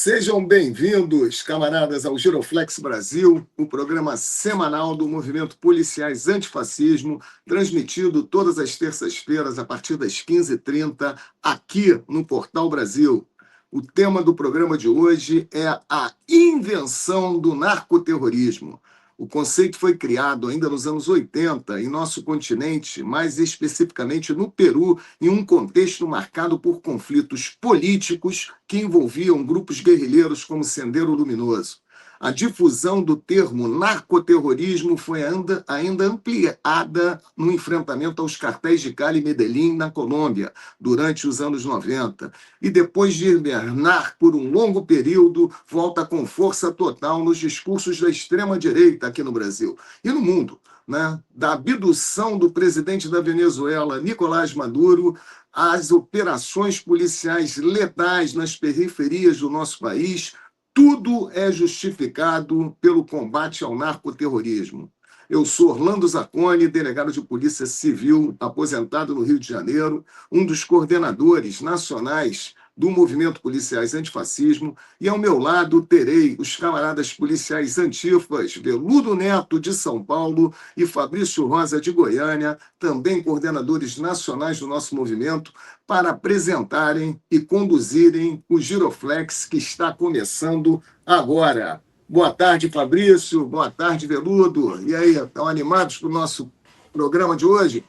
Sejam bem-vindos, camaradas, ao Giroflex Brasil, o programa semanal do Movimento Policiais Antifascismo, transmitido todas as terças-feiras a partir das 15h30, aqui no Portal Brasil. O tema do programa de hoje é a invenção do narcoterrorismo. O conceito foi criado ainda nos anos 80 em nosso continente, mais especificamente no Peru, em um contexto marcado por conflitos políticos que envolviam grupos guerrilheiros como Sendero Luminoso. A difusão do termo narcoterrorismo foi ainda ampliada no enfrentamento aos cartéis de Cali e Medellín, na Colômbia, durante os anos 90. E depois de hibernar por um longo período, volta com força total nos discursos da extrema-direita aqui no Brasil e no mundo, né? Da abdução do presidente da Venezuela, Nicolás Maduro, às operações policiais letais nas periferias do nosso país. Tudo é justificado pelo combate ao narcoterrorismo. Eu sou Orlando Zacconi, delegado de Polícia Civil, aposentado no Rio de Janeiro, um dos coordenadores nacionais do Movimento Policiais Antifascismo, e ao meu lado terei os camaradas policiais antifas, Veludo Neto, de São Paulo, e Fabrício Rosa, de Goiânia, também coordenadores nacionais do nosso movimento, para apresentarem e conduzirem o Giroflex, que está começando agora. Boa tarde, Fabrício. Boa tarde, Veludo. E aí, estão animados para o nosso programa de hoje?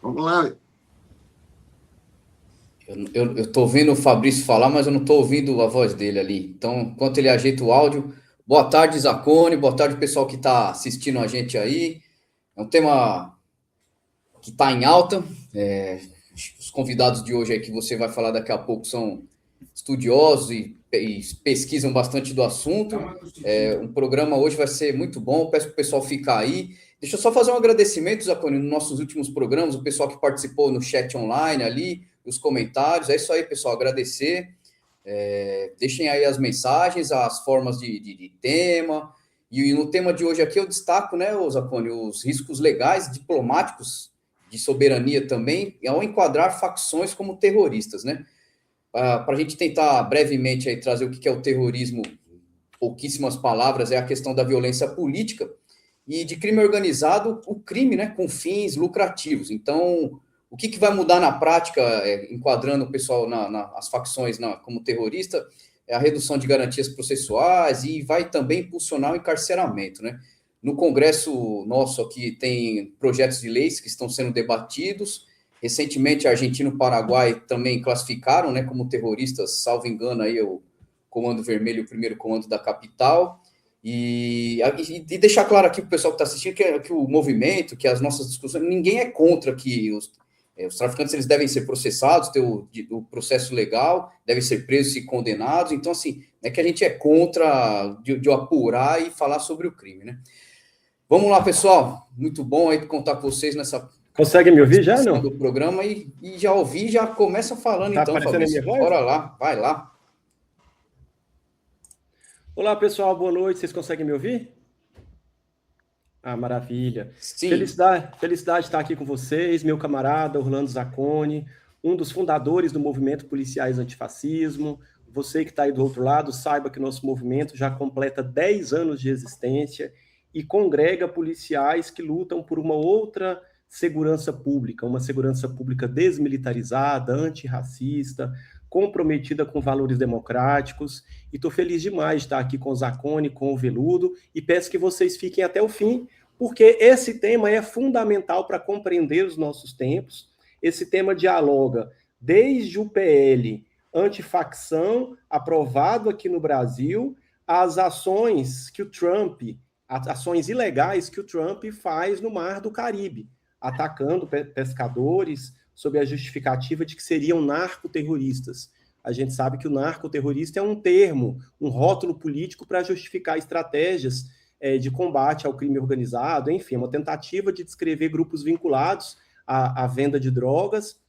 Vamos lá. Eu estou ouvindo o Fabrício falar, mas eu não estou ouvindo a voz dele ali. Então, enquanto ele ajeita o áudio, boa tarde, Zacconi, boa tarde, pessoal que está assistindo a gente aí. É um tema que está em alta. Os convidados de hoje aí que você vai falar daqui a pouco são estudiosos e pesquisam bastante do assunto. Um programa hoje vai ser muito bom, peço para o pessoal ficar aí. Deixa eu só fazer um agradecimento, Zacconi, nos nossos últimos programas, o pessoal que participou no chat online ali, os comentários. É isso aí, pessoal, agradecer. Deixem aí as mensagens, as formas de tema. E no tema de hoje aqui eu destaco, né, Zacconi, os riscos legais, diplomáticos, de soberania também, ao enquadrar facções como terroristas, né? Para a gente tentar brevemente aí trazer o que é o terrorismo, pouquíssimas palavras, é a questão da violência política e de crime organizado, o crime, né, com fins lucrativos. Então, o que vai mudar na prática, enquadrando o pessoal as facções como terrorista, é a redução de garantias processuais e vai também impulsionar o encarceramento, né? No Congresso nosso aqui tem projetos de leis que estão sendo debatidos. Recentemente, a Argentina e o Paraguai também classificaram, né, como terroristas, salvo engano, aí o Comando Vermelho, o primeiro comando da capital. E deixar claro aqui para o pessoal que está assistindo que o movimento, que as nossas discussões, ninguém é contra que os traficantes eles devem ser processados, ter o processo legal, devem ser presos e condenados. Então, assim, é que a gente é contra de apurar e falar sobre o crime, né? Vamos lá, pessoal. Muito bom aí contar com vocês nessa... Consegue me ouvir já, não? Do programa e já ouvi, já começa falando, tá, então, Fabrício. Bora lá, vai lá. Olá, pessoal, boa noite. Vocês conseguem me ouvir? Ah, maravilha. Sim. Felicidade de estar aqui com vocês, meu camarada Orlando Zacconi, um dos fundadores do Movimento Policiais Antifascismo. Você que está aí do outro lado, saiba que o nosso movimento já completa 10 anos de existência e congrega policiais que lutam por uma outra segurança pública, uma segurança pública desmilitarizada, antirracista, comprometida com valores democráticos. E estou feliz demais de estar aqui com o Zacconi, com o Veludo, e peço que vocês fiquem até o fim, porque esse tema é fundamental para compreender os nossos tempos. Esse tema dialoga desde o PL antifacção, aprovado aqui no Brasil, às ações que o Trump, ações ilegais que o Trump faz no Mar do Caribe, atacando pescadores sob a justificativa de que seriam narcoterroristas. A gente sabe que o narcoterrorista é um termo, um rótulo político para justificar estratégias de combate ao crime organizado, enfim, uma tentativa de descrever grupos vinculados à venda de drogas,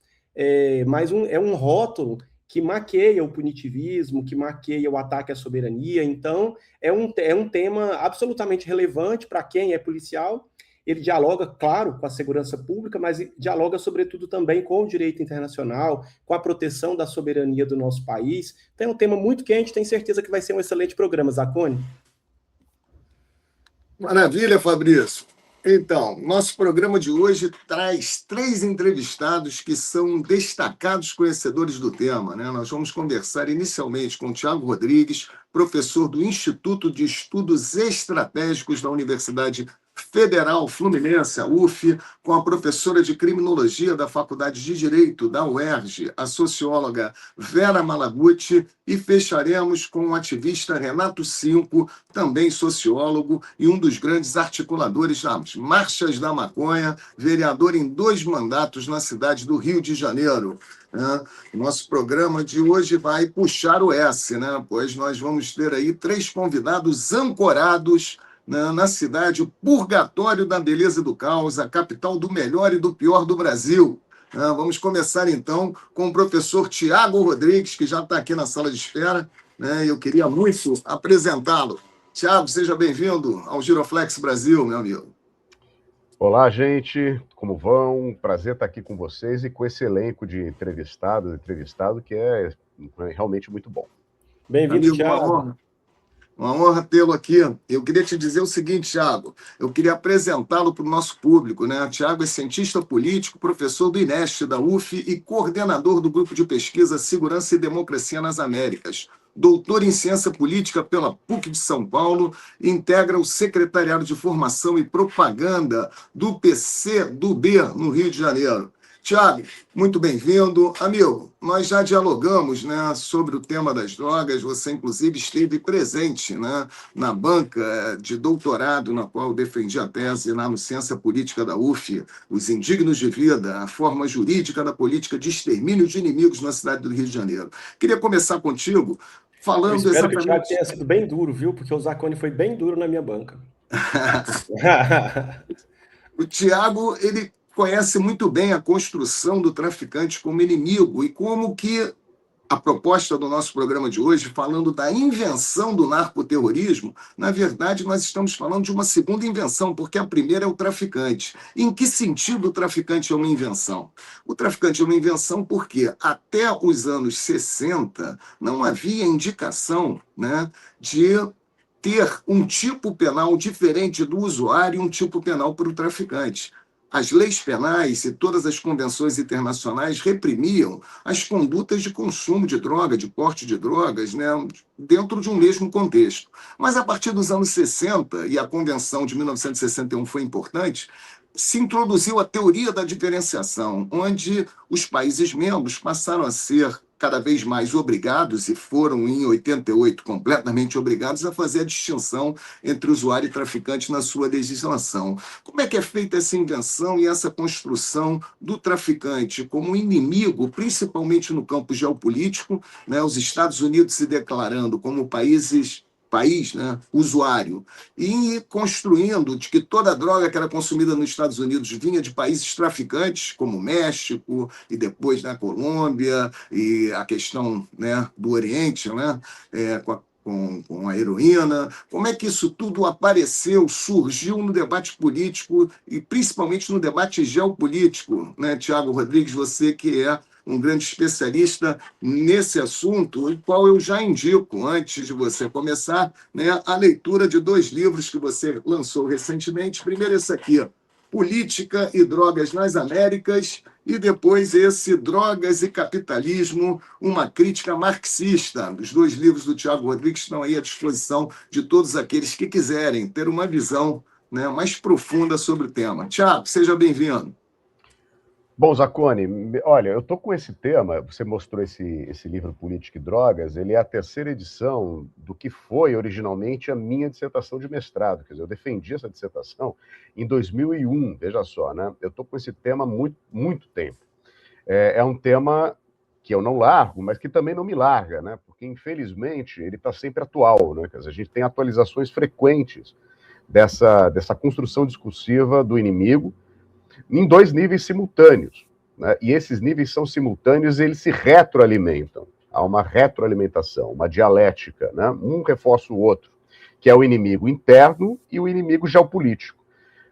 mas é um rótulo que maqueia o punitivismo, que maqueia o ataque à soberania. Então, é um tema absolutamente relevante para quem é policial ele dialoga, claro, com a segurança pública, mas dialoga, sobretudo, também com o direito internacional, com a proteção da soberania do nosso país. Então, é um tema muito quente, tenho certeza que vai ser um excelente programa, Zacconi. Maravilha, Fabrício. Então, nosso programa de hoje traz 3 entrevistados que são destacados conhecedores do tema, né? Nós vamos conversar inicialmente com o Tiago Rodrigues, professor do Instituto de Estudos Estratégicos da Universidade Federal Fluminense, a UF, com a professora de Criminologia da Faculdade de Direito da UERJ, a socióloga Vera Malaguti, e fecharemos com o ativista Renato Cinco, também sociólogo e um dos grandes articuladores das Marchas da Maconha, vereador em 2 mandatos na cidade do Rio de Janeiro. Nosso programa de hoje vai puxar o S, né? Pois nós vamos ter aí 3 convidados ancorados na cidade, o purgatório da beleza e do caos, a capital do melhor e do pior do Brasil. Vamos começar, então, com o professor Tiago Rodrigues, que já está aqui na sala de espera, né? Eu queria muito apresentá-lo. Tiago, seja bem-vindo ao Giroflex Brasil, meu amigo. Olá, gente, como vão? Prazer estar aqui com vocês e com esse elenco de entrevistado, que é realmente muito bom. Bem-vindo, Tiago. Uma honra tê-lo aqui. Eu queria te dizer o seguinte, Tiago, eu queria apresentá-lo para o nosso público, né? Tiago é cientista político, professor do INEST da UF e coordenador do Grupo de Pesquisa Segurança e Democracia nas Américas. Doutor em Ciência Política pela PUC de São Paulo, integra o Secretariado de Formação e Propaganda do PCdoB, no Rio de Janeiro. Tiago, muito bem-vindo. Amigo, nós já dialogamos, né, sobre o tema das drogas, você inclusive esteve presente, né, na banca de doutorado na qual eu defendi a tese lá no Ciência Política da UF, Os Indignos de Vida, a forma jurídica da política de extermínio de inimigos na cidade do Rio de Janeiro. Queria começar contigo falando eu espero exatamente... que o Tiago tenha sido bem duro, viu? Porque o Zacconi foi bem duro na minha banca. O Tiago, ele conhece muito bem a construção do traficante como inimigo e como que a proposta do nosso programa de hoje, falando da invenção do narcoterrorismo, na verdade nós estamos falando de uma segunda invenção, porque a primeira é o traficante. Em que sentido o traficante é uma invenção? O traficante é uma invenção porque até os anos 60 não havia indicação, né, de ter um tipo penal diferente do usuário e um tipo penal para o traficante. As leis penais e todas as convenções internacionais reprimiam as condutas de consumo de droga, de porte de drogas, né, dentro de um mesmo contexto. Mas a partir dos anos 60, e a Convenção de 1961 foi importante, se introduziu a teoria da diferenciação, onde os países membros passaram a ser cada vez mais obrigados, e foram em 88 completamente obrigados a fazer a distinção entre usuário e traficante na sua legislação. Como é que é feita essa invenção e essa construção do traficante como inimigo, principalmente no campo geopolítico, né, os Estados Unidos se declarando como país, né, usuário, e construindo de que toda a droga que era consumida nos Estados Unidos vinha de países traficantes, como o México, e depois na Colômbia, e a questão, né, do Oriente, né, com a heroína. Como é que isso tudo apareceu, surgiu no debate político e principalmente no debate geopolítico, né, Tiago Rodrigues, você que é um grande especialista nesse assunto, o qual eu já indico, antes de você começar, né, a leitura de 2 livros que você lançou recentemente. Primeiro esse aqui, Política e Drogas nas Américas, e depois esse Drogas e Capitalismo, uma crítica marxista. Os 2 livros do Tiago Rodrigues estão aí à disposição de todos aqueles que quiserem ter uma visão, né, mais profunda sobre o tema. Tiago, seja bem-vindo. Bom, Zacconi, olha, eu estou com esse tema, você mostrou esse livro Política e Drogas, ele é a 3ª edição do que foi originalmente a minha dissertação de mestrado, quer dizer, eu defendi essa dissertação em 2001, veja só, né? Eu estou com esse tema há muito tempo. É um tema que eu não largo, mas que também não me larga, né? Porque, infelizmente, ele está sempre atual, né? Quer dizer, a gente tem atualizações frequentes dessa construção discursiva do inimigo, em 2 níveis simultâneos, né? E esses níveis são simultâneos e eles se retroalimentam. Há uma retroalimentação, uma dialética, né? Um reforça o outro, que é o inimigo interno e o inimigo geopolítico.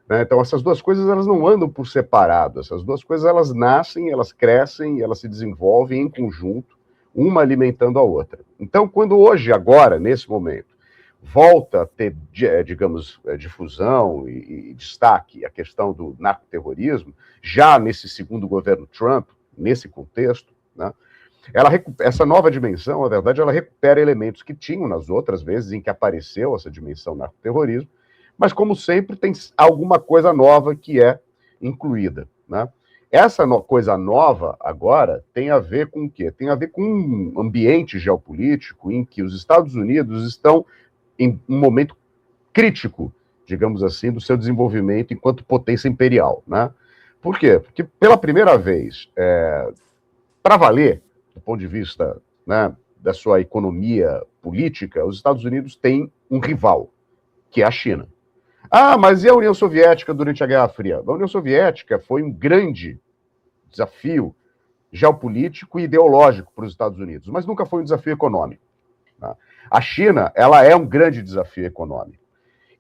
né? Então, essas duas coisas, elas não andam por separado. Essas duas coisas, elas nascem, elas crescem, elas se desenvolvem em conjunto, uma alimentando a outra. Então, quando hoje, agora, nesse momento, volta a ter, digamos, difusão e destaque a questão do narcoterrorismo, já nesse segundo governo Trump, nesse contexto, né, essa nova dimensão, na verdade, ela recupera elementos que tinham nas outras vezes em que apareceu essa dimensão narcoterrorismo, mas, como sempre, tem alguma coisa nova que é incluída, né? Essa coisa nova, agora, tem a ver com o quê? Tem a ver com um ambiente geopolítico em que os Estados Unidos estão em um momento crítico, digamos assim, do seu desenvolvimento enquanto potência imperial, né? Por quê? Porque, pela primeira vez, para valer, do ponto de vista, né, da sua economia política, os Estados Unidos têm um rival, que é a China. Ah, mas e a União Soviética durante a Guerra Fria? A União Soviética foi um grande desafio geopolítico e ideológico para os Estados Unidos, mas nunca foi um desafio econômico. Tá? A China, ela é um grande desafio econômico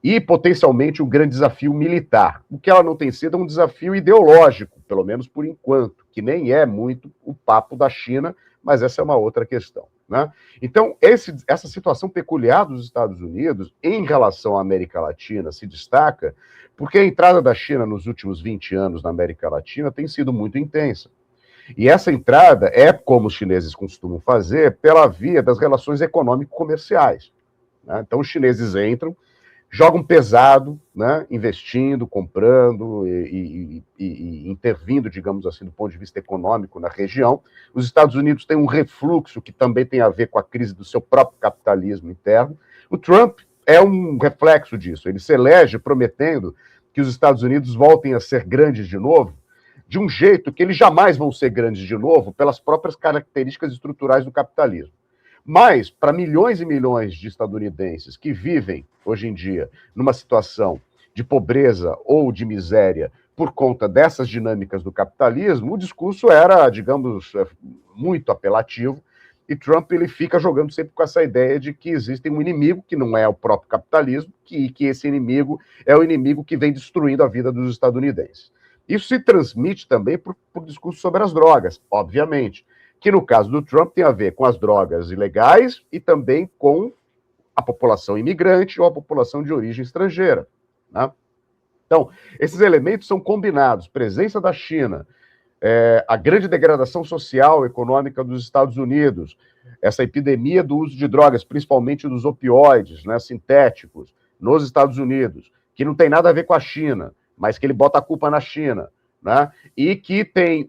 e potencialmente um grande desafio militar. O que ela não tem sido é um desafio ideológico, pelo menos por enquanto, que nem é muito o papo da China, mas essa é uma outra questão, né? Então, essa situação peculiar dos Estados Unidos em relação à América Latina se destaca porque a entrada da China nos últimos 20 anos na América Latina tem sido muito intensa. E essa entrada é, como os chineses costumam fazer, pela via das relações econômico-comerciais, né? Então, os chineses entram, jogam pesado, né, investindo, comprando e intervindo, digamos assim, do ponto de vista econômico na região. Os Estados Unidos têm um refluxo que também tem a ver com a crise do seu próprio capitalismo interno. O Trump é um reflexo disso. Ele se elege prometendo que os Estados Unidos voltem a ser grandes de novo, de um jeito que eles jamais vão ser grandes de novo pelas próprias características estruturais do capitalismo. Mas, para milhões e milhões de estadunidenses que vivem, hoje em dia, numa situação de pobreza ou de miséria por conta dessas dinâmicas do capitalismo, o discurso era, digamos, muito apelativo, e Trump ele fica jogando sempre com essa ideia de que existe um inimigo que não é o próprio capitalismo, que esse inimigo é o inimigo que vem destruindo a vida dos estadunidenses. Isso se transmite também por discurso sobre as drogas, obviamente, que no caso do Trump tem a ver com as drogas ilegais e também com a população imigrante ou a população de origem estrangeira, né? Então, esses elementos são combinados, presença da China, a grande degradação social e econômica dos Estados Unidos, essa epidemia do uso de drogas, principalmente dos opioides, né, sintéticos, nos Estados Unidos, que não tem nada a ver com a China, mas que ele bota a culpa na China, né? E que tem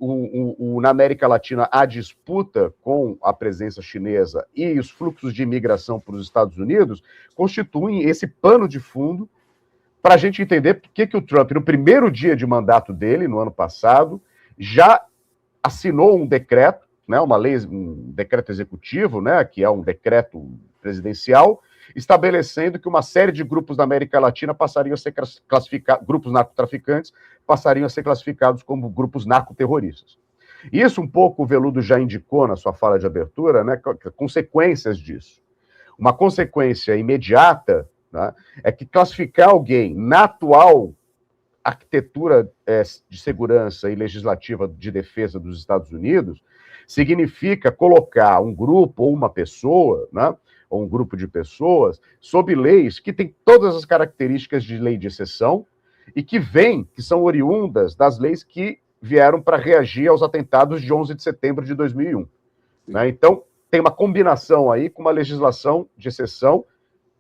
na América Latina a disputa com a presença chinesa e os fluxos de imigração para os Estados Unidos constituem esse pano de fundo para a gente entender por que o Trump, no primeiro dia de mandato dele, no ano passado, já assinou um decreto, né, uma lei, um decreto executivo, né, que é um decreto presidencial, estabelecendo que uma série de grupos da América Latina passariam a ser classificados, grupos narcotraficantes, passariam a ser classificados como grupos narcoterroristas. Isso um pouco o Veludo já indicou na sua fala de abertura, né, consequências disso. Uma consequência imediata, né, é que classificar alguém na atual arquitetura de segurança e legislativa de defesa dos Estados Unidos significa colocar um grupo ou uma pessoa, né, ou um grupo de pessoas, sob leis que têm todas as características de lei de exceção e que são oriundas das leis que vieram para reagir aos atentados de 11 de setembro de 2001. Né? Então, tem uma combinação aí com uma legislação de exceção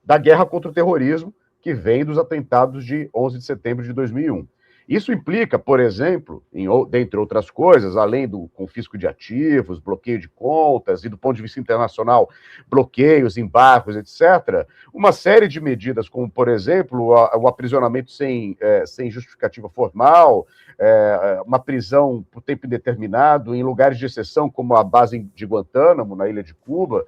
da guerra contra o terrorismo que vem dos atentados de 11 de setembro de 2001. Isso implica, por exemplo, dentre outras coisas, além do confisco de ativos, bloqueio de contas e, do ponto de vista internacional, bloqueios, embargos, etc., uma série de medidas, como, por exemplo, o aprisionamento sem justificativa formal, uma prisão por tempo indeterminado em lugares de exceção, como a base de Guantánamo, na ilha de Cuba,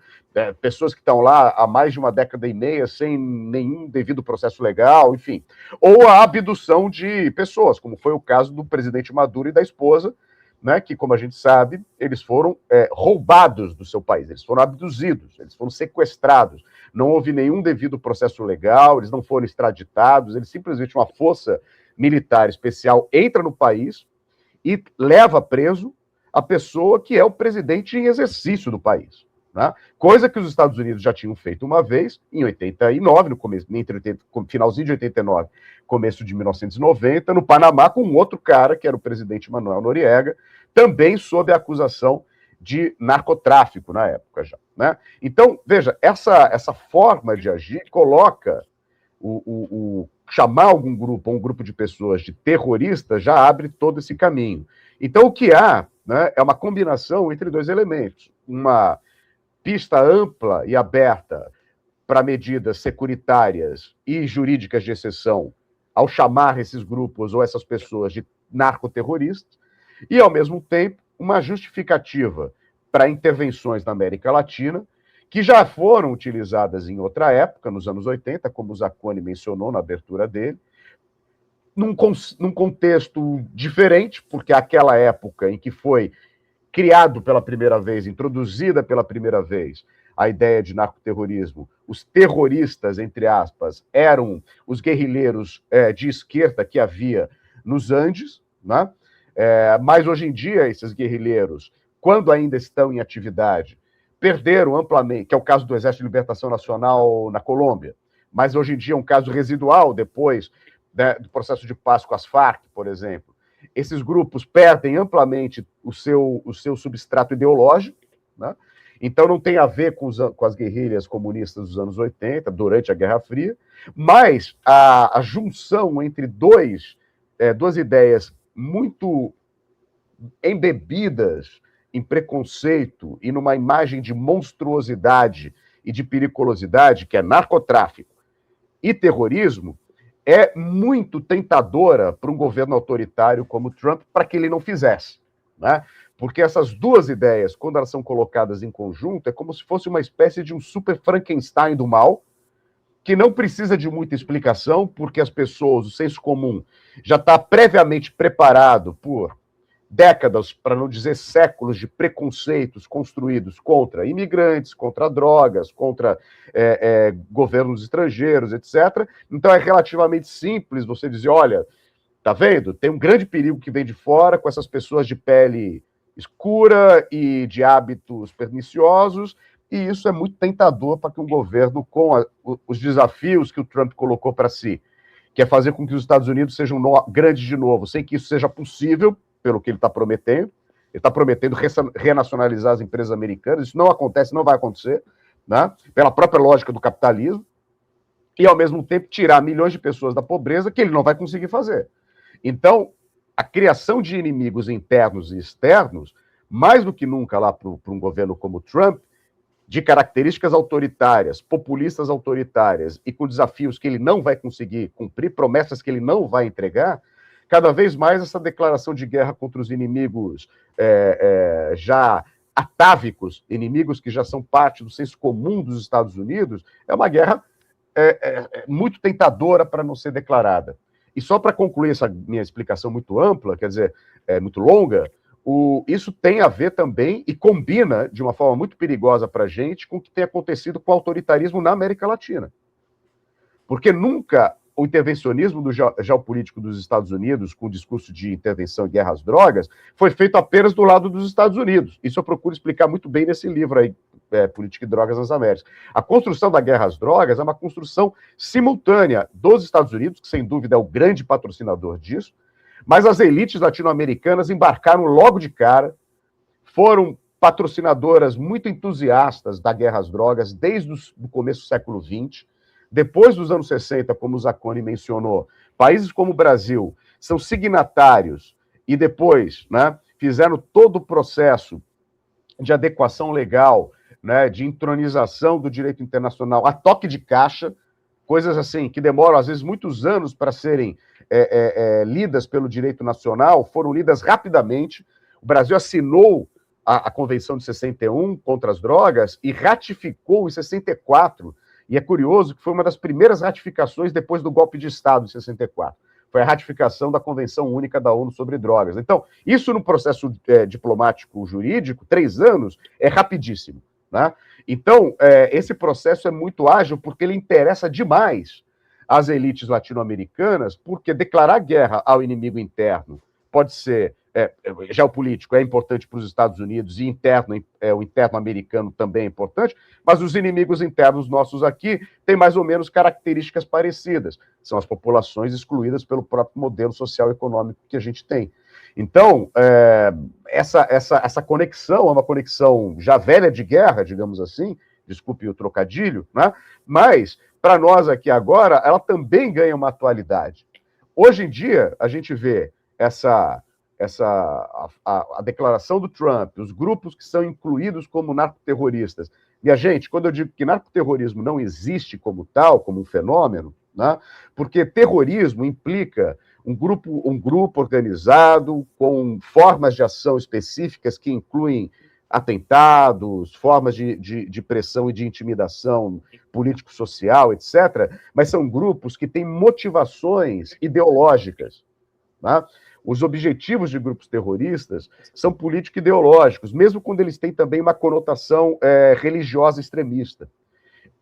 pessoas que estão lá há mais de uma década e meia sem nenhum devido processo legal, enfim. Ou a abdução de pessoas, como foi o caso do presidente Maduro e da esposa, né, que, como a gente sabe, eles foram roubados do seu país, eles foram abduzidos, eles foram sequestrados, não houve nenhum devido processo legal, eles não foram extraditados, eles simplesmente, uma força militar especial entra no país e leva preso a pessoa que é o presidente em exercício do país, né? Coisa que os Estados Unidos já tinham feito uma vez, em 89, no começo, finalzinho de 89, começo de 1990, no Panamá, com um outro cara, que era o presidente Manuel Noriega, também sob a acusação de narcotráfico na época já, né? Então, veja, essa forma de agir coloca chamar algum grupo, um grupo de pessoas de terroristas, já abre todo esse caminho. Então, o que há, né, é uma combinação entre dois elementos. Uma pista ampla e aberta para medidas securitárias e jurídicas de exceção ao chamar esses grupos ou essas pessoas de narcoterroristas, e, ao mesmo tempo, uma justificativa para intervenções na América Latina, que já foram utilizadas em outra época, nos anos 80, como o Zacconi mencionou na abertura dele, num contexto diferente, porque aquela época em que foi criado pela primeira vez, introduzida pela primeira vez, a ideia de narcoterrorismo, os terroristas, entre aspas, eram os guerrilheiros de esquerda que havia nos Andes, né? Mas hoje em dia, esses guerrilheiros, quando ainda estão em atividade, perderam amplamente, que é o caso do Exército de Libertação Nacional na Colômbia, mas hoje em dia é um caso residual, depois, né, do processo de paz com as Farc, por exemplo. Esses grupos perdem amplamente o seu substrato ideológico, né? Então não tem a ver com as guerrilhas comunistas dos anos 80, durante a Guerra Fria, mas a junção entre duas ideias muito embebidas em preconceito e numa imagem de monstruosidade e de periculosidade, que é narcotráfico e terrorismo, é muito tentadora para um governo autoritário como Trump, para que ele não fizesse, né? Porque essas duas ideias, quando elas são colocadas em conjunto, é como se fosse uma espécie de um super Frankenstein do mal, que não precisa de muita explicação, porque as pessoas, o senso comum, já está previamente preparado por décadas, para não dizer séculos, de preconceitos construídos contra imigrantes, contra drogas, contra governos estrangeiros, etc. Então é relativamente simples você dizer, olha, tá vendo? Tem um grande perigo que vem de fora com essas pessoas de pele escura e de hábitos perniciosos, e isso é muito tentador para que um governo, com os desafios que o Trump colocou para si, que é fazer com que os Estados Unidos sejam grandes de novo, sem que isso seja possível, pelo que ele está prometendo. Ele está prometendo renacionalizar as empresas americanas. Isso não acontece, não vai acontecer, né? Pela própria lógica do capitalismo. E, ao mesmo tempo, tirar milhões de pessoas da pobreza, que ele não vai conseguir fazer. Então, a criação de inimigos internos e externos, mais do que nunca lá para um governo como o Trump, de características autoritárias, populistas autoritárias, e com desafios que ele não vai conseguir cumprir, promessas que ele não vai entregar, cada vez mais essa declaração de guerra contra os inimigos já atávicos, inimigos que já são parte do senso comum dos Estados Unidos, é uma guerra muito tentadora para não ser declarada. E só para concluir essa minha explicação muito ampla, quer dizer, muito longa, isso tem a ver também e combina de uma forma muito perigosa para a gente com o que tem acontecido com o autoritarismo na América Latina. Porque nunca o intervencionismo geopolítico dos Estados Unidos, com o discurso de intervenção em guerra às drogas, foi feito apenas do lado dos Estados Unidos. Isso eu procuro explicar muito bem nesse livro aí, Política e Drogas nas Américas. A construção da guerra às drogas é uma construção simultânea dos Estados Unidos, que sem dúvida é o grande patrocinador disso, mas as elites latino-americanas embarcaram logo de cara, foram patrocinadoras muito entusiastas da guerra às drogas desde o começo do século XX. Depois dos anos 60, como o Zacconi mencionou, países como o Brasil são signatários e depois, né, fizeram todo o processo de adequação legal, né, de entronização do direito internacional a toque de caixa, coisas assim que demoram, às vezes, muitos anos para serem lidas pelo direito nacional, foram lidas rapidamente. O Brasil assinou a Convenção de 61 contra as drogas e ratificou em 64. E é curioso que foi uma das primeiras ratificações depois do golpe de Estado de 64. Foi a ratificação da Convenção Única da ONU sobre Drogas. Então, isso no processo diplomático jurídico, 3 anos, é rapidíssimo, né? Então, esse processo é muito ágil porque ele interessa demais às elites latino-americanas, porque declarar guerra ao inimigo interno pode ser geopolítico, é importante para os Estados Unidos, e o interno americano também é importante, mas os inimigos internos nossos aqui têm mais ou menos características parecidas. São as populações excluídas pelo próprio modelo social e econômico que a gente tem. Então, essa conexão é uma conexão já velha de guerra, digamos assim, desculpe o trocadilho, né? Mas, para nós aqui agora, ela também ganha uma atualidade. Hoje em dia, a gente vê a declaração do Trump, os grupos que são incluídos como narcoterroristas. Minha gente, quando eu digo que narcoterrorismo não existe como tal, como um fenômeno, né? Porque terrorismo implica um grupo organizado com formas de ação específicas que incluem atentados, formas de pressão e de intimidação político-social, etc., mas são grupos que têm motivações ideológicas. Né? Os objetivos de grupos terroristas são político-ideológicos, mesmo quando eles têm também uma conotação religiosa extremista.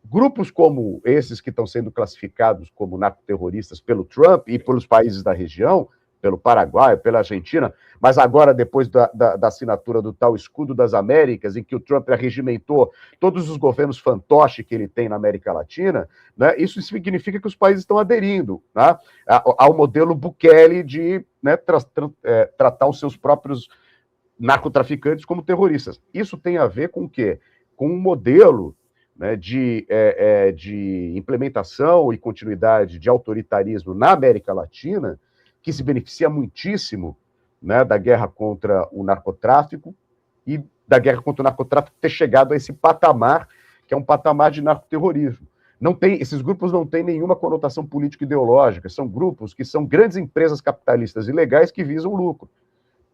Grupos como esses que estão sendo classificados como narcoterroristas pelo Trump e pelos países da região, pelo Paraguai, pela Argentina, mas agora, depois da assinatura do tal Escudo das Américas, em que o Trump regimentou todos os governos fantoche que ele tem na América Latina, né, isso significa que os países estão aderindo, né, ao modelo Bukele de, né, tratar os seus próprios narcotraficantes como terroristas. Isso tem a ver com o quê? Com um modelo, né, de implementação e continuidade de autoritarismo na América Latina, que se beneficia muitíssimo, né, da guerra contra o narcotráfico e da guerra contra o narcotráfico ter chegado a esse patamar, que é um patamar de narcoterrorismo. Esses grupos não têm nenhuma conotação político-ideológica, são grupos que são grandes empresas capitalistas ilegais que visam lucro.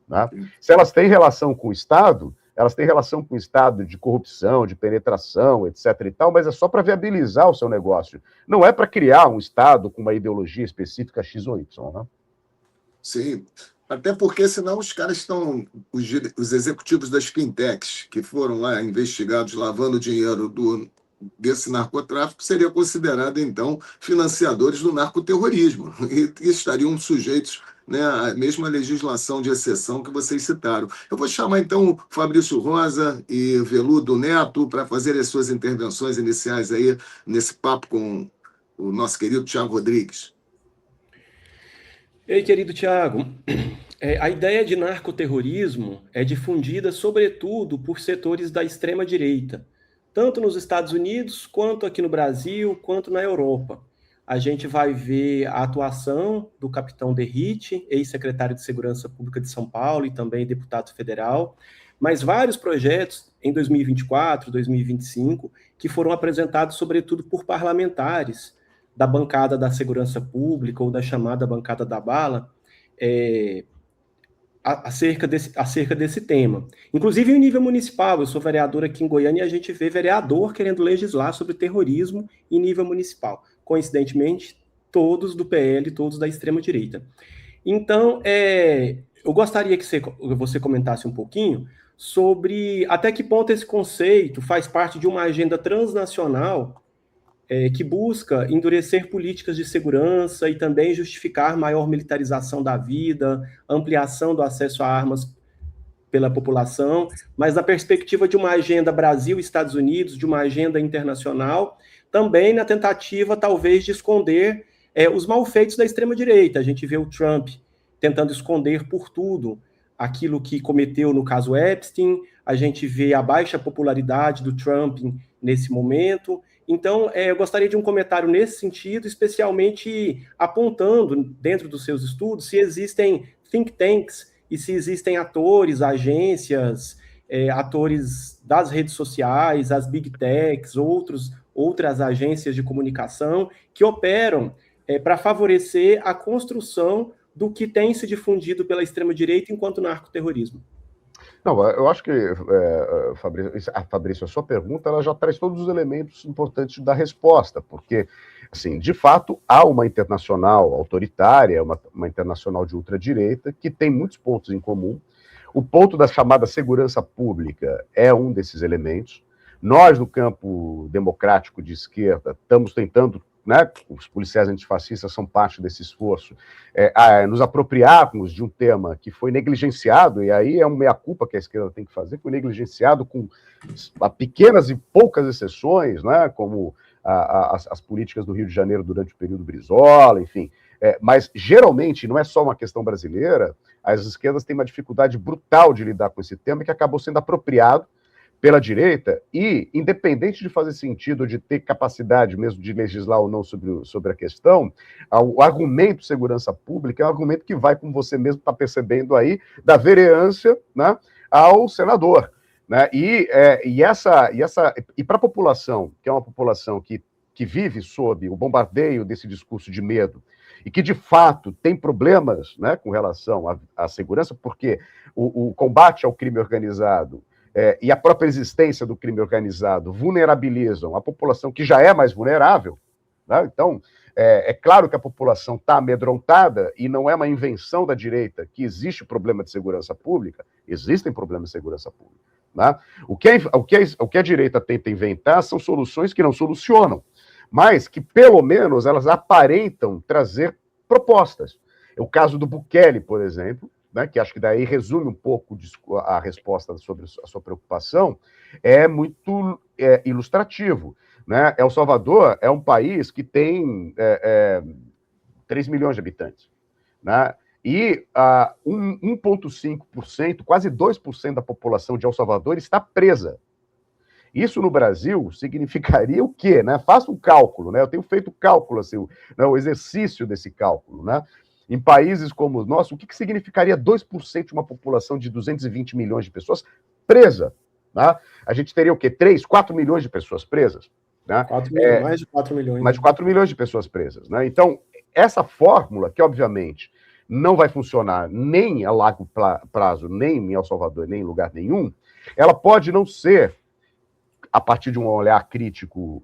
Né? Se elas têm relação com o Estado, elas têm relação com o Estado de corrupção, de penetração, etc. e tal, mas é só para viabilizar o seu negócio. Não é para criar um Estado com uma ideologia específica X ou Y. Né? Sim, até porque senão os caras estão, os executivos das fintechs que foram lá investigados lavando dinheiro desse narcotráfico, seriam considerados, então, financiadores do narcoterrorismo e estariam sujeitos, né, à mesma legislação de exceção que vocês citaram. Eu vou chamar, então, o Fabrício Rosa e Veludo Neto para fazer as suas intervenções iniciais aí nesse papo com o nosso querido Tiago Rodrigues. Ei, querido Tiago, a ideia de narcoterrorismo é difundida sobretudo por setores da extrema-direita, tanto nos Estados Unidos, quanto aqui no Brasil, quanto na Europa. A gente vai ver a atuação do capitão Derrite, ex-secretário de Segurança Pública de São Paulo e também deputado federal, mas vários projetos em 2024, 2025, que foram apresentados sobretudo por parlamentares da bancada da segurança pública ou da chamada bancada da bala, acerca desse tema. Inclusive em nível municipal, eu sou vereador aqui em Goiânia e a gente vê vereador querendo legislar sobre terrorismo em nível municipal. Coincidentemente, todos do PL, todos da extrema-direita. Então, eu gostaria que você comentasse um pouquinho sobre até que ponto esse conceito faz parte de uma agenda transnacional que busca endurecer políticas de segurança e também justificar maior militarização da vida, ampliação do acesso a armas pela população, mas na perspectiva de uma agenda Brasil-Estados Unidos, de uma agenda internacional, também na tentativa, talvez, de esconder os malfeitos da extrema-direita. A gente vê o Trump tentando esconder por tudo aquilo que cometeu no caso Epstein, a gente vê a baixa popularidade do Trump nesse momento. Então, eu gostaria de um comentário nesse sentido, especialmente apontando, dentro dos seus estudos, se existem think tanks e se existem atores, agências, atores das redes sociais, as big techs, outras agências de comunicação que operam para favorecer a construção do que tem se difundido pela extrema-direita enquanto narcoterrorismo. Não, eu acho que, Fabrício, a sua pergunta ela já traz todos os elementos importantes da resposta, porque, assim, de fato, há uma internacional autoritária, uma internacional de ultradireita, que tem muitos pontos em comum. O ponto da chamada segurança pública é um desses elementos. Nós, no campo democrático de esquerda, estamos tentando né, os policiais antifascistas são parte desse esforço, nos apropriarmos de um tema que foi negligenciado, e aí é uma meia-culpa que a esquerda tem que fazer, foi negligenciado com pequenas e poucas exceções, né, como as políticas do Rio de Janeiro durante o período Brizola, enfim. Mas, geralmente, não é só uma questão brasileira, as esquerdas têm uma dificuldade brutal de lidar com esse tema que acabou sendo apropriado pela direita e, independente de fazer sentido, de ter capacidade mesmo de legislar ou não sobre a questão, o argumento segurança pública é um argumento que vai, como você mesmo está percebendo aí, da vereância, né, ao senador. Né? E para a população, que é uma população que vive sob o bombardeio desse discurso de medo, e que, de fato, tem problemas, né, com relação à segurança, porque o combate ao crime organizado e a própria existência do crime organizado vulnerabilizam a população que já é mais vulnerável, né? Então, é claro que a população está amedrontada e não é uma invenção da direita que existe problema de segurança pública, existem problemas de segurança pública. Né? O que a direita tenta inventar são soluções que não solucionam, mas que, pelo menos, elas aparentam trazer propostas. O caso do Bukele, por exemplo, né, que acho que daí resume um pouco a resposta sobre a sua preocupação, é muito ilustrativo. Né? El Salvador é um país que tem 3 milhões de habitantes. Né? E 1,5%, quase 2% da população de El Salvador está presa. Isso no Brasil significaria o quê? Né? Faça um cálculo, né? Eu tenho feito cálculo, assim, né? O exercício desse cálculo. Né? Em países como o nosso, o que significaria 2% de uma população de 220 milhões de pessoas presa? Né? A gente teria o quê? 3, 4 milhões de pessoas presas? Né? Mais de 4 milhões. Mais de 4 milhões de pessoas presas. Né? Então, essa fórmula, que obviamente não vai funcionar nem a largo prazo, nem em El Salvador, nem em lugar nenhum, ela pode não ser, a partir de um olhar crítico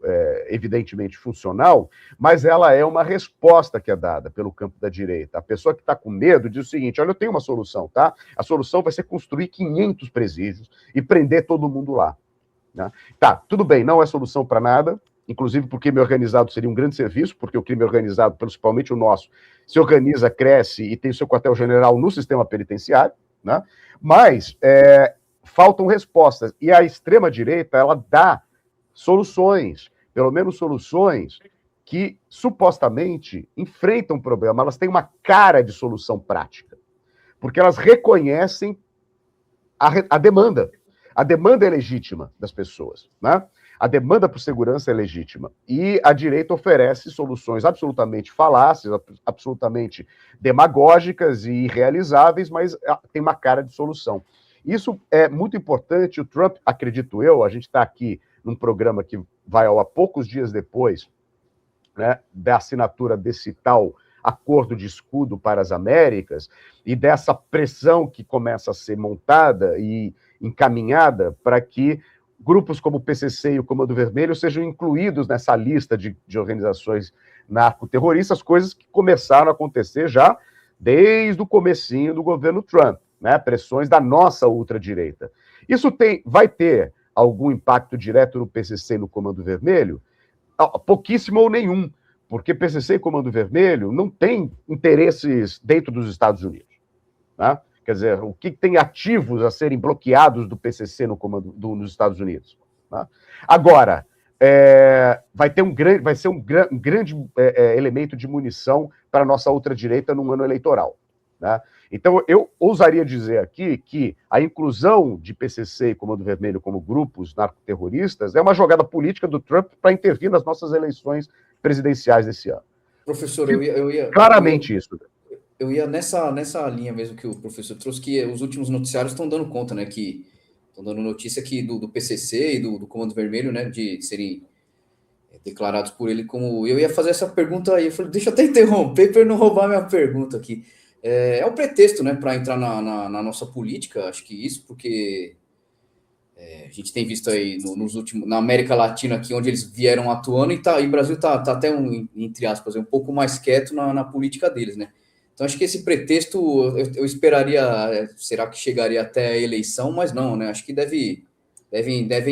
evidentemente funcional, mas ela é uma resposta que é dada pelo campo da direita. A pessoa que está com medo diz o seguinte: olha, eu tenho uma solução, tá? A solução vai ser construir 500 presídios e prender todo mundo lá. Né? Tá, tudo bem, não é solução para nada, inclusive porque o crime organizado seria um grande serviço, porque o crime organizado, principalmente o nosso, se organiza, cresce e tem o seu quartel-general no sistema penitenciário, né? Mas faltam respostas, e a extrema-direita, ela dá soluções, pelo menos soluções que, supostamente, enfrentam o problema, elas têm uma cara de solução prática, porque elas reconhecem a demanda. A demanda é legítima das pessoas, né? A demanda por segurança é legítima, e a direita oferece soluções absolutamente faláceis, absolutamente demagógicas e irrealizáveis, mas tem uma cara de solução. Isso é muito importante. O Trump, acredito eu, a gente está aqui num programa que vai ao ar poucos dias depois, né, da assinatura desse tal acordo de escudo para as Américas e dessa pressão que começa a ser montada e encaminhada para que grupos como o PCC e o Comando Vermelho sejam incluídos nessa lista de organizações narcoterroristas, coisas que começaram a acontecer já desde o comecinho do governo Trump. Né, pressões da nossa ultradireita. Isso vai ter algum impacto direto no PCC e no Comando Vermelho? Pouquíssimo ou nenhum, porque PCC e Comando Vermelho não têm interesses dentro dos Estados Unidos. Né? Quer dizer, o que tem ativos a serem bloqueados do PCC nos Estados Unidos? Né? Agora, vai ser um grande elemento de munição para a nossa ultradireita num ano eleitoral. Né? Então, eu ousaria dizer aqui que a inclusão de PCC e Comando Vermelho como grupos narcoterroristas é uma jogada política do Trump para intervir nas nossas eleições presidenciais desse ano. Professor, eu ia claramente isso. Eu ia nessa linha mesmo que o professor trouxe, que os últimos noticiários estão dando conta, né, que estão dando notícia aqui do PCC e do Comando Vermelho, né, de serem declarados por ele como... Eu ia fazer essa pergunta aí, eu falei, deixa eu até interromper para não roubar minha pergunta aqui. É um pretexto, né, para entrar na nossa política, acho que isso, porque a gente tem visto aí nos últimos, na América Latina aqui, onde eles vieram atuando, e o Brasil está até, entre aspas, um pouco mais quieto na política deles, né? Então, acho que esse pretexto, eu esperaria, será que chegaria até a eleição, mas não, né? Acho que devem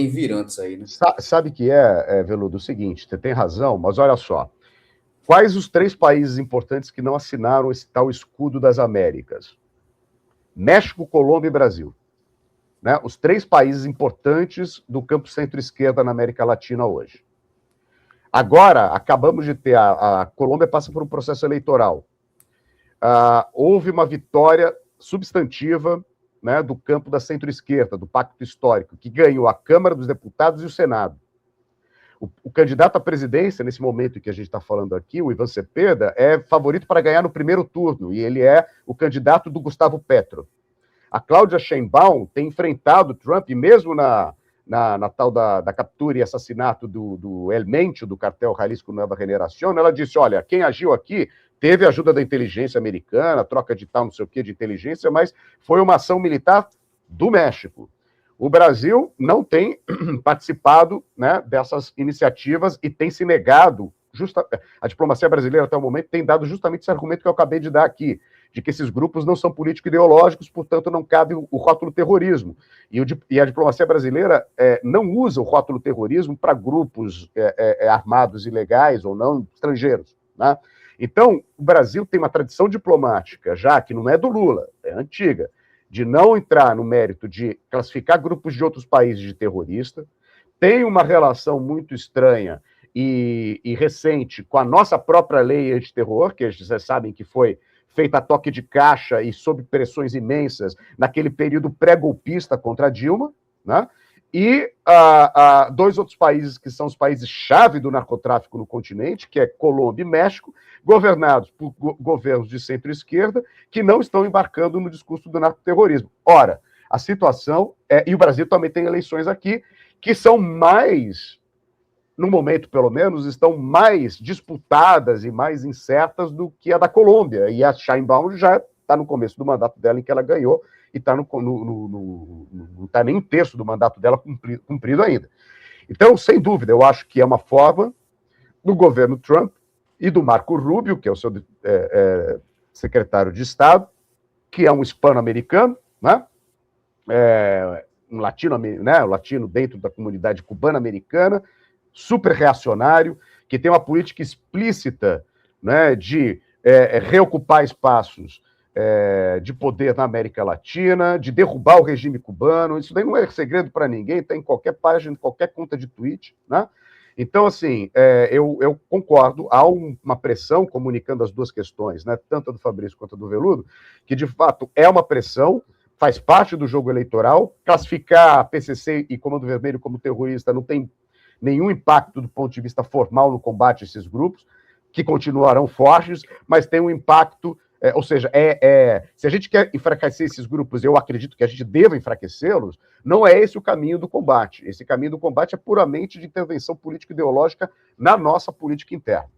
vir antes aí, né? Sabe que Veludo, o seguinte, você tem razão, mas olha só, quais os 3 países importantes que não assinaram esse tal escudo das Américas? México, Colômbia e Brasil. Né? Os 3 países importantes do campo centro-esquerda na América Latina hoje. Agora, acabamos de ter, a Colômbia passa por um processo eleitoral. Houve uma vitória substantiva, né, do campo da centro-esquerda, do Pacto Histórico, que ganhou a Câmara dos Deputados e o Senado. O candidato à presidência, nesse momento em que a gente está falando aqui, o Ivan Cepeda, é favorito para ganhar no primeiro turno, e ele é o candidato do Gustavo Petro. A Cláudia Sheinbaum tem enfrentado o Trump, e mesmo na tal da captura e assassinato do El Mencho, do cartel Jalisco Nueva Generación, ela disse, olha, quem agiu aqui teve ajuda da inteligência americana, troca de tal, não sei o que, de inteligência, mas foi uma ação militar do México. O Brasil não tem participado, né, dessas iniciativas e tem se negado. A diplomacia brasileira, até o momento, tem dado justamente esse argumento que eu acabei de dar aqui, de que esses grupos não são político-ideológicos, portanto, não cabe o rótulo terrorismo. E a diplomacia brasileira não usa o rótulo terrorismo para grupos armados ilegais ou não estrangeiros. Né? Então, o Brasil tem uma tradição diplomática, já que não é do Lula, é antiga, de não entrar no mérito de classificar grupos de outros países de terrorista, tem uma relação muito estranha e recente com a nossa própria lei antiterror, que vocês sabem que foi feita a toque de caixa e sob pressões imensas naquele período pré-golpista contra a Dilma, né? E 2 outros países que são os países-chave do narcotráfico no continente, que é Colômbia e México, governados por governos de centro-esquerda, que não estão embarcando no discurso do narcoterrorismo. Ora, a situação e o Brasil também tem eleições aqui, que são mais, no momento pelo menos, estão mais disputadas e mais incertas do que a da Colômbia. E a Sheinbaum já está no começo do mandato dela, em que ela ganhou, e não está nem um terço do mandato dela cumprido ainda. Então, sem dúvida, eu acho que é uma forma do governo Trump e do Marco Rubio, que é o seu secretário de Estado, que é um hispano-americano, né? Um latino dentro da comunidade cubana-americana, super reacionário, que tem uma política explícita, né, de reocupar espaços de poder na América Latina, de derrubar o regime cubano. Isso daí não é segredo para ninguém, está em qualquer página, qualquer conta de tweet, né? Então, assim, eu concordo, há uma pressão, comunicando as 2 questões, né, tanto a do Fabrício quanto a do Veludo, que de fato é uma pressão, faz parte do jogo eleitoral. Classificar a PCC e Comando Vermelho como terrorista não tem nenhum impacto do ponto de vista formal no combate a esses grupos, que continuarão fortes, mas tem um impacto, ou seja, se a gente quer enfraquecer esses grupos, eu acredito que a gente deva enfraquecê-los, não é esse o caminho do combate. Esse caminho do combate é puramente de intervenção político-ideológica na nossa política interna.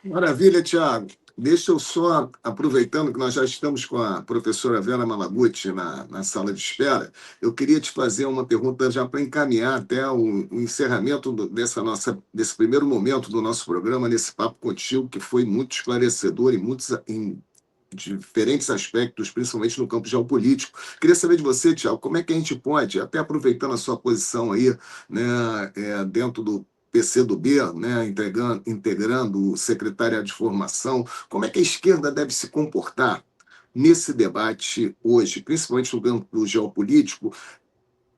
Maravilha, Tiago. Deixa eu só, aproveitando que nós já estamos com a professora Vera Malaguti na sala de espera, eu queria te fazer uma pergunta já para encaminhar até o encerramento desse primeiro momento do nosso programa, nesse papo contigo, que foi muito esclarecedor em diferentes aspectos, principalmente no campo geopolítico. Queria saber de você, Tiago, como é que a gente pode, até aproveitando a sua posição aí, né, dentro do PCdoB, né, integrando o secretariado de formação, como é que a esquerda deve se comportar nesse debate hoje, principalmente no campo geopolítico,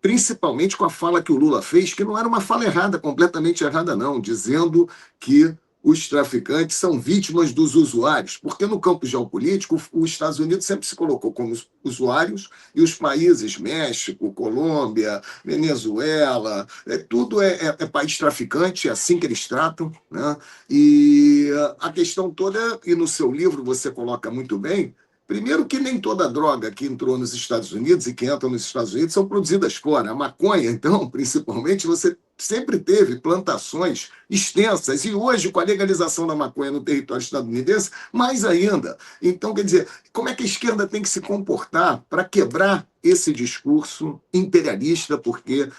principalmente com a fala que o Lula fez, que não era uma fala errada, completamente errada não, dizendo que os traficantes são vítimas dos usuários, porque no campo geopolítico os Estados Unidos sempre se colocou como usuários e os países, México, Colômbia, Venezuela, tudo é país traficante, é assim que eles tratam, né? E a questão toda, e no seu livro você coloca muito bem, primeiro que nem toda droga que entrou nos Estados Unidos e que entra nos Estados Unidos são produzidas fora. A maconha, então, principalmente, você sempre teve plantações extensas, e hoje, com a legalização da maconha no território estadunidense, mais ainda. Então, quer dizer, como é que a esquerda tem que se comportar para quebrar esse discurso imperialista, porque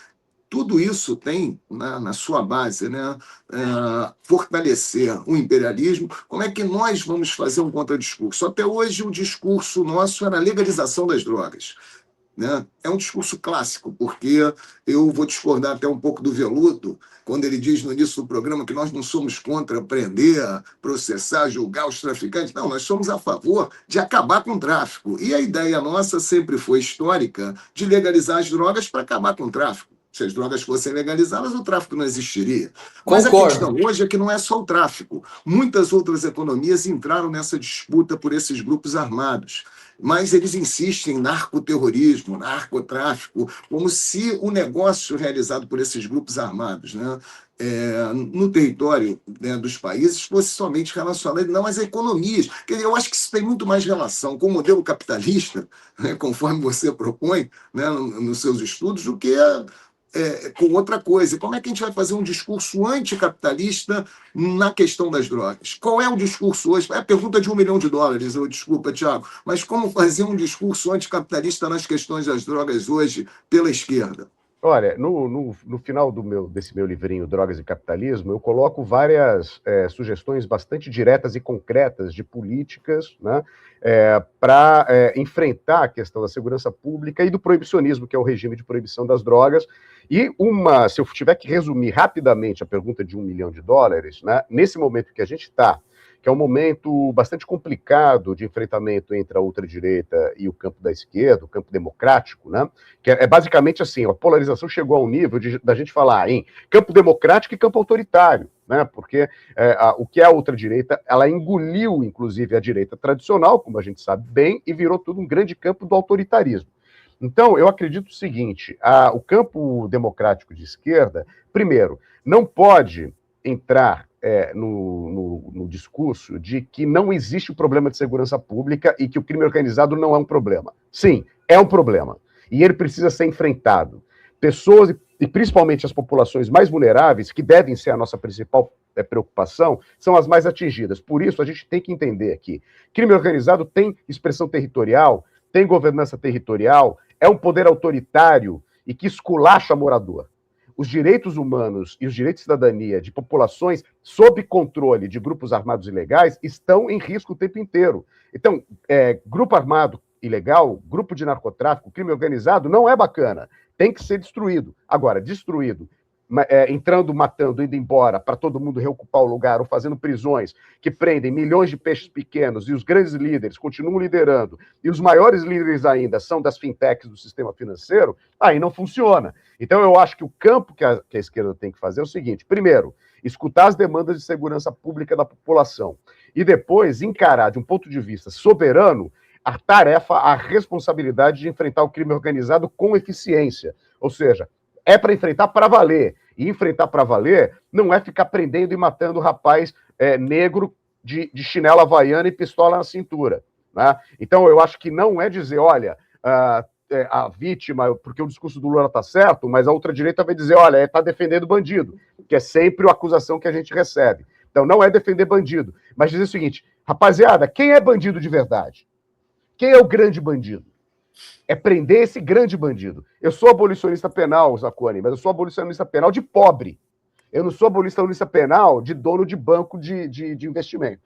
tudo isso tem na sua base, né, fortalecer o imperialismo. Como é que nós vamos fazer um contradiscurso? Até hoje, o discurso nosso era a legalização das drogas. né? É um discurso clássico, porque eu vou discordar até um pouco do Veluto, quando ele diz no início do programa que nós não somos contra prender, processar, julgar os traficantes. Não, nós somos a favor de acabar com o tráfico. E a ideia nossa sempre foi histórica de legalizar as drogas para acabar com o tráfico. Se as drogas fossem legalizadas, o tráfico não existiria. Mas Concordo. a questão hoje é que não é só o tráfico. Muitas outras economias entraram nessa disputa por esses grupos armados. Mas eles insistem em narcoterrorismo, narcotráfico, como se o negócio realizado por esses grupos armados, né, no território, né, dos países fosse somente relacionado não às economias. Quer dizer, eu acho que isso tem muito mais relação com o modelo capitalista, né, conforme você propõe, né, nos seus estudos, do que com outra coisa. Como é que a gente vai fazer um discurso anticapitalista na questão das drogas? Qual é o discurso hoje? É a pergunta de $1 milhão, desculpa, Tiago, mas como fazer um discurso anticapitalista nas questões das drogas hoje pela esquerda? Olha, no final desse meu livrinho, Drogas e Capitalismo, eu coloco várias sugestões bastante diretas e concretas de políticas, né, para enfrentar a questão da segurança pública e do proibicionismo, que é o regime de proibição das drogas. E se eu tiver que resumir rapidamente a pergunta de $1 milhão, né, nesse momento que a gente está, que é um momento bastante complicado de enfrentamento entre a ultradireita e o campo da esquerda, o campo democrático, né? Que é basicamente assim, a polarização chegou ao nível da gente falar em campo democrático e campo autoritário, né? Porque o que é a ultradireita, ela engoliu, inclusive, a direita tradicional, como a gente sabe bem, e virou tudo um grande campo do autoritarismo. Então, eu acredito o seguinte, o campo democrático de esquerda, primeiro, não pode entrar no discurso de que não existe um problema de segurança pública e que o crime organizado não é um problema. Sim, é um problema. E ele precisa ser enfrentado. Pessoas, e principalmente as populações mais vulneráveis, que devem ser a nossa principal preocupação, são as mais atingidas. Por isso, a gente tem que entender que crime organizado tem expressão territorial, tem governança territorial, é um poder autoritário e que esculacha morador. Os direitos humanos e os direitos de cidadania de populações sob controle de grupos armados ilegais estão em risco o tempo inteiro. Então, grupo armado ilegal, grupo de narcotráfico, crime organizado, não é bacana. Tem que ser destruído. Agora, destruído, entrando, matando, indo embora, para todo mundo reocupar o lugar, ou fazendo prisões que prendem milhões de peixes pequenos, e os grandes líderes continuam liderando, e os maiores líderes ainda são das fintechs do sistema financeiro, aí não funciona. Então eu acho que o campo que a esquerda tem que fazer é o seguinte: primeiro, escutar as demandas de segurança pública da população, e depois encarar, de um ponto de vista soberano, a tarefa, a responsabilidade de enfrentar o crime organizado com eficiência. Ou seja, é para enfrentar para valer. E enfrentar para valer não é ficar prendendo e matando o rapaz negro de chinela havaiana e pistola na cintura, né? Então, eu acho que não é dizer, olha, a vítima, porque o discurso do Lula está certo, mas a ultradireita vai dizer, olha, está defendendo bandido, que é sempre a acusação que a gente recebe. Então, não é defender bandido, mas dizer o seguinte: rapaziada, quem é bandido de verdade? Quem é o grande bandido? É prender esse grande bandido. Eu sou abolicionista penal, Zacconi, mas eu sou abolicionista penal de pobre. Eu não sou abolicionista penal de dono de banco de investimento.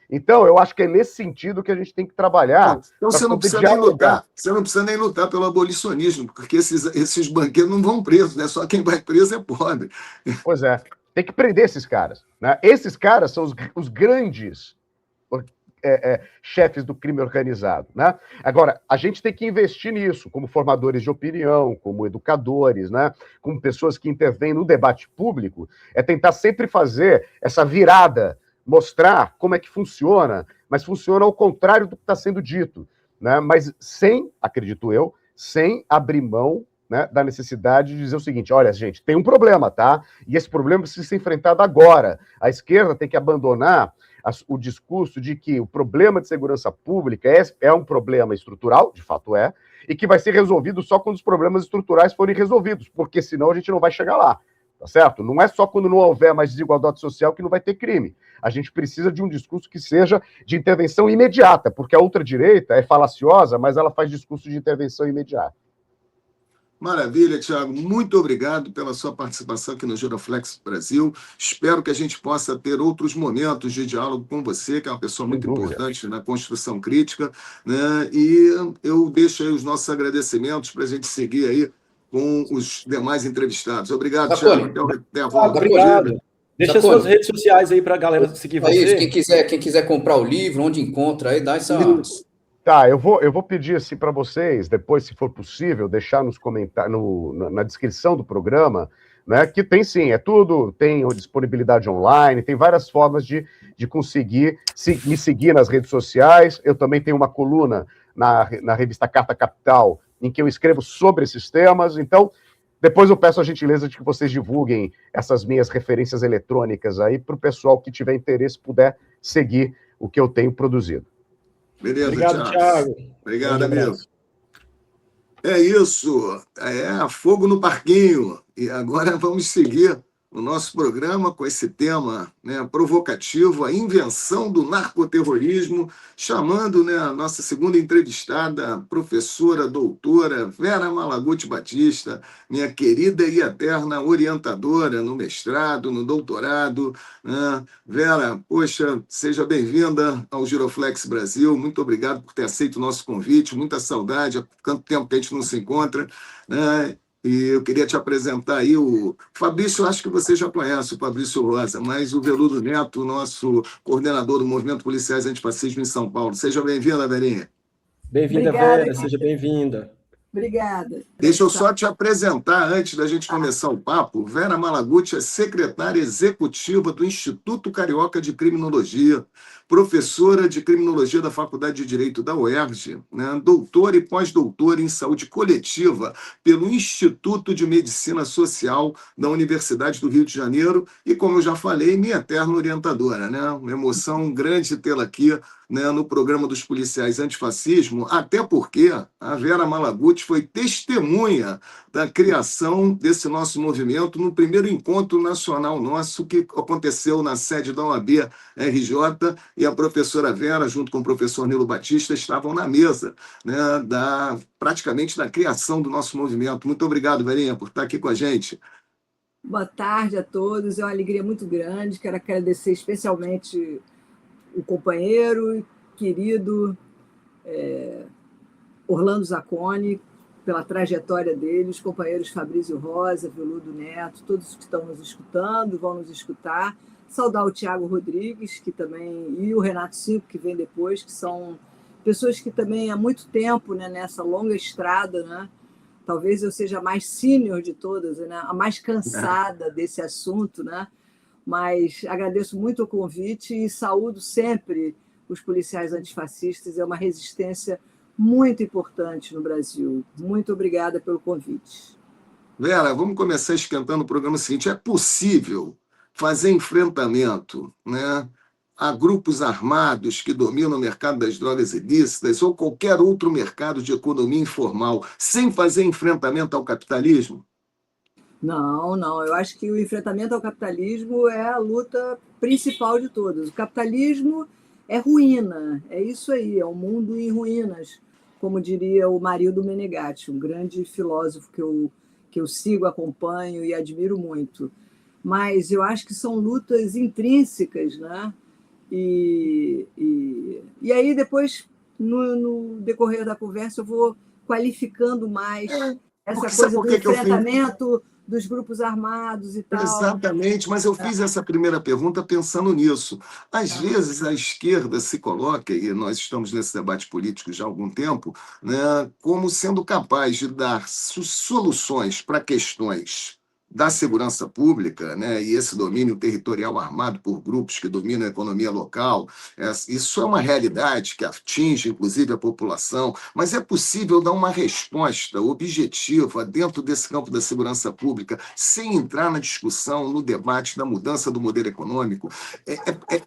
Então, eu acho que é nesse sentido que a gente tem que trabalhar. Então você não precisa nem lutar. Você não precisa nem lutar pelo abolicionismo, porque esses banqueiros não vão presos, né? Só quem vai preso é pobre. Pois é. Tem que prender esses caras, né? Esses caras são os grandes chefes do crime organizado, né? Agora, a gente tem que investir nisso, como formadores de opinião, como educadores, né? Como pessoas que intervêm no debate público, tentar sempre fazer essa virada, mostrar como é que funciona, mas funciona ao contrário do que está sendo dito, né? Mas sem, acredito eu, sem abrir mão, né, da necessidade de dizer o seguinte: olha, gente, tem um problema, tá? E esse problema precisa ser enfrentado agora. A esquerda tem que abandonar o discurso de que o problema de segurança pública é um problema estrutural, de fato é, e que vai ser resolvido só quando os problemas estruturais forem resolvidos, porque senão a gente não vai chegar lá, tá certo? Não é só quando não houver mais desigualdade social que não vai ter crime. A gente precisa de um discurso que seja de intervenção imediata, porque a ultradireita é falaciosa, mas ela faz discurso de intervenção imediata. Maravilha, Tiago. Muito obrigado pela sua participação aqui no Giroflex Brasil. Espero que a gente possa ter outros momentos de diálogo com você, que é uma pessoa Sem muito dúvida. importante na construção crítica, né? E eu deixo aí os nossos agradecimentos para a gente seguir aí com os demais entrevistados. Obrigado, Tiago. Zacone, Até a Tiago, volta. obrigado. Deixa suas Zacone, redes sociais aí para a galera seguir é isso. você. Quem quiser comprar o livro, onde encontra aí, dá essa. Isso. Tá, eu vou pedir assim para vocês, depois, se for possível, deixar nos comentários, na descrição do programa, né? Que tem sim, é tudo, tem disponibilidade online, tem várias formas de conseguir me seguir nas redes sociais. Eu também tenho uma coluna na revista Carta Capital, em que eu escrevo sobre esses temas. Então, depois eu peço a gentileza de que vocês divulguem essas minhas referências eletrônicas aí para o pessoal que tiver interesse puder seguir o que eu tenho produzido. Beleza, Obrigado, Tiago. Tiago. Obrigado, Grande amigo. abraço. É isso, fogo no parquinho. E agora vamos seguir o nosso programa com esse tema, né, provocativo, a invenção do narcoterrorismo, chamando, né, a nossa segunda entrevistada, professora doutora Vera Malaguti Batista, minha querida e eterna orientadora no mestrado, no doutorado, né? Vera, poxa, seja bem-vinda ao Giroflex Brasil. Muito obrigado por ter aceito o nosso convite. Muita saudade, há tanto tempo que a gente não se encontra, né? E eu queria te apresentar aí o Fabrício, acho que você já conhece o Fabrício Rosa, mas o Veludo Neto, nosso coordenador do Movimento Policiais Antifascismo em São Paulo. Seja bem-vinda, Verinha. Bem-vinda, Obrigada. Vera. Seja bem-vinda. Obrigada. Deixa eu só te apresentar, antes da gente começar o papo. Vera Malaguti é secretária executiva do Instituto Carioca de Criminologia, professora de Criminologia da Faculdade de Direito da UERJ, né? Doutora e pós-doutora em Saúde Coletiva pelo Instituto de Medicina Social da Universidade do Rio de Janeiro e, como eu já falei, minha eterna orientadora, né? Uma emoção grande tê-la aqui, né, no programa dos policiais antifascismo, até porque a Vera Malaguti foi testemunha da criação desse nosso movimento no primeiro encontro nacional nosso que aconteceu na sede da OAB RJ, e a professora Vera, junto com o professor Nilo Batista, estavam na mesa, né, praticamente da criação do nosso movimento. Muito obrigado, Verinha, por estar aqui com a gente. Boa tarde a todos. É uma alegria muito grande. Quero agradecer especialmente o companheiro querido Orlando Zacone, pela trajetória dele, os companheiros Fabrício Rosa, Veludo Neto, todos que estão nos escutando, vão nos escutar. Saudar o Tiago Rodrigues, que também, e o Renato Cinco, que vem depois, que são pessoas que também há muito tempo, né, nessa longa estrada, né? Talvez eu seja a mais sênior de todas, né? A mais cansada desse assunto, né? Mas agradeço muito o convite e saúdo sempre os policiais antifascistas. É uma resistência muito importante no Brasil. Muito obrigada pelo convite. Vera, vamos começar esquentando o programa seguinte. É possível fazer enfrentamento, né, a grupos armados que dominam o mercado das drogas ilícitas ou qualquer outro mercado de economia informal sem fazer enfrentamento ao capitalismo? Não, não. Eu acho que o enfrentamento ao capitalismo é a luta principal de todas. O capitalismo é ruína, é isso aí, é um mundo em ruínas, como diria o Marildo Menegatti, um grande filósofo que eu sigo, acompanho e admiro muito. Mas eu acho que são lutas intrínsecas, né? E aí, depois, no decorrer da conversa, eu vou qualificando mais essa coisa do enfrentamento dos grupos armados e tal. Exatamente, mas eu fiz essa primeira pergunta pensando nisso. Às vezes a esquerda se coloca, e nós estamos nesse debate político já há algum tempo, né, como sendo capaz de dar soluções para questões da segurança pública, né, e esse domínio territorial armado por grupos que dominam a economia local. Isso é uma realidade que atinge, inclusive, a população, mas é possível dar uma resposta objetiva dentro desse campo da segurança pública, sem entrar na discussão, no debate da mudança do modelo econômico.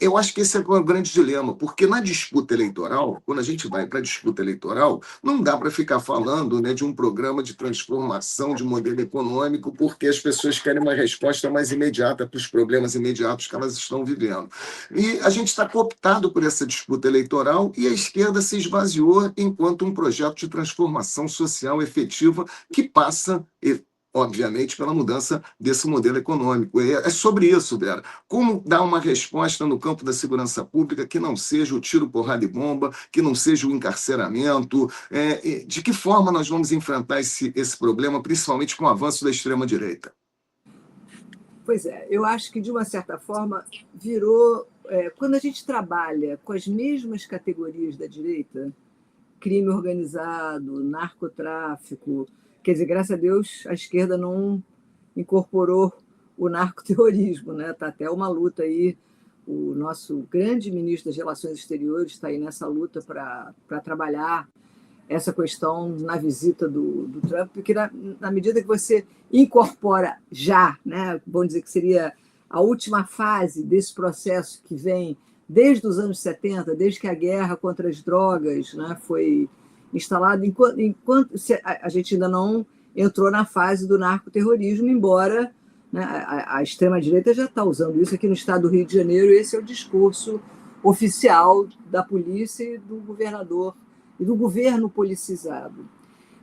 Eu acho que esse é um grande dilema, porque na disputa eleitoral, quando a gente vai para a disputa eleitoral, não dá para ficar falando, né, de um programa de transformação de modelo econômico, porque as pessoas pessoas querem uma resposta mais imediata para os problemas imediatos que elas estão vivendo. E a gente está cooptado por essa disputa eleitoral e a esquerda se esvaziou enquanto um projeto de transformação social efetiva que passa, obviamente, pela mudança desse modelo econômico. É sobre isso, Vera. Como dar uma resposta no campo da segurança pública que não seja o tiro, porrada e bomba, que não seja o encarceramento? De que forma nós vamos enfrentar esse problema, principalmente com o avanço da extrema-direita? Pois é, eu acho que, de uma certa forma, virou... quando a gente trabalha com as mesmas categorias da direita, crime organizado, narcotráfico... Quer dizer, graças a Deus, a esquerda não incorporou o narcoterrorismo, né? Está até uma luta aí. O nosso grande ministro das Relações Exteriores está aí nessa luta para trabalhar essa questão na visita do Trump, porque na medida que você incorpora já, né? Vamos dizer que seria a última fase desse processo que vem desde os anos 70, desde que a guerra contra as drogas, né, foi instalado, enquanto a gente ainda não entrou na fase do narcoterrorismo, embora, né, a extrema-direita já está usando isso aqui no estado do Rio de Janeiro. Esse é o discurso oficial da polícia e do governador e do governo policizado.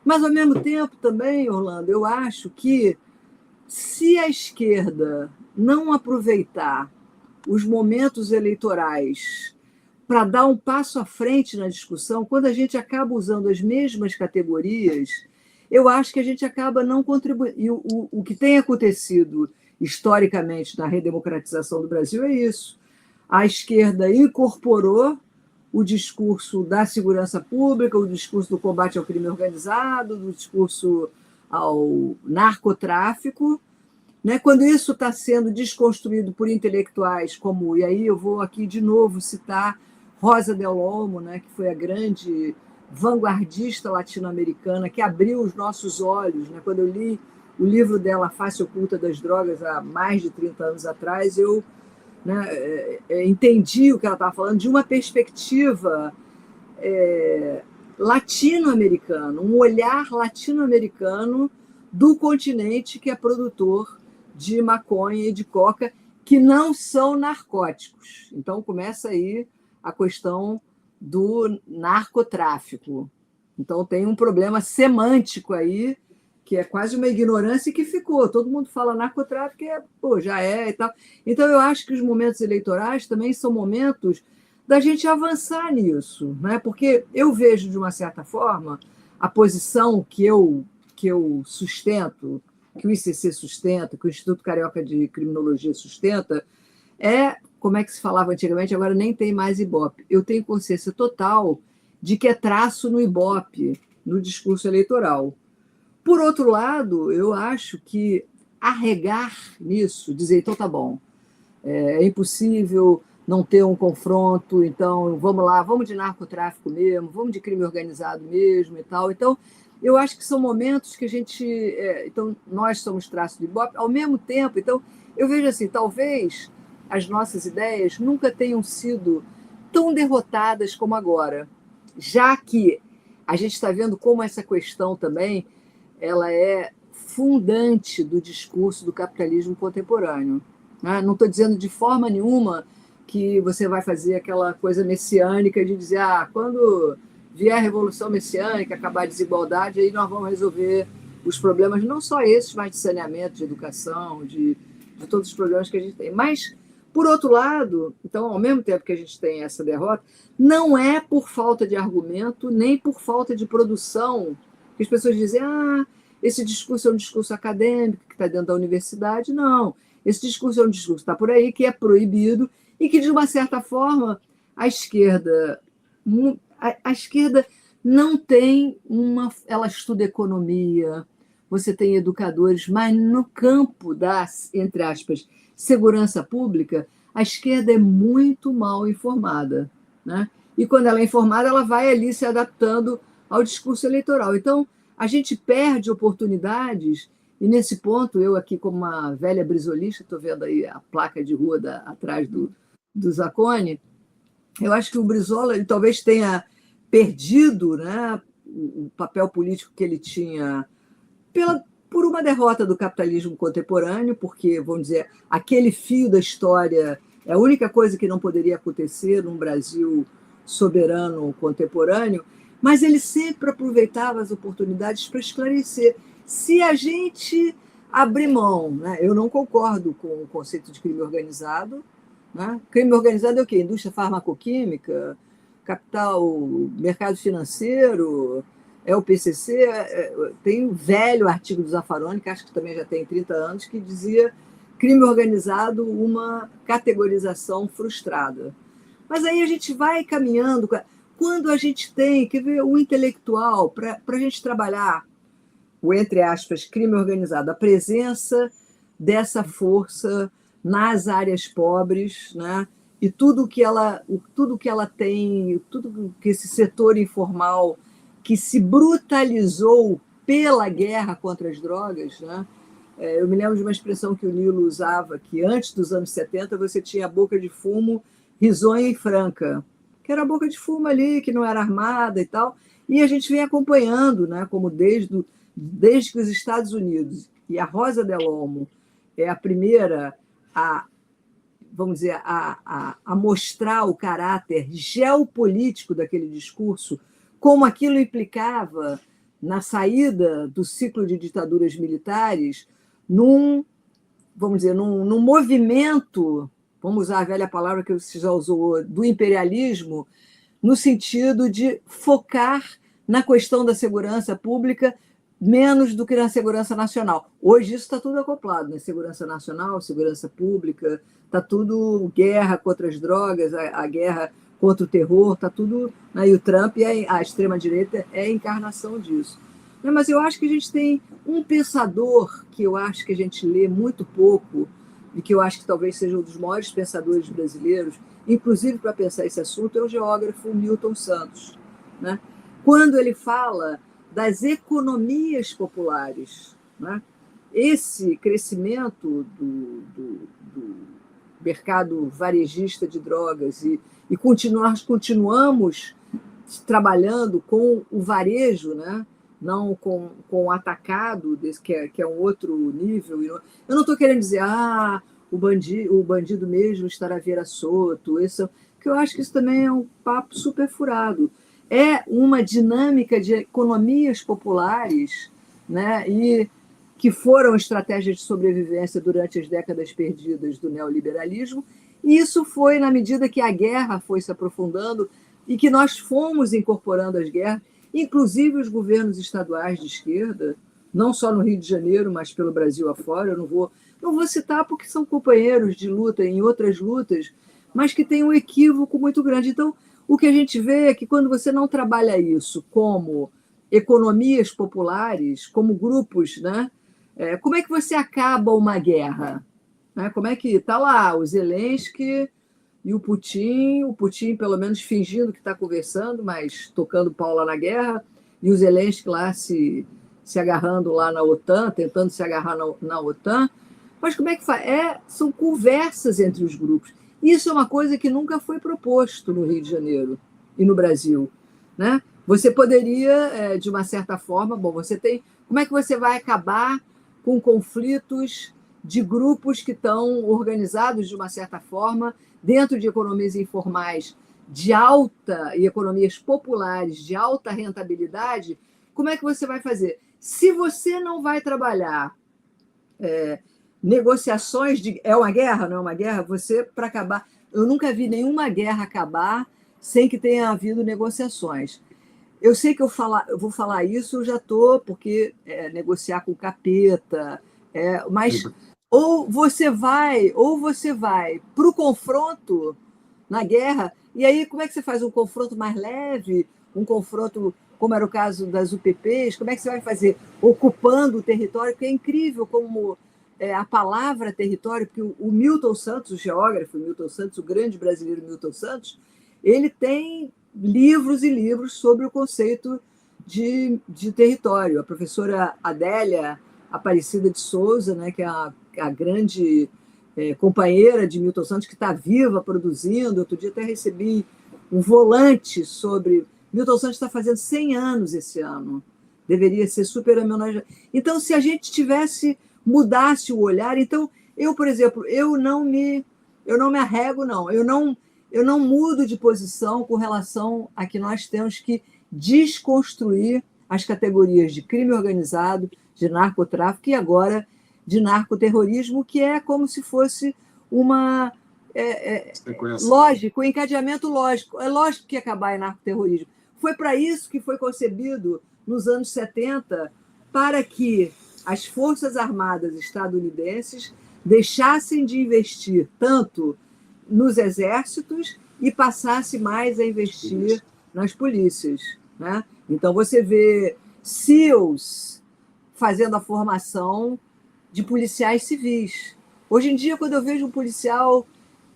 Mas, ao mesmo tempo, também, Orlando, eu acho que se a esquerda não aproveitar os momentos eleitorais para dar um passo à frente na discussão, quando a gente acaba usando as mesmas categorias, eu acho que a gente acaba não contribuindo. E o que tem acontecido historicamente na redemocratização do Brasil é isso. A esquerda incorporou o discurso da segurança pública, o discurso do combate ao crime organizado, o discurso ao narcotráfico, né? Quando isso está sendo desconstruído por intelectuais como, e aí eu vou aqui de novo citar Rosa Del Olmo, né, que foi a grande vanguardista latino-americana que abriu os nossos olhos, né? Quando eu li o livro dela, A Face Oculta das Drogas, há mais de 30 anos atrás, eu, né, entendi o que ela estava falando de uma perspectiva latino-americana, um olhar latino-americano do continente que é produtor de maconha e de coca, que não são narcóticos. Então, começa aí a questão do narcotráfico. Então, tem um problema semântico aí, que é quase uma ignorância que ficou. Todo mundo fala narcotráfico e já é e tal. Então, eu acho que os momentos eleitorais também são momentos da gente avançar nisso, né? Porque eu vejo, de uma certa forma, a posição que eu sustento, que o ICC sustenta, que o Instituto Carioca de Criminologia sustenta, como é que se falava antigamente, agora nem tem mais Ibope. Eu tenho consciência total de que é traço no Ibope, no discurso eleitoral. Por outro lado, eu acho que arregar nisso, dizer, então tá bom, é impossível não ter um confronto, então vamos lá, vamos de narcotráfico mesmo, vamos de crime organizado mesmo e tal. Então, eu acho que são momentos que a gente... então, nós somos traço do Ibope, ao mesmo tempo. Então, eu vejo assim, talvez as nossas ideias nunca tenham sido tão derrotadas como agora, já que a gente está vendo como essa questão também ela é fundante do discurso do capitalismo contemporâneo. Né? Não estou dizendo de forma nenhuma que você vai fazer aquela coisa messiânica de dizer, quando vier a revolução messiânica, acabar a desigualdade, aí nós vamos resolver os problemas, não só esses, mas de saneamento, de educação, de todos os problemas que a gente tem. Mas, por outro lado, então, ao mesmo tempo que a gente tem essa derrota, não é por falta de argumento, nem por falta de produção, que as pessoas dizem, esse discurso é um discurso acadêmico, que está dentro da universidade. Não, esse discurso é um discurso que está por aí, que é proibido, e que, de uma certa forma, a esquerda não tem ela estuda economia, você tem educadores, mas no campo da, entre aspas, segurança pública, a esquerda é muito mal informada, né? E quando ela é informada, ela vai ali se adaptando ao discurso eleitoral. Então, a gente perde oportunidades, e nesse ponto, eu aqui como uma velha brisolista, estou vendo aí a placa de rua atrás do Zacconi, eu acho que o Brizola ele talvez tenha perdido, né, o papel político que ele tinha por uma derrota do capitalismo contemporâneo, porque, vamos dizer, aquele fio da história é a única coisa que não poderia acontecer num Brasil soberano contemporâneo, mas ele sempre aproveitava as oportunidades para esclarecer. Se a gente abrir mão, né? Eu não concordo com o conceito de crime organizado. Né? Crime organizado é o quê? Indústria farmacoquímica, capital, mercado financeiro, é o PCC. Tem um velho artigo do Zaffaroni, que acho que também já tem 30 anos, que dizia crime organizado, uma categorização frustrada. Mas aí a gente vai caminhando. Quando a gente tem, quer ver, o intelectual, para a gente trabalhar o, entre aspas, crime organizado, a presença dessa força nas áreas pobres, né? E tudo que ela tem, tudo que esse setor informal que se brutalizou pela guerra contra as drogas, né? Eu me lembro de uma expressão que o Nilo usava, que antes dos anos 70 você tinha a boca de fumo risonha e franca, que era a boca de fumo ali, que não era armada e tal, e a gente vem acompanhando, né? Como desde que os Estados Unidos, e a Rosa Del Olmo é a primeira a, vamos dizer, a mostrar o caráter geopolítico daquele discurso, como aquilo implicava na saída do ciclo de ditaduras militares, vamos dizer, num movimento, vamos usar a velha palavra que você já usou, do imperialismo, no sentido de focar na questão da segurança pública menos do que na segurança nacional. Hoje isso está tudo acoplado, né? Segurança nacional, segurança pública, está tudo guerra contra as drogas, a guerra contra o terror, está tudo... Né? E o Trump, a extrema-direita, é a encarnação disso. Mas eu acho que a gente tem um pensador que eu acho que a gente lê muito pouco e que eu acho que talvez seja um dos maiores pensadores brasileiros, inclusive para pensar esse assunto, é o geógrafo Milton Santos. Né? Quando ele fala das economias populares, né? Esse crescimento do mercado varejista de drogas e nós continuamos trabalhando com o varejo, né? Não com o atacado, que é um outro nível. Eu não estou querendo dizer o bandido mesmo estará Vieira solto, porque eu acho que isso também é um papo super furado. É uma dinâmica de economias populares, né, e que foram estratégias de sobrevivência durante as décadas perdidas do neoliberalismo, e isso foi na medida que a guerra foi se aprofundando e que nós fomos incorporando as guerras, inclusive os governos estaduais de esquerda, não só no Rio de Janeiro, mas pelo Brasil afora. Eu não vou citar porque são companheiros de luta em outras lutas, mas que têm um equívoco muito grande. Então, o que a gente vê é que quando você não trabalha isso como economias populares, como grupos, né? Como é que você acaba uma guerra? Né? Como é que está lá o Zelensky e o Putin pelo menos fingindo que está conversando, mas tocando pau lá na guerra, e o Zelensky lá se agarrando lá na OTAN, tentando se agarrar na OTAN. Mas como é que faz? São conversas entre os grupos. Isso é uma coisa que nunca foi proposto no Rio de Janeiro e no Brasil. Né? Você poderia, de uma certa forma, como é que você vai acabar com conflitos de grupos que estão organizados de uma certa forma dentro de economias informais de alta e economias populares de alta rentabilidade? Como é que você vai fazer? Se você não vai trabalhar negociações de... É uma guerra, não é uma guerra? Para acabar... Eu nunca vi nenhuma guerra acabar sem que tenha havido negociações. Eu sei que eu vou falar isso, eu já estou, porque negociar com o capeta, mas ou você vai para o confronto na guerra, e aí como é que você faz um confronto mais leve, um confronto, como era o caso das UPPs, como é que você vai fazer? Ocupando o território, que é incrível como a palavra território, porque o Milton Santos, o geógrafo Milton Santos, o grande brasileiro Milton Santos, ele tem livros e livros sobre o conceito de território. A professora Adélia Aparecida de Souza, né, que é a grande companheira de Milton Santos, que está viva, produzindo. Outro dia até recebi um volante sobre... Milton Santos está fazendo 100 anos esse ano. deveria ser super homenageado. Então, se a gente mudasse o olhar, então, eu, por exemplo, eu não me arrego, não. Eu não mudo de posição com relação a que nós temos que desconstruir as categorias de crime organizado, de narcotráfico e agora de narcoterrorismo, que é como se fosse uma lógico, um encadeamento lógico. É lógico que ia acabar em narcoterrorismo. Foi para isso que foi concebido nos anos 70, para que as Forças Armadas estadunidenses deixassem de investir tanto nos exércitos e passasse mais a investir nas polícias, né? Então, você vê SEALs fazendo a formação de policiais civis. Hoje em dia, quando eu vejo um policial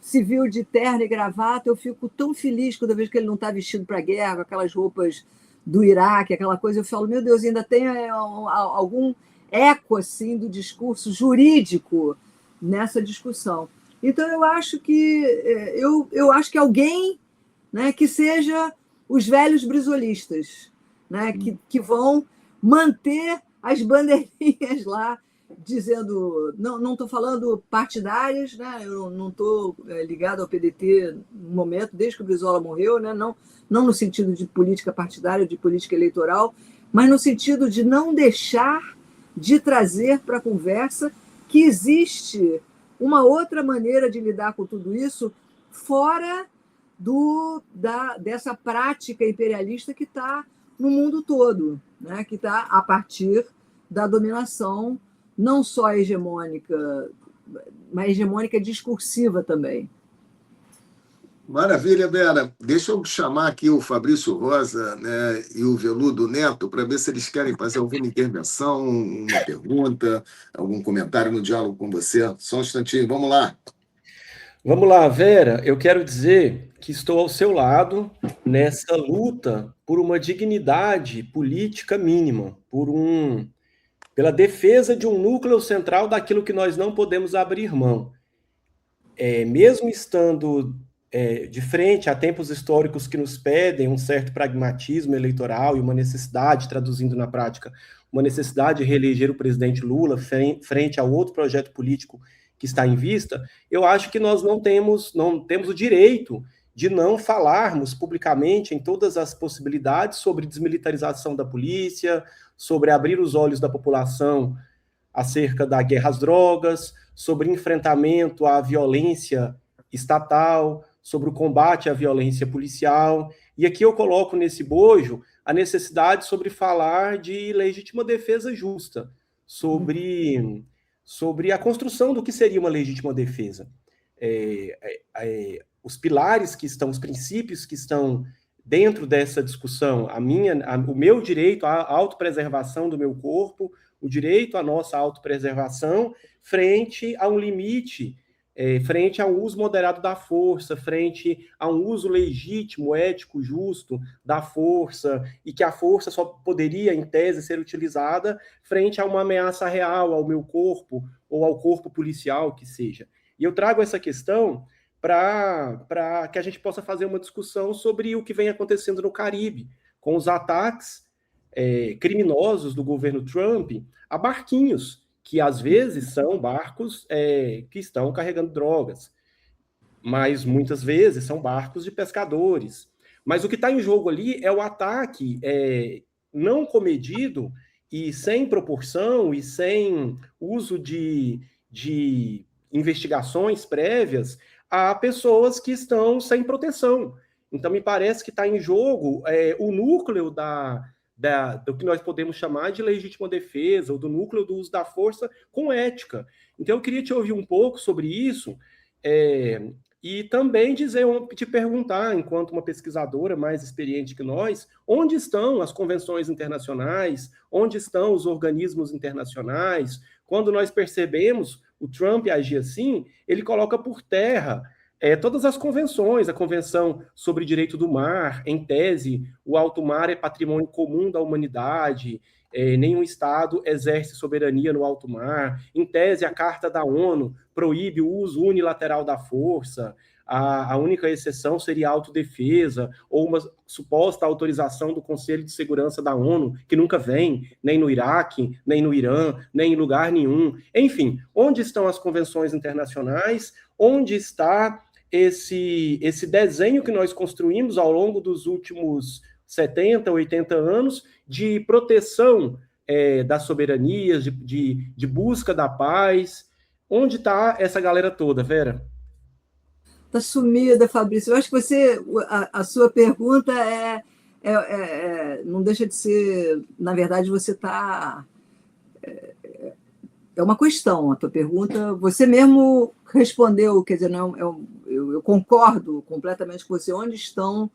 civil de terno e gravata, eu fico tão feliz quando eu vejo que ele não está vestido para a guerra, com aquelas roupas do Iraque, aquela coisa. Eu falo, meu Deus, ainda tem algum eco assim, do discurso jurídico nessa discussão. Então, eu acho que alguém, né, que seja os velhos brizolistas, né, que vão manter as bandeirinhas lá, dizendo, não estou falando partidárias, né, eu não estou ligado ao PDT no momento, desde que o Brizola morreu, né, não no sentido de política partidária, de política eleitoral, mas no sentido de não deixar de trazer para a conversa que existe uma outra maneira de lidar com tudo isso fora dessa prática imperialista que está no mundo todo, né? Que está a partir da dominação não só hegemônica, mas hegemônica discursiva também. Maravilha, Vera. Deixa eu chamar aqui o Fabrício Rosa, né, e o Veludo Neto para ver se eles querem fazer alguma intervenção, uma pergunta, algum comentário no diálogo com você. Só um instantinho, vamos lá. Vamos lá, Vera. Eu quero dizer que estou ao seu lado nessa luta por uma dignidade política mínima, pela defesa de um núcleo central daquilo que nós não podemos abrir mão. Mesmo estando de frente a tempos históricos que nos pedem um certo pragmatismo eleitoral e uma necessidade, traduzindo na prática, uma necessidade de reeleger o presidente Lula frente a outro projeto político que está em vista, eu acho que nós não temos o direito de não falarmos publicamente em todas as possibilidades sobre desmilitarização da polícia, sobre abrir os olhos da população acerca da guerra às drogas, sobre enfrentamento à violência estatal, sobre o combate à violência policial. E aqui eu coloco nesse bojo a necessidade sobre falar de legítima defesa justa, sobre a construção do que seria uma legítima defesa. Os pilares os princípios que estão dentro dessa discussão, o meu direito à autopreservação do meu corpo, o direito à nossa autopreservação frente a um limite, frente a um uso moderado da força, frente a um uso legítimo, ético, justo da força, e que a força só poderia, em tese, ser utilizada frente a uma ameaça real ao meu corpo ou ao corpo policial, que seja. E eu trago essa questão para que a gente possa fazer uma discussão sobre o que vem acontecendo no Caribe, com os ataques criminosos do governo Trump a barquinhos, que às vezes são barcos que estão carregando drogas, mas muitas vezes são barcos de pescadores. Mas o que está em jogo ali é o ataque não comedido e sem proporção e sem uso de investigações prévias a pessoas que estão sem proteção. Então, me parece que está em jogo o núcleo do que nós podemos chamar de legítima defesa, ou do núcleo do uso da força com ética. Então, eu queria te ouvir um pouco sobre isso, e também te perguntar, enquanto uma pesquisadora mais experiente que nós, onde estão as convenções internacionais, onde estão os organismos internacionais? Quando nós percebemos o Trump agir assim, ele coloca por terra todas as convenções, a Convenção sobre Direito do Mar, em tese, o alto mar é patrimônio comum da humanidade, nenhum Estado exerce soberania no alto mar, em tese, a Carta da ONU proíbe o uso unilateral da força, a única exceção seria a autodefesa ou uma suposta autorização do Conselho de Segurança da ONU, que nunca vem, nem no Iraque, nem no Irã, nem em lugar nenhum. Enfim, onde estão as convenções internacionais? Onde está esse desenho que nós construímos ao longo dos últimos 70, 80 anos de proteção das soberanias, de busca da paz? Onde está essa galera toda, Vera? Está sumida, Fabrício. Eu acho que a sua pergunta não deixa de ser, na verdade, você está... É uma questão, a tua pergunta. Você mesmo respondeu, quer dizer, não, eu concordo completamente com você. Onde estão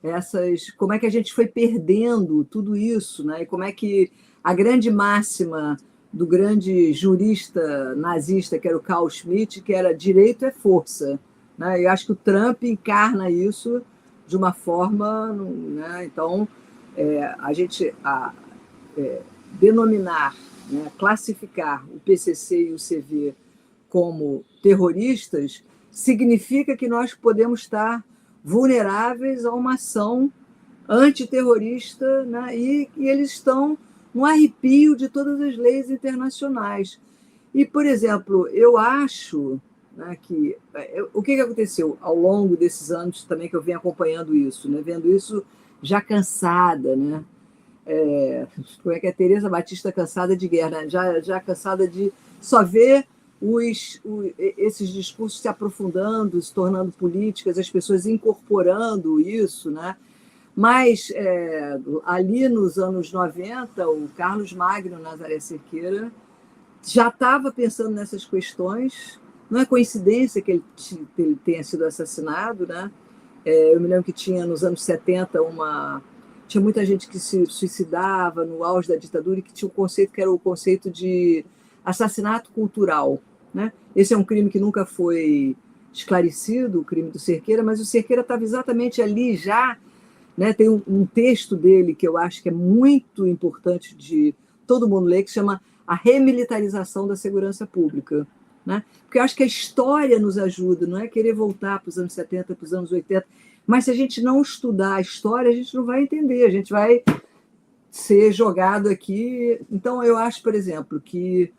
essas... Como é que a gente foi perdendo tudo isso, né? E como é que a grande máxima do grande jurista nazista, que era o Carl Schmitt, que era direito é força, né? Eu acho que o Trump encarna isso de uma forma, né? Então, a gente denominar, né, classificar o PCC e o CV como terroristas significa que nós podemos estar vulneráveis a uma ação antiterrorista, né? E eles estão no arrepio de todas as leis internacionais. E, por exemplo, eu acho, né, que... O que aconteceu ao longo desses anos também que eu venho acompanhando isso, né, vendo isso já cansada, né? Como é que é? Teresa Batista cansada de guerra, né? já cansada de só ver esses discursos se aprofundando, se tornando políticas, as pessoas incorporando isso, né? Mas, ali nos anos 90, o Carlos Magno Nazaré Cerqueira já estava pensando nessas questões. Não é coincidência que ele tenha sido assassinado, né? Eu me lembro que tinha, nos anos 70, tinha muita gente que se suicidava no auge da ditadura e que tinha um conceito que era o conceito de assassinato cultural, né? Esse é um crime que nunca foi esclarecido, o crime do Cerqueira, mas o Cerqueira estava exatamente ali já, né? Tem um texto dele que eu acho que é muito importante de todo mundo ler, que se chama A Remilitarização da Segurança Pública, né? Porque eu acho que a história nos ajuda, não é querer voltar para os anos 70, para os anos 80, mas se a gente não estudar a história, a gente não vai entender, a gente vai ser jogado aqui. Então, eu acho, por exemplo, que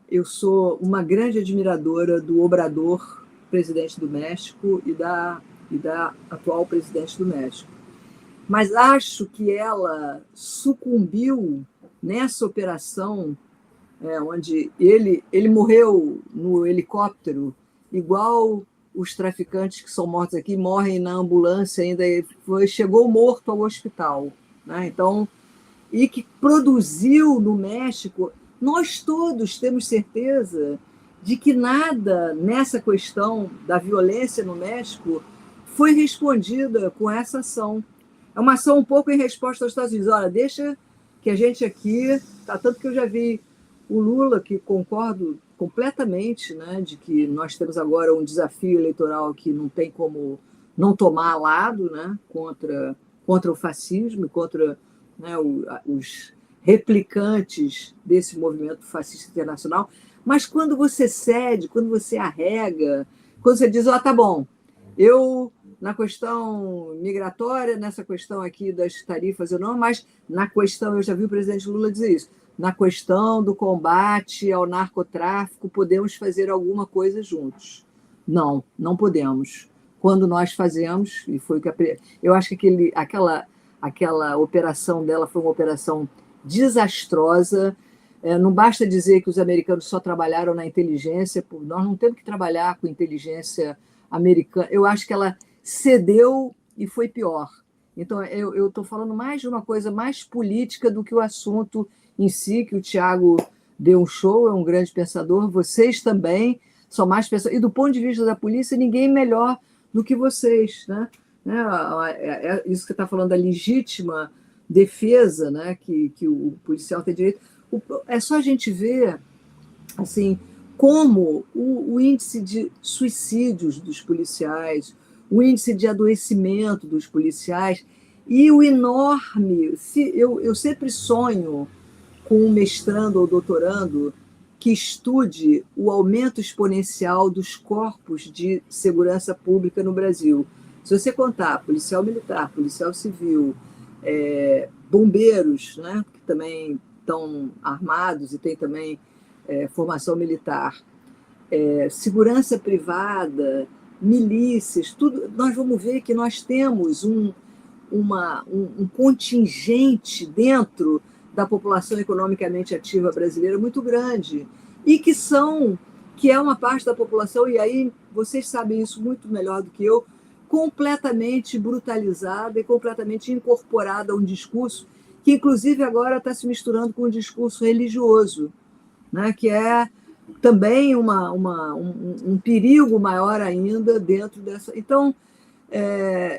eu sou uma grande admiradora do Obrador, presidente do México, e da atual presidente do México. Mas acho que ela sucumbiu nessa operação, onde ele morreu no helicóptero, igual os traficantes que são mortos aqui morrem na ambulância, ainda chegou morto ao hospital, né? Então, e que produziu no México, nós todos temos certeza de que nada nessa questão da violência no México foi respondida com essa ação. É uma ação um pouco em resposta aos Estados Unidos. Olha, deixa que a gente aqui... Tanto que eu já vi o Lula, que concordo completamente, né, de que nós temos agora um desafio eleitoral que não tem como não tomar lado, né, contra o fascismo, contra, né, os replicantes desse movimento fascista internacional. Mas quando você cede, quando você arrega, quando você diz, tá bom, eu, na questão migratória, nessa questão aqui das tarifas, eu não, mas na questão, eu já vi o presidente Lula dizer isso, na questão do combate ao narcotráfico, podemos fazer alguma coisa juntos. Não, não podemos. Quando nós fazemos, e foi que eu acho que aquela operação dela foi uma operação desastrosa. Não basta dizer que os americanos só trabalharam na inteligência, nós não temos que trabalhar com inteligência americana. Eu acho que ela cedeu e foi pior. Então, eu estou falando mais de uma coisa mais política do que o assunto em si, que o Tiago deu um show, é um grande pensador, vocês também são mais pensadores. E do ponto de vista da polícia, ninguém melhor do que vocês, né? Isso que você está falando da legítima defesa, né, que o policial tem direito. É só a gente ver assim, como o índice de suicídios dos policiais, o índice de adoecimento dos policiais e o enorme... Eu sempre sonho com um mestrando ou doutorando que estude o aumento exponencial dos corpos de segurança pública no Brasil. Se você contar policial militar, policial civil, bombeiros, né, que também estão armados e têm também formação militar, segurança privada, milícias, tudo, nós vamos ver que nós temos um contingente dentro da população economicamente ativa brasileira muito grande, e que é uma parte da população, e aí vocês sabem isso muito melhor do que eu, completamente brutalizada e completamente incorporada a um discurso que, inclusive, agora está se misturando com um discurso religioso, né, que é também um perigo maior ainda dentro dessa... Então,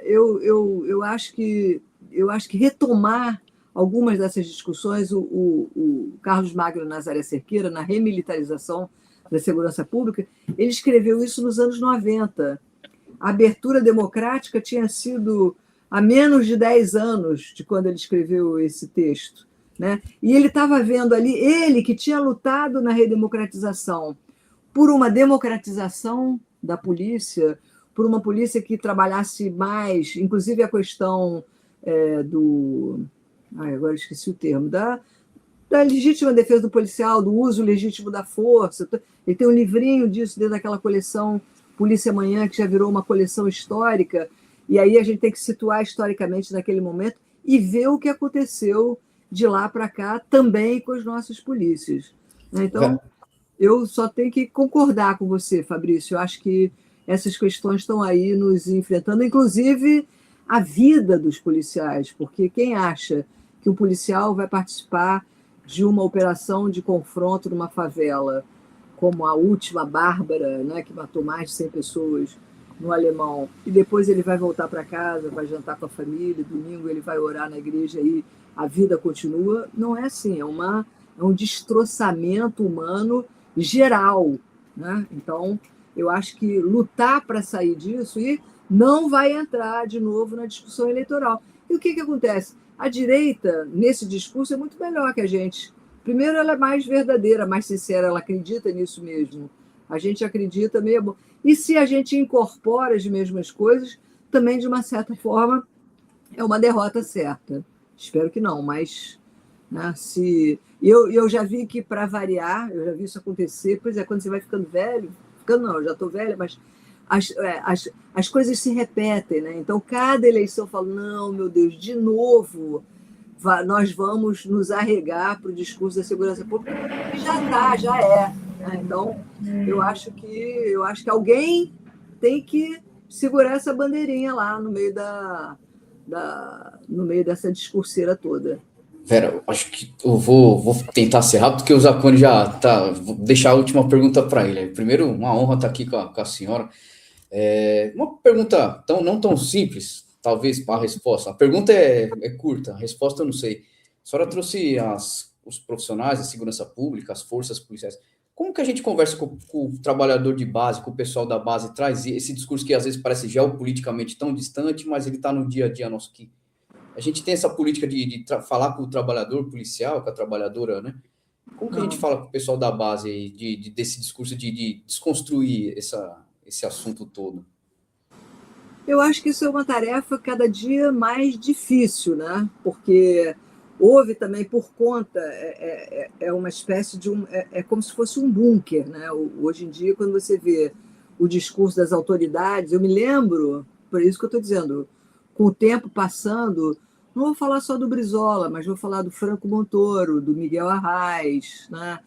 eu acho que retomar algumas dessas discussões, o Carlos Magno Nazaré Cerqueira, na remilitarização da segurança pública, ele escreveu isso nos anos 90. A abertura democrática tinha sido há menos de 10 anos de quando ele escreveu esse texto, né? E ele estava vendo ali, ele que tinha lutado na redemocratização, por uma democratização da polícia, por uma polícia que trabalhasse mais, inclusive a questão agora esqueci o termo, da legítima defesa do policial, do uso legítimo da força. Ele tem um livrinho disso dentro daquela coleção Polícia Amanhã, que já virou uma coleção histórica, e aí a gente tem que situar historicamente naquele momento e ver o que aconteceu de lá para cá também com as nossas polícias. Então, eu só tenho que concordar com você, Fabrício. Eu acho que essas questões estão aí nos enfrentando, inclusive a vida dos policiais, porque quem acha que um policial vai participar de uma operação de confronto numa favela, como a última Bárbara, né, que matou mais de 100 pessoas no Alemão, e depois ele vai voltar para casa, vai jantar com a família, domingo ele vai orar na igreja e a vida continua, não é assim, é um destroçamento humano geral, né? Então, eu acho que lutar para sair disso e não vai entrar de novo na discussão eleitoral. E o que acontece? A direita, nesse discurso, é muito melhor que a gente. Primeiro, ela é mais verdadeira, mais sincera, ela acredita nisso mesmo. A gente acredita mesmo. E se a gente incorpora as mesmas coisas, também, de uma certa forma, é uma derrota certa. Espero que não, mas... Né, eu já vi que, para variar, eu já vi isso acontecer, pois é, quando você vai ficando velho, eu já estou velha, mas as coisas se repetem, né? Então, cada eleição fala, não, meu Deus, de novo, nós vamos nos arregar para o discurso da segurança pública, que já é. Né? Então, eu acho que alguém tem que segurar essa bandeirinha lá no meio no meio dessa discurseira toda. Vera, acho que eu vou tentar ser rápido, porque o Zacconi já tá. Vou deixar a última pergunta para ele. Primeiro, uma honra estar aqui com a senhora. Uma pergunta não tão simples, talvez, para a resposta. A pergunta é curta, a resposta eu não sei. A senhora trouxe os profissionais de segurança pública, as forças policiais. Como que a gente conversa com o trabalhador de base, com o pessoal da base, traz esse discurso que às vezes parece geopoliticamente tão distante, mas ele está no dia a dia nosso aqui? A gente tem essa política de falar com o trabalhador policial, com a trabalhadora, né? Como que a gente fala com o pessoal da base aí, desse discurso de desconstruir esse assunto todo? Eu acho que isso é uma tarefa cada dia mais difícil, né? Porque houve também, por conta, é uma espécie de é como se fosse um bunker, né? Hoje em dia, quando você vê o discurso das autoridades, eu me lembro, por isso que eu estou dizendo, com o tempo passando, não vou falar só do Brizola, mas vou falar do Franco Montoro, do Miguel Arraes, né?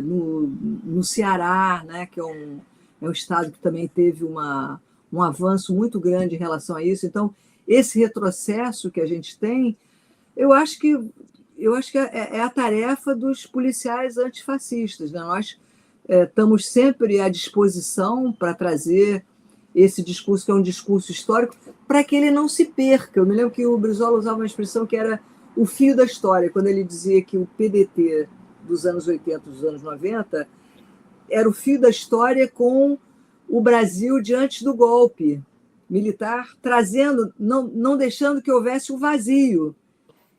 No Ceará, né? Que é um estado que também teve um avanço muito grande em relação a isso. Então, esse retrocesso que a gente tem, eu acho que é a tarefa dos policiais antifascistas, né? Nós estamos sempre à disposição para trazer esse discurso, que é um discurso histórico, para que ele não se perca. Eu me lembro que o Brizola usava uma expressão que era o fio da história, quando ele dizia que o PDT dos anos 80, dos anos 90, era o fio da história com o Brasil diante do golpe militar, trazendo, não deixando que houvesse um vazio.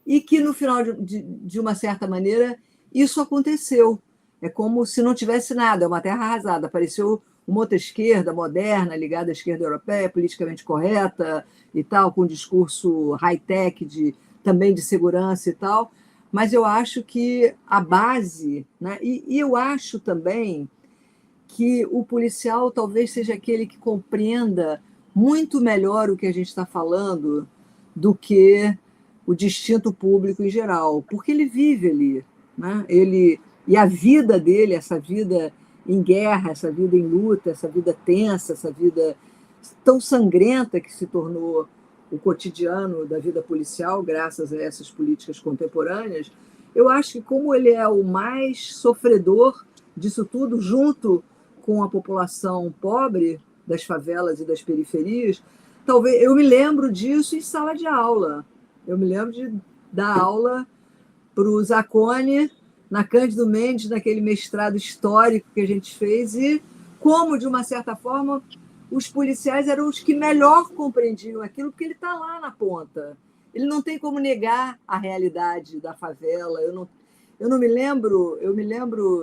E que, no final, de uma certa maneira, isso aconteceu. é como se não tivesse nada, é uma terra arrasada. Apareceu uma outra esquerda moderna, ligada à esquerda europeia, politicamente correta e tal, com um discurso high-tech também de segurança e tal, mas eu acho que a base, né, e eu acho também que o policial talvez seja aquele que compreenda muito melhor o que a gente está falando do que o distinto público em geral, porque ele vive ali, né? E a vida dele, essa vida em guerra, essa vida em luta, essa vida tensa, essa vida tão sangrenta que se tornou o cotidiano da vida policial, graças a essas políticas contemporâneas, eu acho que como ele é o mais sofredor disso tudo, junto com a população pobre das favelas e das periferias, talvez eu me lembro disso em sala de aula. Eu me lembro de dar aula para o Zacconi, na Cândido Mendes, naquele mestrado histórico que a gente fez, e como, de uma certa forma, os policiais eram os que melhor compreendiam aquilo, porque ele está lá na ponta. Ele não tem como negar a realidade da favela. Eu não me lembro,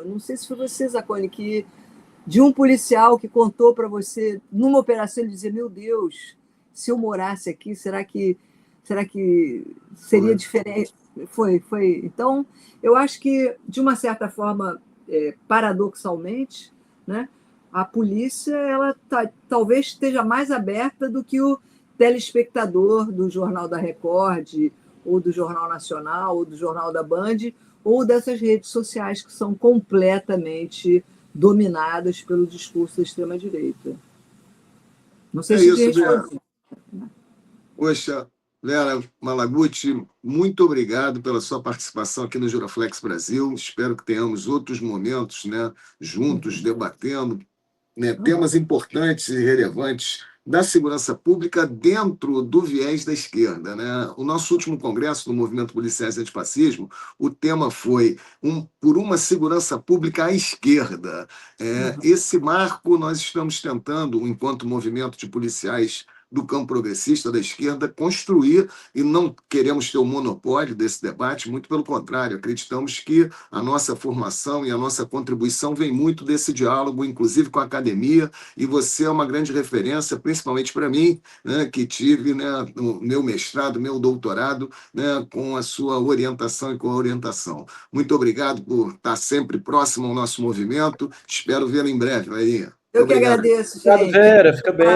não sei se foi você, Zacconi, que de um policial que contou para você, numa operação, ele dizia, meu Deus, se eu morasse aqui, será que seria diferente? Foi. Então, eu acho que, de uma certa forma, paradoxalmente, né, a polícia ela talvez esteja mais aberta do que o telespectador do Jornal da Record, ou do Jornal Nacional, ou do Jornal da Band, ou dessas redes sociais que são completamente dominadas pelo discurso da extrema-direita. Não sei se isso, Vera. Poxa, Vera Malaguti, muito obrigado pela sua participação aqui no Giroflex Brasil. Espero que tenhamos outros momentos, né, juntos, debatendo, né, temas importantes e relevantes da segurança pública dentro do viés da esquerda, né? O nosso último congresso do Movimento Policiais Antifascismo, o tema foi por uma segurança pública à esquerda. Esse marco nós estamos tentando, enquanto movimento de policiais do campo progressista da esquerda, construir, e não queremos ter o monopólio desse debate, muito pelo contrário, acreditamos que a nossa formação e a nossa contribuição vem muito desse diálogo, inclusive com a academia, e você é uma grande referência, principalmente para mim, né, que tive, né, no meu mestrado, meu doutorado, né, com a sua orientação e com a orientação. Muito obrigado por estar sempre próximo ao nosso movimento, espero vê-lo em breve, Verinha. Eu que agradeço, gente. Obrigado, Vera, fica bem.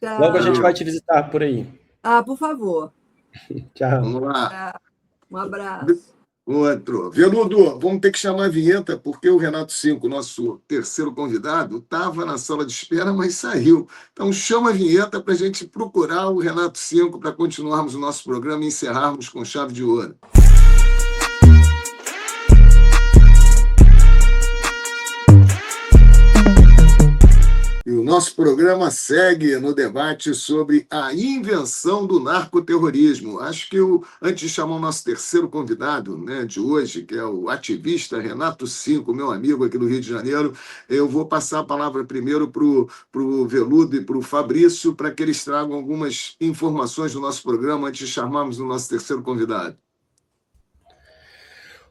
Tchau. Logo a gente vai te visitar por aí. Por favor. Tchau. Vamos lá. Um abraço. Outro. Veludo, vamos ter que chamar a vinheta, porque o Renato Cinco, nosso terceiro convidado, estava na sala de espera, mas saiu. Então, chama a vinheta para a gente procurar o Renato Cinco para continuarmos o nosso programa e encerrarmos com chave de ouro. E o nosso programa segue no debate sobre a invenção do narcoterrorismo. Acho que, antes de chamar o nosso terceiro convidado, né, de hoje, que é o ativista Renato Cinco, meu amigo aqui do Rio de Janeiro, eu vou passar a palavra primeiro para o Veludo e para o Fabrício, para que eles tragam algumas informações do nosso programa antes de chamarmos o nosso terceiro convidado.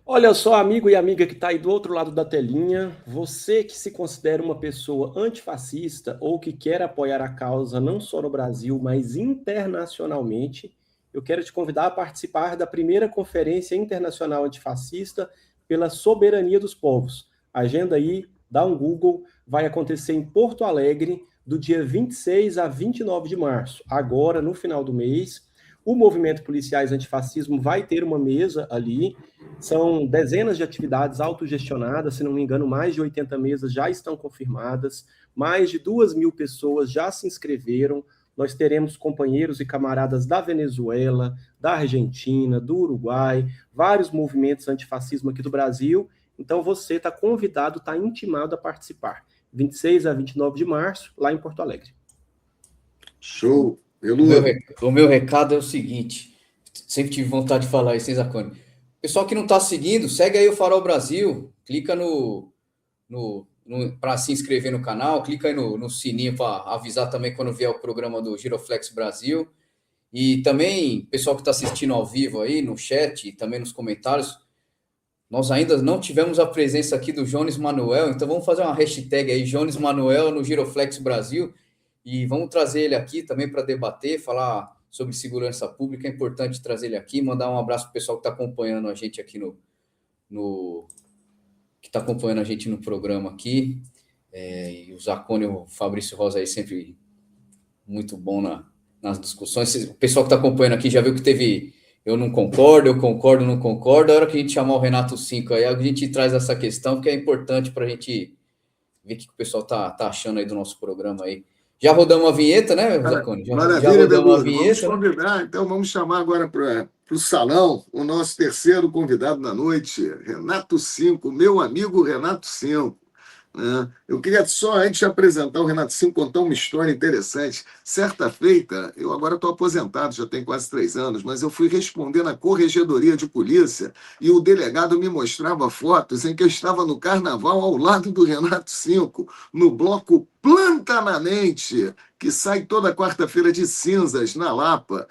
Olha só, amigo e amiga que está aí do outro lado da telinha, você que se considera uma pessoa antifascista ou que quer apoiar a causa não só no Brasil, mas internacionalmente, eu quero te convidar a participar da primeira Conferência Internacional Antifascista pela Soberania dos Povos. Agenda aí, dá um Google, vai acontecer em Porto Alegre, do dia 26 a 29 de março, agora no final do mês. O Movimento Policiais Antifascismo vai ter uma mesa ali, são dezenas de atividades autogestionadas, se não me engano, mais de 80 mesas já estão confirmadas, mais de 2.000 pessoas já se inscreveram, nós teremos companheiros e camaradas da Venezuela, da Argentina, do Uruguai, vários movimentos antifascismo aqui do Brasil, então você está convidado, está intimado a participar. 26 a 29 de março, lá em Porto Alegre. Show! O meu recado é o seguinte, sempre tive vontade de falar isso, hein, Zacconi? Pessoal que não está seguindo, segue aí o Farol Brasil, clica para se inscrever no canal, clica aí no sininho para avisar também quando vier o programa do Giroflex Brasil. E também, pessoal que está assistindo ao vivo aí no chat e também nos comentários, Nós ainda não tivemos a presença aqui do Jones Manuel, então vamos fazer uma hashtag aí, Jones Manuel no Giroflex Brasil, e vamos trazer ele aqui também para debater, falar sobre segurança pública. É importante trazer ele aqui, mandar um abraço para o pessoal que está acompanhando a gente aqui que está acompanhando a gente no programa aqui. E o Zacconi e o Fabrício Rosa aí sempre muito bom nas discussões. O pessoal que está acompanhando aqui já viu que teve eu não concordo, eu concordo, não concordo. A hora que a gente chamar o Renato 5 aí, a gente traz essa questão, que é importante para a gente ver o que o pessoal tá achando aí do nosso programa aí. Já rodamos a vinheta, né, Zacconi? Maravilha, já rodamos Beluso. a vinheta. Vamos convidar, então vamos chamar agora para o salão o nosso terceiro convidado da noite, Renato 5, meu amigo Renato 5. Eu queria só, antes de apresentar o Renato 5, contar uma história interessante. Certa feita, eu agora estou aposentado, já tenho quase 3 anos, mas eu fui responder na corregedoria de polícia e o delegado me mostrava fotos em que eu estava no carnaval ao lado do Renato 5, no bloco Planta na Mente, que sai toda quarta-feira de cinzas, na Lapa.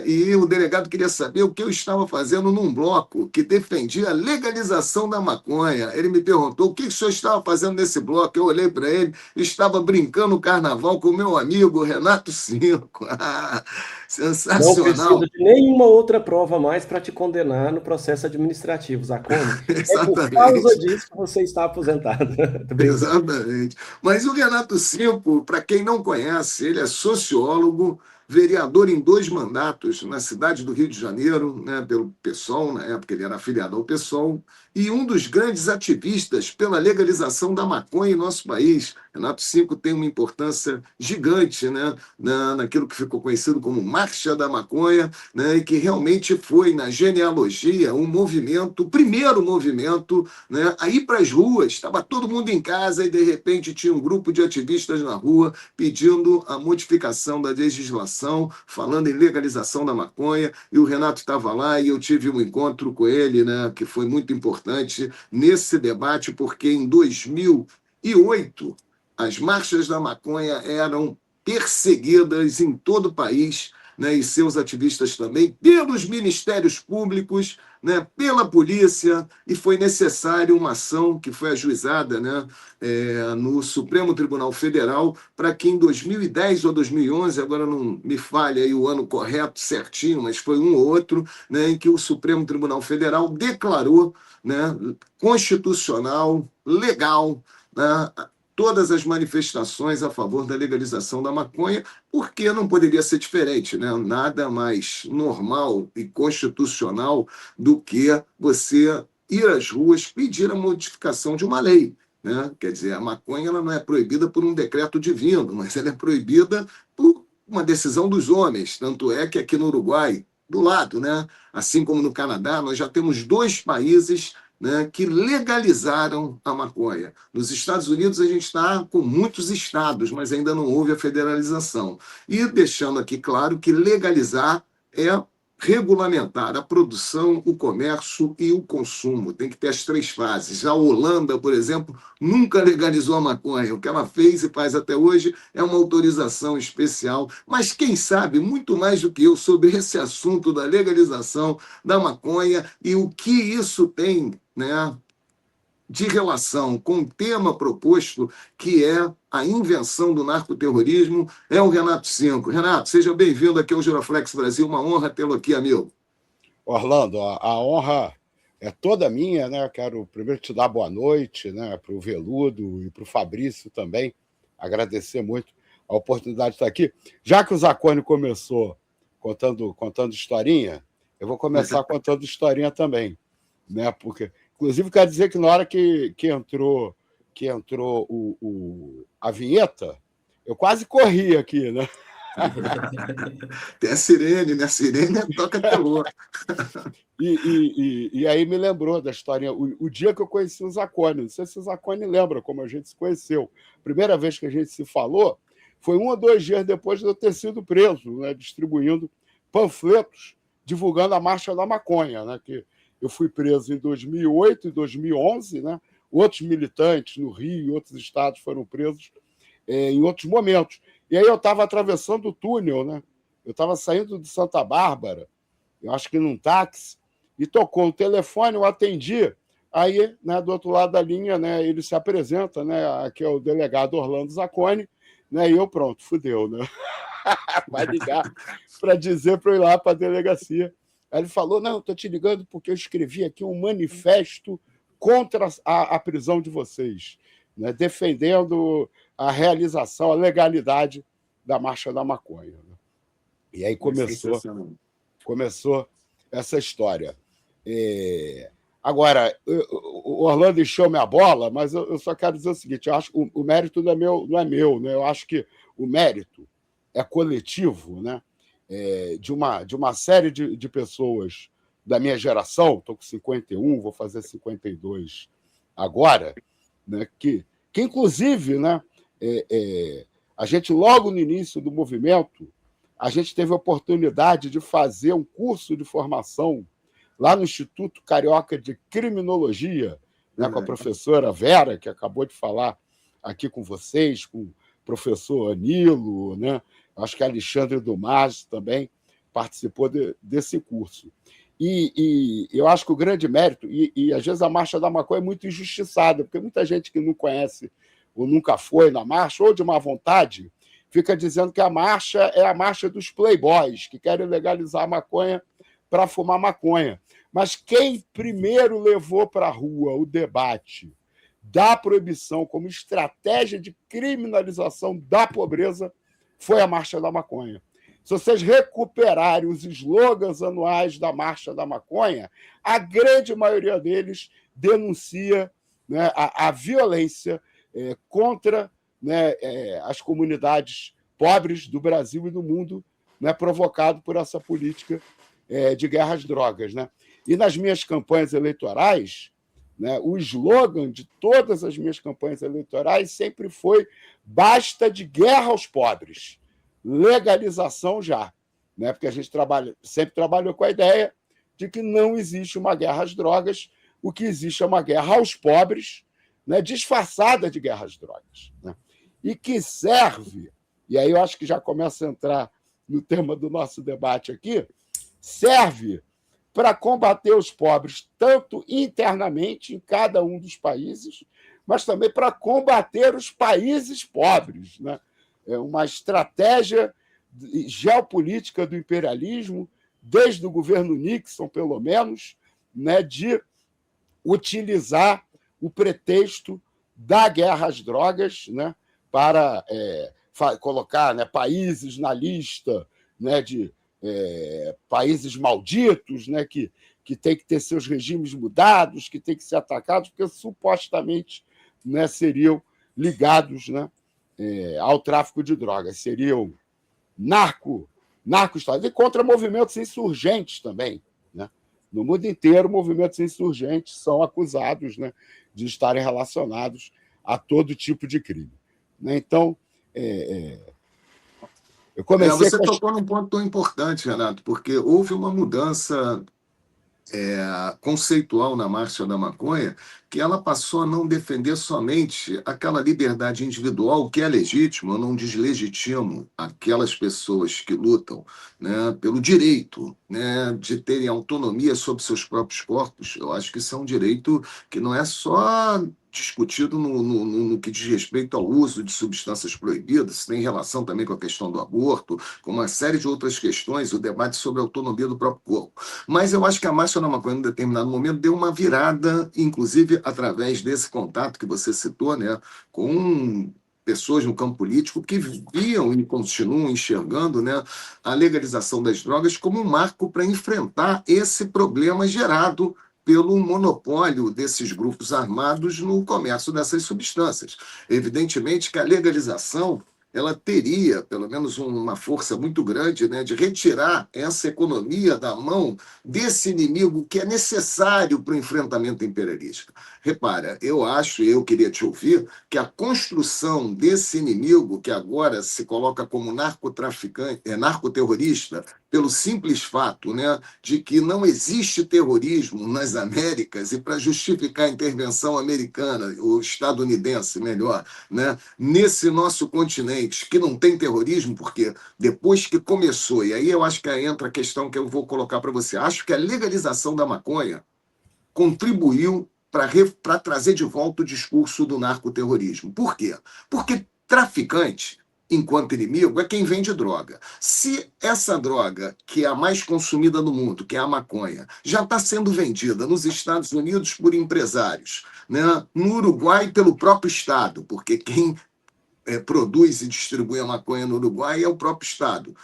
E o delegado queria saber o que eu estava fazendo num bloco que defendia a legalização da maconha. Ele me perguntou o que o senhor estava fazendo nesse bloco. Eu olhei para ele, estava brincando no carnaval com o meu amigo Renato 5. Sensacional. Não preciso de nenhuma outra prova mais para te condenar no processo administrativo, Zacconi. É por causa disso que você está aposentado. Exatamente. Mas o Renato 5, para quem não conhece, ele é sociólogo, vereador em 2 mandatos na cidade do Rio de Janeiro, né, pelo PSOL, na época ele era afiliado ao PSOL, e um dos grandes ativistas pela legalização da maconha em nosso país. Renato 5 tem uma importância gigante, né, naquilo que ficou conhecido como Marcha da Maconha, né, e que realmente foi, na genealogia, um movimento, o primeiro movimento, né, a ir para as ruas. Estava todo mundo em casa e, de repente, tinha um grupo de ativistas na rua pedindo a modificação da legislação, falando em legalização da maconha, e o Renato estava lá e eu tive um encontro com ele, né, que foi muito importante nesse debate, porque em 2008 as marchas da maconha eram perseguidas em todo o país, né, e seus ativistas também, pelos ministérios públicos, né, pela polícia, e foi necessário uma ação que foi ajuizada, né, no Supremo Tribunal Federal para que em 2010 ou 2011, agora não me falha aí o ano correto certinho, mas foi um ou outro, né, em que o Supremo Tribunal Federal declarou, né, constitucional, legal, né, todas as manifestações a favor da legalização da maconha, porque não poderia ser diferente, né? Nada mais normal e constitucional do que você ir às ruas pedir a modificação de uma lei, né? Quer dizer, a maconha ela não é proibida por um decreto divino, mas ela é proibida por uma decisão dos homens. Tanto é que aqui no Uruguai, do lado, né? Assim como no Canadá, nós já temos 2 países, né, que legalizaram a maconha. Nos Estados Unidos, a gente está com muitos estados, mas ainda não houve a federalização. E deixando aqui claro que legalizar é regulamentar a produção, o comércio e o consumo. Tem que ter as 3 fases. A Holanda, por exemplo, nunca legalizou a maconha. O que ela fez e faz até hoje é uma autorização especial. Mas quem sabe muito mais do que eu sobre esse assunto da legalização da maconha e o que isso tem, né, de relação com o tema proposto, que é a invenção do narcoterrorismo, é o Renato 5. Renato, seja bem-vindo aqui ao Giroflex Brasil, uma honra tê-lo aqui, amigo. Orlando, a honra é toda minha, né? Quero primeiro te dar boa noite, né, para o Veludo e para o Fabrício também, agradecer muito a oportunidade de estar aqui. Já que o Zacconi começou contando historinha, eu vou começar contando historinha também, né? Porque, inclusive, quero dizer que na hora que entrou a vinheta, eu quase corri aqui, né? Tem a sirene, né? A sirene toca terror. E aí me lembrou da historinha, o dia que eu conheci o Zacconi. Não sei se o Zacconi lembra como a gente se conheceu. Primeira vez que a gente se falou foi 1 ou 2 dias depois de eu ter sido preso, né, distribuindo panfletos divulgando a Marcha da Maconha, né, que eu fui preso em 2008 e 2011, né? Outros militantes no Rio e outros estados foram presos em outros momentos. E aí eu estava atravessando o túnel, né? Eu estava saindo de Santa Bárbara, eu acho que num táxi, e tocou o telefone, eu atendi. Aí, né, do outro lado da linha, né, ele se apresenta, né, aqui é o delegado Orlando Zacconi, né, e eu, pronto, fudeu, né? Vai ligar para dizer para eu ir lá para a delegacia. Aí ele falou, não, estou te ligando porque eu escrevi aqui um manifesto contra a prisão de vocês, né, defendendo a realização, a legalidade da Marcha da Maconha. E aí começou essa história. Agora, o Orlando encheu minha bola, mas eu só quero dizer o seguinte, eu acho que o mérito não é meu, né? Eu acho que o mérito é coletivo, né? De uma série de pessoas da minha geração, estou com 51, vou fazer 52 agora, né? que inclusive, né? A gente, logo no início do movimento, a gente teve a oportunidade de fazer um curso de formação lá no Instituto Carioca de Criminologia, né, com a professora Vera, que acabou de falar aqui com vocês, com o professor Anilo, né? Acho que Alexandre Dumas também participou desse curso. E eu acho que o grande mérito, e às vezes a Marcha da Maconha é muito injustiçada, porque muita gente que não conhece ou nunca foi na marcha, ou de má vontade, fica dizendo que a marcha é a marcha dos playboys, que querem legalizar a maconha para fumar maconha. Mas quem primeiro levou para a rua o debate da proibição como estratégia de criminalização da pobreza foi a Marcha da Maconha. Se vocês recuperarem os slogans anuais da Marcha da Maconha, a grande maioria deles denuncia, né, a violência contra, né, as comunidades pobres do Brasil e do mundo, né, provocado por essa política de guerra às drogas, né? E nas minhas campanhas eleitorais, né, o slogan de todas as minhas campanhas eleitorais sempre foi basta de guerra aos pobres, legalização já, né? Porque a gente sempre trabalhou com a ideia de que não existe uma guerra às drogas, o que existe é uma guerra aos pobres, né, disfarçada de guerra às drogas, né? E que serve, e aí eu acho que já começa a entrar no tema do nosso debate aqui, serve para combater os pobres, tanto internamente em cada um dos países, mas também para combater os países pobres, né? É uma estratégia geopolítica do imperialismo, desde o governo Nixon, pelo menos, né, de utilizar o pretexto da guerra às drogas, né, para colocar, né, países na lista, né, de países malditos, né, que tem que ter seus regimes mudados, que tem que ser atacados, porque supostamente, né, seriam ligados, né, ao tráfico de drogas, seriam narco-estados, e contra movimentos insurgentes também, né? No mundo inteiro, movimentos insurgentes são acusados, né, de estarem relacionados a todo tipo de crime, né? Então, eu comecei... Você tocou num ponto importante, Renato, porque houve uma mudança conceitual na Marcha da Maconha, que ela passou a não defender somente aquela liberdade individual que é legítima. Eu não deslegitimo aquelas pessoas que lutam, né, pelo direito, né, de terem autonomia sobre seus próprios corpos. Eu acho que isso é um direito que não é só discutido no que diz respeito ao uso de substâncias proibidas, isso tem relação também com a questão do aborto, com uma série de outras questões, o debate sobre a autonomia do próprio corpo. Mas eu acho que a Marcha da Maconha, em determinado momento, deu uma virada, inclusive através desse contato que você citou, né, com pessoas no campo político que viam e continuam enxergando, né, a legalização das drogas como um marco para enfrentar esse problema gerado pelo monopólio desses grupos armados no comércio dessas substâncias. Evidentemente que a legalização ela teria, pelo menos, uma força muito grande, né, de retirar essa economia da mão desse inimigo que é necessário para o enfrentamento imperialista. Repara, eu queria te ouvir, que a construção desse inimigo, que agora se coloca como narcotraficante, narcoterrorista, pelo simples fato, né, de que não existe terrorismo nas Américas, e para justificar a intervenção americana, ou estadunidense, melhor, né, nesse nosso continente, que não tem terrorismo, porque depois que começou, e aí eu acho que entra a questão que eu vou colocar para você, acho que a legalização da maconha contribuiu para trazer de volta o discurso do narcoterrorismo. Por quê? Porque traficante, enquanto inimigo, é quem vende droga. Se essa droga, que é a mais consumida no mundo, que é a maconha, já está sendo vendida nos Estados Unidos por empresários, né? No Uruguai pelo próprio Estado, porque quem produz e distribui a maconha no Uruguai é o próprio Estado.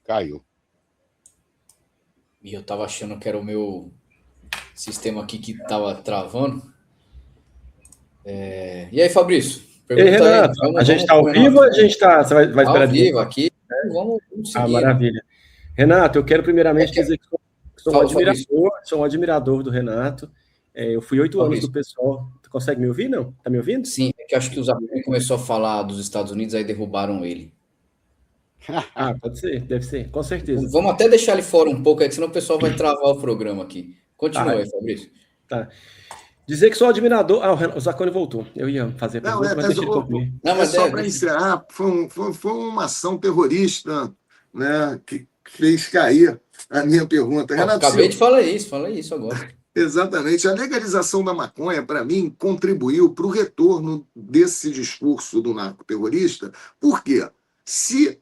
Caiu. E eu estava achando que era o meu sistema aqui que estava travando. E aí, Fabrício? Ei, Renato, a gente está ao vivo ou a gente está... Você vai esperar ao vivo aqui, vamos seguir. Maravilha. Renato, eu quero primeiramente dizer que sou um admirador do Renato. Eu fui 8 anos do PSOL. Tu consegue me ouvir, não? Tá me ouvindo? Sim, é que eu acho que o Zacone começou a falar dos Estados Unidos, aí derrubaram ele. Pode ser, deve ser, com certeza. Vamos até deixar ele fora um pouco, senão o pessoal vai travar o programa aqui. Continua aí, Fabrício. Tá. Dizer que sou admirador... o Zacone voltou. Eu ia fazer a pergunta, mas deixa ele concluir. Mas só para encerrar, foi uma ação terrorista, né, que fez cair a minha pergunta. Renato, acabei de falar isso agora. Exatamente. A legalização da maconha, para mim, contribuiu para o retorno desse discurso do narcoterrorista. Por quê? Se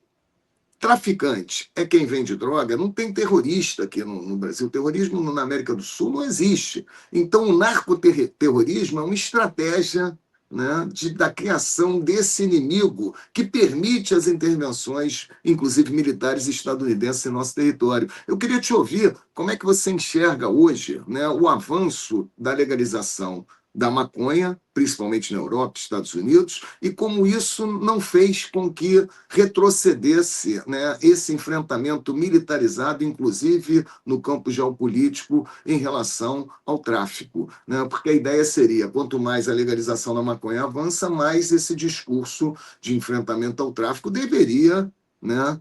traficante é quem vende droga, não tem terrorista aqui no Brasil. O terrorismo na América do Sul não existe. Então, o narcoterrorismo é uma estratégia, né, da criação desse inimigo que permite as intervenções, inclusive militares estadunidenses, em nosso território. Eu queria te ouvir como é que você enxerga hoje, né, o avanço da legalização da maconha, principalmente na Europa, Estados Unidos, e como isso não fez com que retrocedesse, né, esse enfrentamento militarizado, inclusive no campo geopolítico, em relação ao tráfico, né? Porque a ideia seria, quanto mais a legalização da maconha avança, mais esse discurso de enfrentamento ao tráfico deveria, né,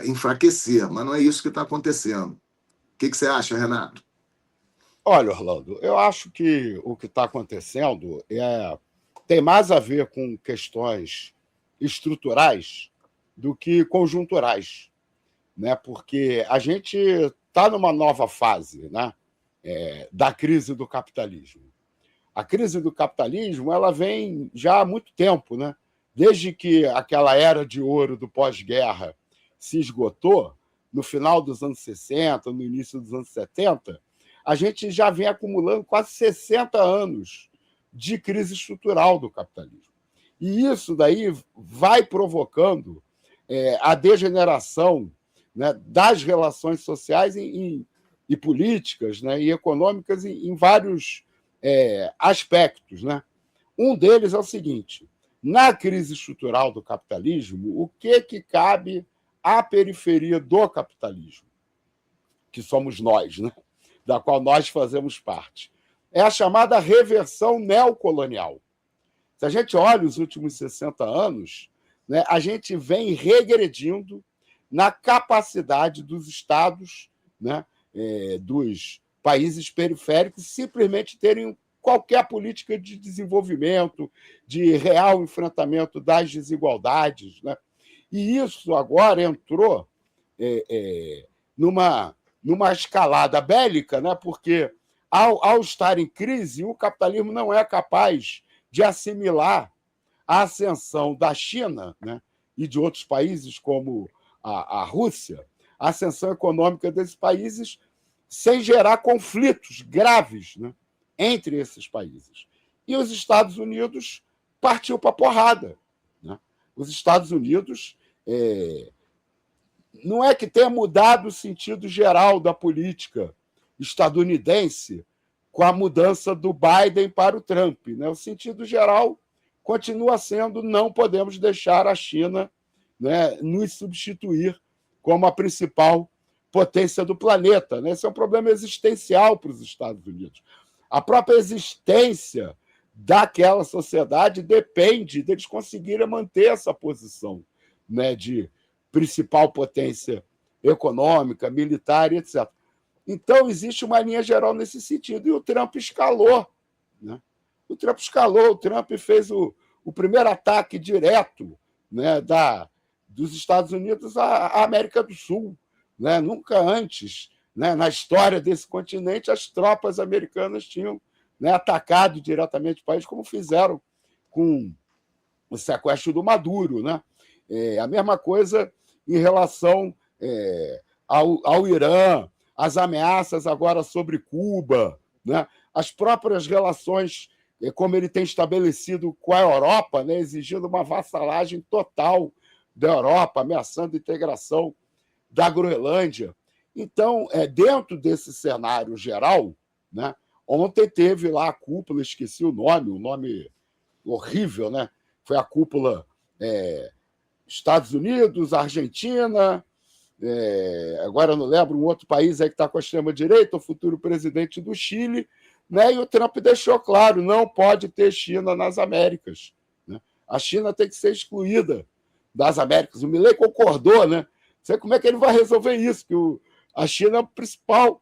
enfraquecer, mas não é isso que está acontecendo. O que você acha, Renato? Olha, Orlando, eu acho que o que está acontecendo tem mais a ver com questões estruturais do que conjunturais, né? Porque a gente está numa nova fase, né, da crise do capitalismo. A crise do capitalismo ela vem já há muito tempo, né? Desde que aquela era de ouro do pós-guerra se esgotou, no final dos anos 60, no início dos anos 70, a gente já vem acumulando quase 60 anos de crise estrutural do capitalismo. E isso daí vai provocando a degeneração, né, das relações sociais e políticas, né, e econômicas em vários aspectos, né? Um deles é o seguinte: na crise estrutural do capitalismo, o que cabe à periferia do capitalismo, que somos nós, né, da qual nós fazemos parte? É a chamada reversão neocolonial. Se a gente olha os últimos 60 anos, né, a gente vem regredindo na capacidade dos estados, né, dos países periféricos, simplesmente terem qualquer política de desenvolvimento, de real enfrentamento das desigualdades, né? E isso agora entrou numa escalada bélica, né? Porque, ao estar em crise, o capitalismo não é capaz de assimilar a ascensão da China, né, e de outros países como a Rússia, a ascensão econômica desses países, sem gerar conflitos graves, né, entre esses países. E os Estados Unidos partiu para a porrada, né? Os Estados Unidos não é que tenha mudado o sentido geral da política estadunidense com a mudança do Biden para o Trump, né? O sentido geral continua sendo: não podemos deixar a China, né, nos substituir como a principal potência do planeta, né? Esse é um problema existencial para os Estados Unidos. A própria existência daquela sociedade depende deles conseguirem manter essa posição, né, de principal potência econômica, militar, etc. Então, existe uma linha geral nesse sentido. E o Trump escalou, né? O Trump fez o primeiro ataque direto, né, dos Estados Unidos à América do Sul, né? Nunca antes, né, na história desse continente, as tropas americanas tinham, né, atacado diretamente o país, como fizeram com o sequestro do Maduro, né? A mesma coisa em relação ao Irã, as ameaças agora sobre Cuba, né? As próprias relações, como ele tem estabelecido com a Europa, né, exigindo uma vassalagem total da Europa, ameaçando a integração da Groenlândia. Então, dentro desse cenário geral, né, ontem teve lá a cúpula, esqueci o nome horrível, né? Foi a cúpula Estados Unidos, Argentina, agora eu não lembro, um outro país aí que está com a extrema-direita, o futuro presidente do Chile, né? E o Trump deixou claro, não pode ter China nas Américas, né? A China tem que ser excluída das Américas. O Milei concordou, né? Não sei como é que ele vai resolver isso, que a China é o principal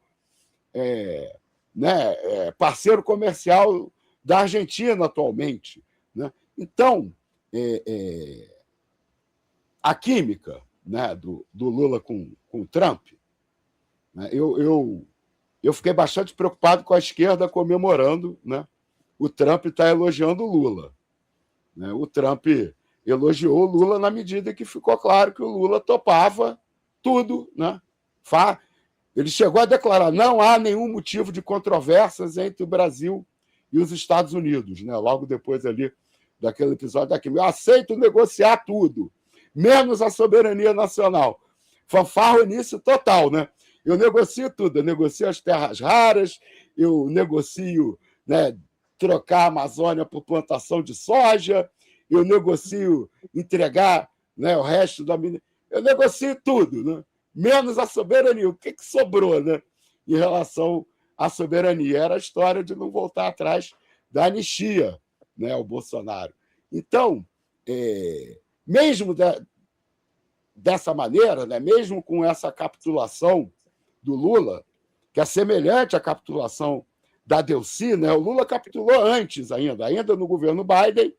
parceiro comercial da Argentina atualmente, né? Então, a química, né, do Lula com o Trump, né, eu fiquei bastante preocupado com a esquerda comemorando, né? O Trump está elogiando o Lula, né? O Trump elogiou o Lula na medida que ficou claro que o Lula topava tudo, né? Ele chegou a declarar: não há nenhum motivo de controvérsias entre o Brasil e os Estados Unidos, né? Logo depois ali daquele episódio da Química. Eu aceito negociar tudo, menos a soberania nacional. Fanfarronice total, né? Eu negocio tudo, eu negocio as terras raras, eu negocio, né, trocar a Amazônia por plantação de soja, eu negocio entregar, né, o resto da mineria. Eu negocio tudo, né? Menos a soberania. O que sobrou, né, em relação à soberania? Era a história de não voltar atrás da anistia, né, ao Bolsonaro. Então, mesmo dessa maneira, né, mesmo com essa capitulação do Lula, que é semelhante à capitulação da Delcy, né, o Lula capitulou antes ainda no governo Biden,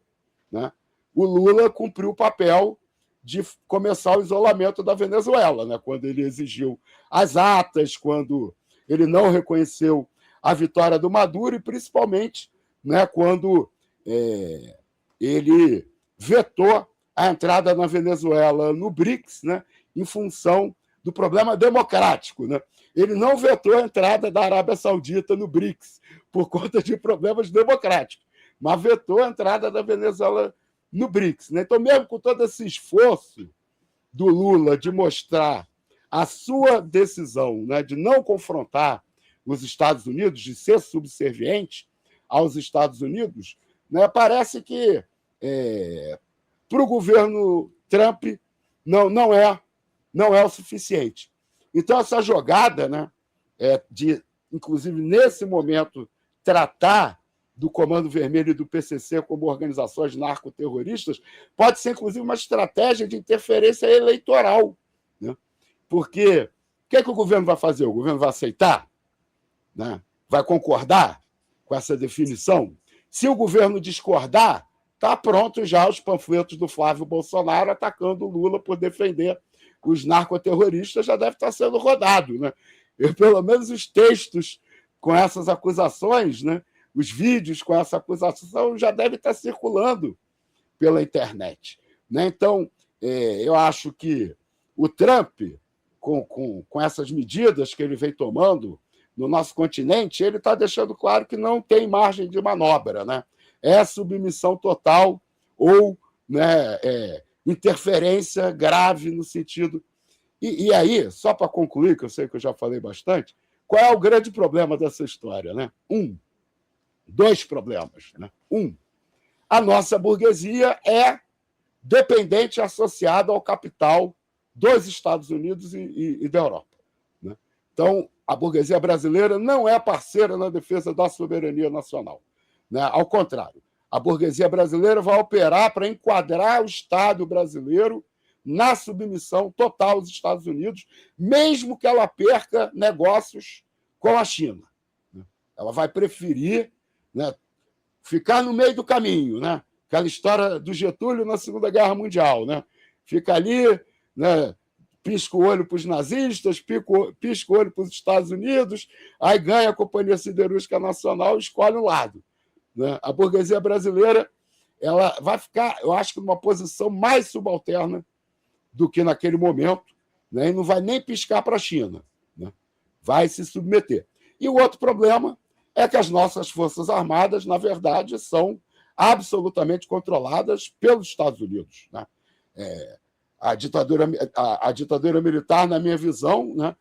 né, o Lula cumpriu o papel de começar o isolamento da Venezuela, né, quando ele exigiu as atas, quando ele não reconheceu a vitória do Maduro e, principalmente, né, quando ele vetou a entrada na Venezuela no BRICS, né, em função do problema democrático, né? Ele não vetou a entrada da Arábia Saudita no BRICS por conta de problemas democráticos, mas vetou a entrada da Venezuela no BRICS, né? Então, mesmo com todo esse esforço do Lula de mostrar a sua decisão, né, de não confrontar os Estados Unidos, de ser subserviente aos Estados Unidos, né, parece que para o governo Trump não é o suficiente. Então, essa jogada, né, de, inclusive, nesse momento, tratar do Comando Vermelho e do PCC como organizações narcoterroristas, pode ser, inclusive, uma estratégia de interferência eleitoral, né? Porque o que o governo vai fazer? O governo vai aceitar? Né? Vai concordar com essa definição? Se o governo discordar, está pronto já os panfletos do Flávio Bolsonaro atacando o Lula por defender os narcoterroristas, já deve estar sendo rodado, né? Pelo menos os textos com essas acusações, né? Os vídeos com essa acusação já devem estar circulando pela internet, né? Então, eu acho que o Trump, com essas medidas que ele vem tomando no nosso continente, ele está deixando claro que não tem margem de manobra, né? É submissão total ou, né, interferência grave no sentido... E aí, só para concluir, que eu sei que eu já falei bastante, qual é o grande problema dessa história, né? Dois problemas, né? A nossa burguesia é dependente e associada ao capital dos Estados Unidos e da Europa, né? Então, a burguesia brasileira não é parceira na defesa da soberania nacional, né? Ao contrário, a burguesia brasileira vai operar para enquadrar o Estado brasileiro na submissão total aos Estados Unidos, mesmo que ela perca negócios com a China, né? Ela vai preferir, né, ficar no meio do caminho, né? Aquela história do Getúlio na Segunda Guerra Mundial, né? Fica ali, né, pisca o olho para os nazistas, pisca o olho para os Estados Unidos, aí ganha a Companhia Siderúrgica Nacional e escolhe um lado, né? A burguesia brasileira ela vai ficar, eu acho que, numa posição mais subalterna do que naquele momento, né? E não vai nem piscar para a China, né? Vai se submeter. E o outro problema é que as nossas Forças Armadas, na verdade, são absolutamente controladas pelos Estados Unidos, né? A ditadura militar, na minha visão, né,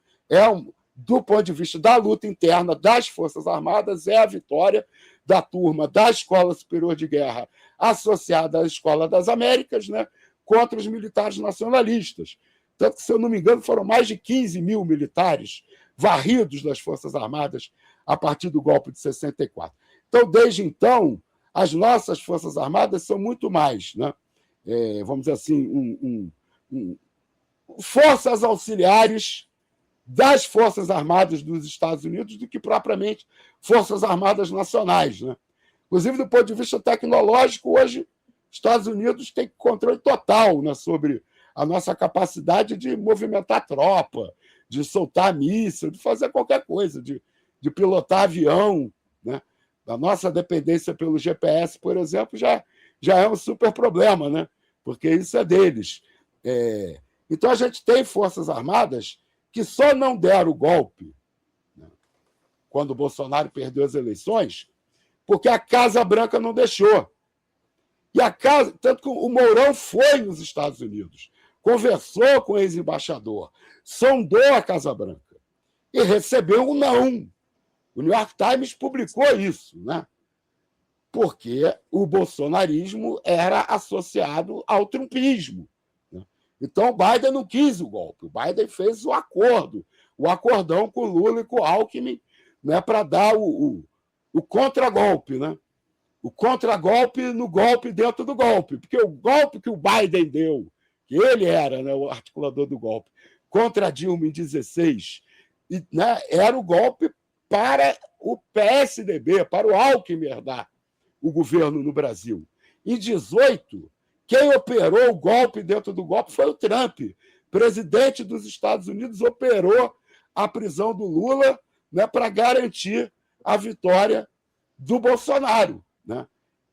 do ponto de vista da luta interna das Forças Armadas, é a vitória da turma da Escola Superior de Guerra associada à Escola das Américas, né, contra os militares nacionalistas. Tanto que, se eu não me engano, foram mais de 15 mil militares varridos das Forças Armadas a partir do golpe de 64. Então, desde então, as nossas Forças Armadas são muito mais, né, vamos dizer assim, forças auxiliares das Forças Armadas dos Estados Unidos do que propriamente Forças Armadas nacionais, né? Inclusive, do ponto de vista tecnológico, hoje, Estados Unidos tem controle total, né, sobre a nossa capacidade de movimentar tropa, de soltar míssil, de fazer qualquer coisa, de pilotar avião, né? A nossa dependência pelo GPS, por exemplo, já é um super problema, né? Porque isso é deles. Então, a gente tem Forças Armadas que só não deram o golpe, né, quando o Bolsonaro perdeu as eleições, porque a Casa Branca não deixou. Tanto que o Mourão foi nos Estados Unidos, conversou com o ex-embaixador, sondou a Casa Branca e recebeu um não. O New York Times publicou isso, né? Porque o bolsonarismo era associado ao trumpismo, né? Então, o Biden não quis o golpe. O Biden fez o acordão com o Lula e com o Alckmin, né, para dar o contragolpe, né? O contragolpe no golpe dentro do golpe. Porque o golpe que o Biden deu, que ele era, né, o articulador do golpe, contra a Dilma em 16, né, era o golpe para o PSDB, para o Alckmin herdar o governo no Brasil. Em 18, quem operou o golpe dentro do golpe foi o Trump. Presidente dos Estados Unidos operou a prisão do Lula, né, para garantir a vitória do Bolsonaro, né?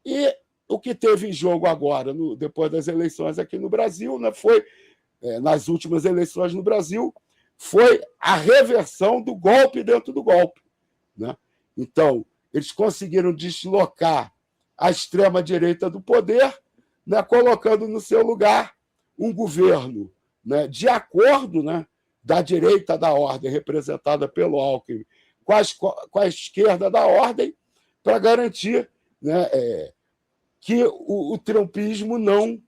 E o que teve em jogo agora, depois das eleições aqui no Brasil, né, foi, nas últimas eleições no Brasil, foi a reversão do golpe dentro do golpe, né? Então, eles conseguiram deslocar a extrema-direita do poder, né, colocando no seu lugar um governo, né, de acordo, né, da direita da ordem, representada pelo Alckmin, com a esquerda da ordem, para garantir, né, que o trumpismo não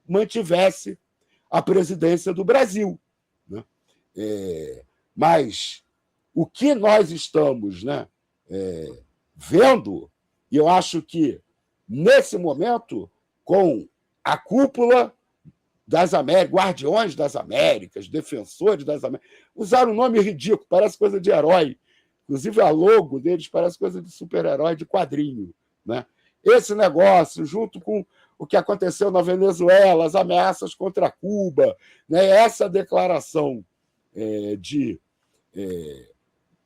mantivesse a presidência do Brasil, né? Mas o que nós estamos, né, vendo, e eu acho que, nesse momento, com a cúpula das Américas, Guardiões das Américas, Defensores das Américas, usaram um nome ridículo, parece coisa de herói. Inclusive, a logo deles parece coisa de super-herói de quadrinho, né? Esse negócio, junto com o que aconteceu na Venezuela, as ameaças contra Cuba, né? Essa declaração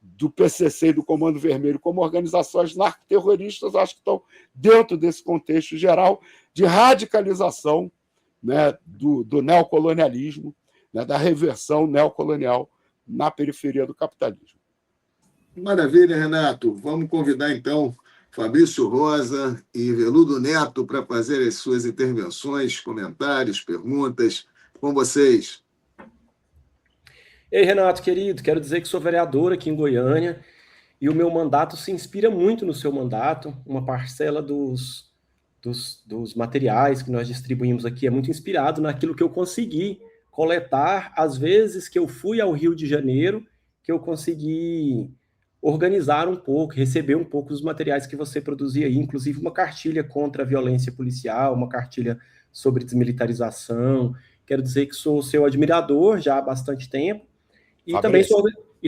do PCC e do Comando Vermelho como organizações narcoterroristas, acho que estão dentro desse contexto geral de radicalização, né, do neocolonialismo, né, da reversão neocolonial na periferia do capitalismo. Maravilha, Renato. Vamos convidar, então, Fabrício Rosa e Veludo Neto para fazer as suas intervenções, comentários, perguntas. Com vocês. Ei, Renato, querido, quero dizer que sou vereador aqui em Goiânia e o meu mandato se inspira muito no seu mandato. Uma parcela dos materiais que nós distribuímos aqui é muito inspirado naquilo que eu consegui coletar, às vezes que eu fui ao Rio de Janeiro, que eu consegui organizar um pouco, receber um pouco dos materiais que você produzia aí, inclusive uma cartilha contra a violência policial, uma cartilha sobre desmilitarização. Quero dizer que sou seu admirador já há bastante tempo. E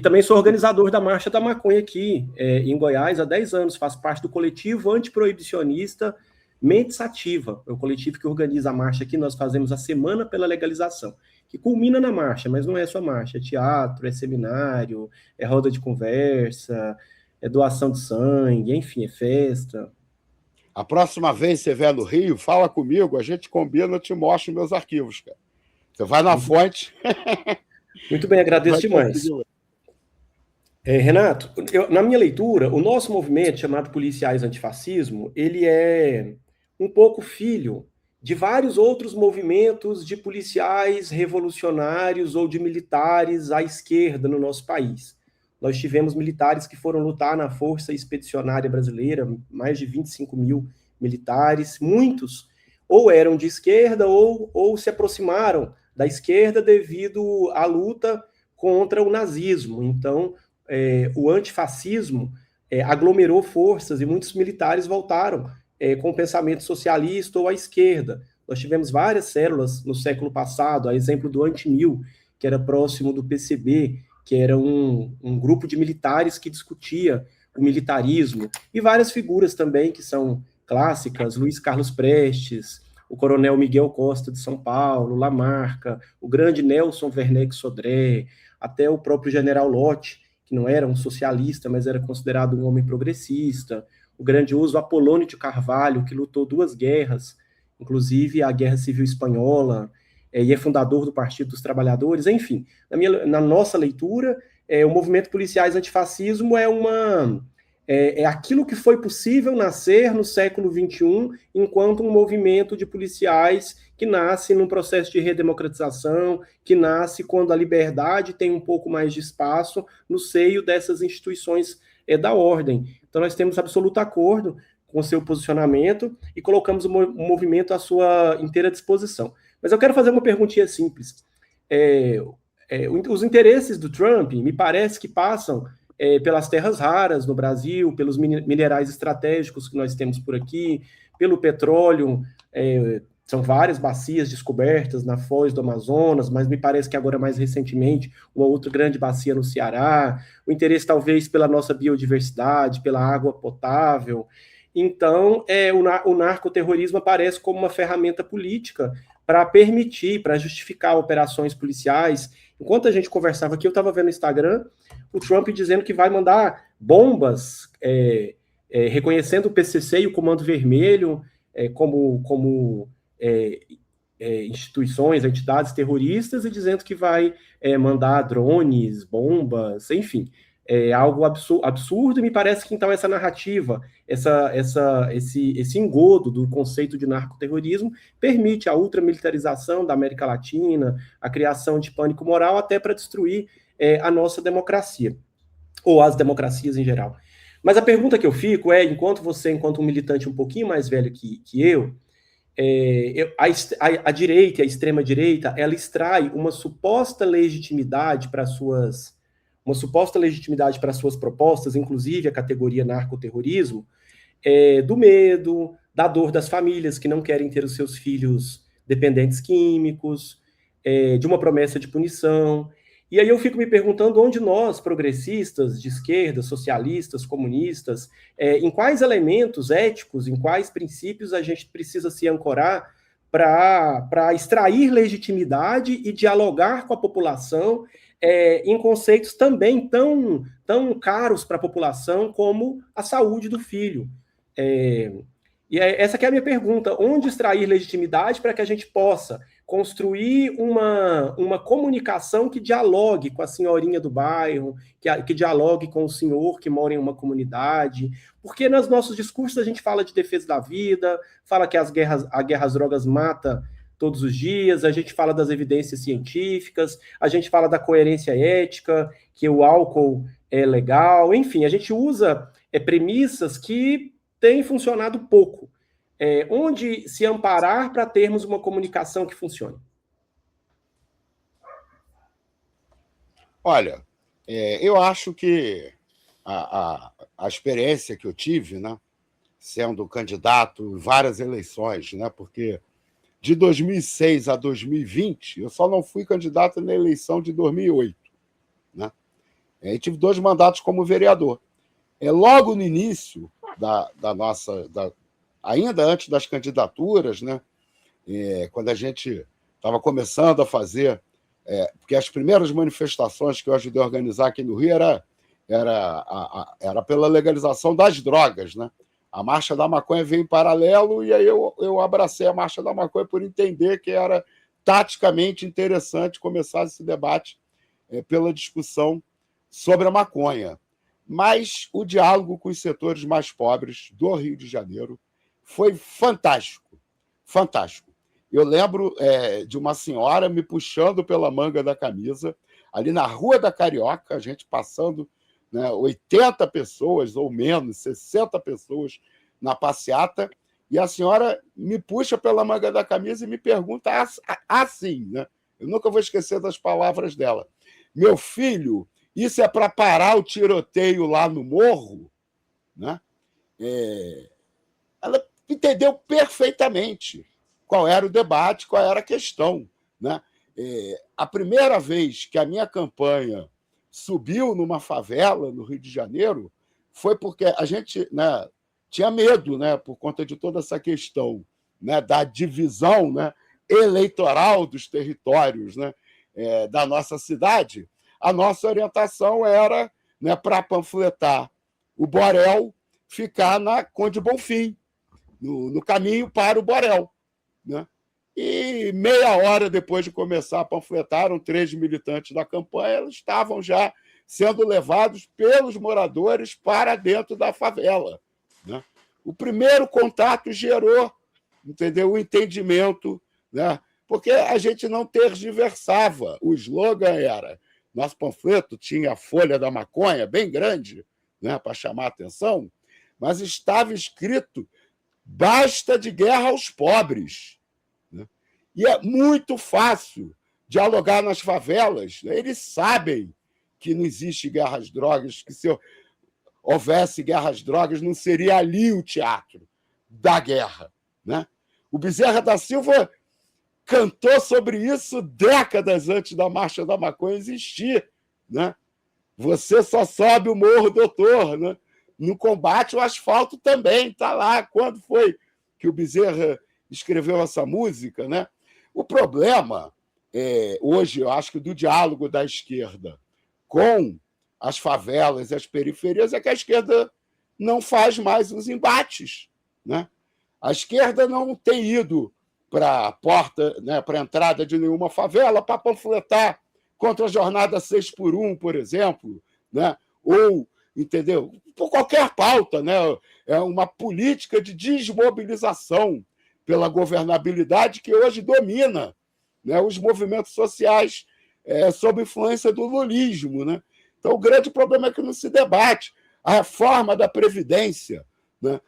também sou organizador da Marcha da Maconha aqui em Goiás há 10 anos. Faço parte do coletivo antiproibicionista Mente Sativa. É o coletivo que organiza a marcha aqui. Nós fazemos a Semana pela Legalização, que culmina na marcha, mas não é só marcha, é teatro, é seminário, é roda de conversa, é doação de sangue, enfim, é festa. A próxima vez que você vier no Rio, fala comigo, a gente combina, eu te mostro meus arquivos, cara. Você vai na fonte. Muito bem, agradeço demais. Renato, na minha leitura, o nosso movimento, chamado Policiais Antifascismo, ele é um pouco filho de vários outros movimentos de policiais revolucionários ou de militares à esquerda no nosso país. Nós tivemos militares que foram lutar na Força Expedicionária Brasileira, mais de 25 mil militares, muitos ou eram de esquerda ou se aproximaram da esquerda devido à luta contra o nazismo. Então, o antifascismo aglomerou forças e muitos militares voltaram com o pensamento socialista ou à esquerda. Nós tivemos várias células no século passado, a exemplo do Antimil, que era próximo do PCB, que era um grupo de militares que discutia o militarismo, e várias figuras também que são clássicas, Luiz Carlos Prestes, o coronel Miguel Costa de São Paulo, Lamarca, o grande Nelson Werneck Sodré, até o próprio general Lott, que não era um socialista, mas era considerado um homem progressista, o grandioso Apolônio de Carvalho, que lutou 2 guerras, inclusive a Guerra Civil Espanhola, e é fundador do Partido dos Trabalhadores, enfim. Na nossa leitura, o movimento Policiais Antifascismo é aquilo que foi possível nascer no século XXI enquanto um movimento de policiais que nasce num processo de redemocratização, que nasce quando a liberdade tem um pouco mais de espaço no seio dessas instituições da ordem. Então, nós temos absoluto acordo com o seu posicionamento e colocamos o movimento à sua inteira disposição. Mas eu quero fazer uma perguntinha simples. Os interesses do Trump, me parece que passam pelas terras raras no Brasil, pelos minerais estratégicos que nós temos por aqui, pelo petróleo, são várias bacias descobertas na foz do Amazonas, mas me parece que agora, mais recentemente, uma outra grande bacia no Ceará, o interesse talvez pela nossa biodiversidade, pela água potável. Então, o narcoterrorismo aparece como uma ferramenta política para permitir, para justificar operações policiais. Enquanto a gente conversava aqui, eu estava vendo no Instagram o Trump dizendo que vai mandar bombas, reconhecendo o PCC e o Comando Vermelho como instituições, entidades terroristas, e dizendo que vai mandar drones, bombas, enfim. É algo absurdo, e me parece que, então, essa narrativa, esse engodo do conceito de narcoterrorismo permite a ultramilitarização da América Latina, a criação de pânico moral, até para destruir a nossa democracia, ou as democracias em geral. Mas a pergunta que eu fico enquanto um militante um pouquinho mais velho que eu, a direita, a extrema-direita, ela extrai uma suposta legitimidade para suas propostas, inclusive a categoria narcoterrorismo, do medo, da dor das famílias que não querem ter os seus filhos dependentes químicos, de uma promessa de punição. E aí eu fico me perguntando onde nós, progressistas, de esquerda, socialistas, comunistas, em quais elementos éticos, em quais princípios a gente precisa se ancorar para extrair legitimidade e dialogar com a população em conceitos também tão caros para a população como a saúde do filho. E essa que é a minha pergunta: onde extrair legitimidade para que a gente possa construir uma comunicação que dialogue com a senhorinha do bairro, que dialogue com o senhor que mora em uma comunidade? Porque nos nossos discursos a gente fala de defesa da vida, fala que a guerra às drogas mata todos os dias, a gente fala das evidências científicas, a gente fala da coerência ética, que o álcool é legal, enfim, a gente usa premissas que têm funcionado pouco. Onde se amparar para termos uma comunicação que funcione? Olha, eu acho que a experiência que eu tive, né, sendo candidato em várias eleições, né, porque de 2006 a 2020, eu só não fui candidato na eleição de 2008. Né? Eu tive 2 mandatos como vereador. Logo no início ainda antes das candidaturas, né, quando a gente estava começando a fazer porque as primeiras manifestações que eu ajudei a organizar aqui no Rio era pela legalização das drogas, né? A Marcha da Maconha veio em paralelo, e aí eu abracei a Marcha da Maconha por entender que era taticamente interessante começar esse debate pela discussão sobre a maconha. Mas o diálogo com os setores mais pobres do Rio de Janeiro foi fantástico, fantástico. Eu lembro de uma senhora me puxando pela manga da camisa, ali na Rua da Carioca, a gente passando, né, 80 pessoas ou menos, 60 pessoas na passeata, e a senhora me puxa pela manga da camisa e me pergunta assim, né? Eu nunca vou esquecer das palavras dela. Meu filho, isso é para parar o tiroteio lá no morro? Né? Ela entendeu perfeitamente qual era o debate, qual era a questão. Né? A primeira vez que a minha campanha subiu numa favela no Rio de Janeiro foi porque a gente, né, tinha medo, né, por conta de toda essa questão, né, da divisão, né, eleitoral dos territórios, né, da nossa cidade. A nossa orientação era, né, para panfletar o Borel, ficar na Conde Bonfim, no caminho para o Borel. Né? E meia hora depois de começar a panfletar, 3 militantes da campanha, eles estavam já sendo levados pelos moradores para dentro da favela. Né? O primeiro contato gerou, entendeu, o entendimento, né? Porque a gente não tergiversava. O slogan era... Nosso panfleto tinha a folha da maconha bem grande, né, para chamar a atenção, mas estava escrito: basta de guerra aos pobres. Né? E é muito fácil dialogar nas favelas. Né? Eles sabem que não existe guerra às drogas, que se houvesse guerra às drogas, não seria ali o teatro da guerra. Né? O Bezerra da Silva cantou sobre isso décadas antes da Marcha da Maconha existir. Né? Você só sobe o Morro Doutor. Né? No combate, o asfalto também está lá. Quando foi que o Bezerra escreveu essa música? Né? O problema, hoje, eu acho que do diálogo da esquerda com as favelas e as periferias é que a esquerda não faz mais os embates. Né? A esquerda não tem ido para a porta, né, para a entrada de nenhuma favela, para panfletar contra a jornada 6x1, por exemplo, né? Ou, entendeu? Por qualquer pauta, né? É uma política de desmobilização pela governabilidade que hoje domina, né, os movimentos sociais sob influência do lulismo. Né? Então, o grande problema é que não se debate. A reforma da Previdência, né,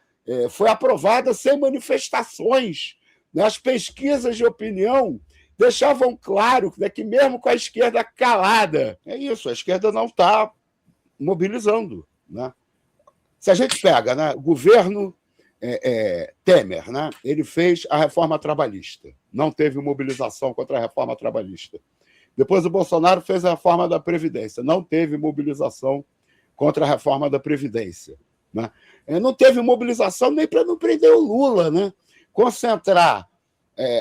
foi aprovada sem manifestações. As pesquisas de opinião deixavam claro, né, que mesmo com a esquerda calada, é isso, a esquerda não está mobilizando. Né? Se a gente pega, né, o governo Temer, né, ele fez a reforma trabalhista, não teve mobilização contra a reforma trabalhista. Depois o Bolsonaro fez a reforma da Previdência, não teve mobilização contra a reforma da Previdência. Né? Não teve mobilização nem para não prender o Lula, né? Concentrar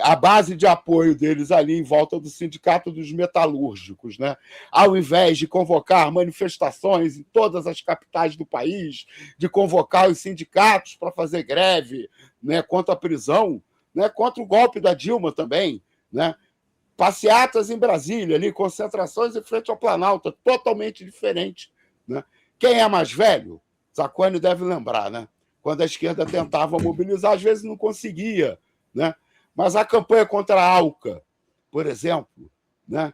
a base de apoio deles ali em volta do Sindicato dos Metalúrgicos, né? Ao invés de convocar manifestações em todas as capitais do país, de convocar os sindicatos para fazer greve, né, contra a prisão, né, contra o golpe da Dilma também, né? Passeatas em Brasília, ali, concentrações em frente ao Planalto, totalmente diferente. Né? Quem é mais velho? Zacone deve lembrar, né? Quando a esquerda tentava mobilizar, às vezes não conseguia. Né? Mas a campanha contra a ALCA, por exemplo, né?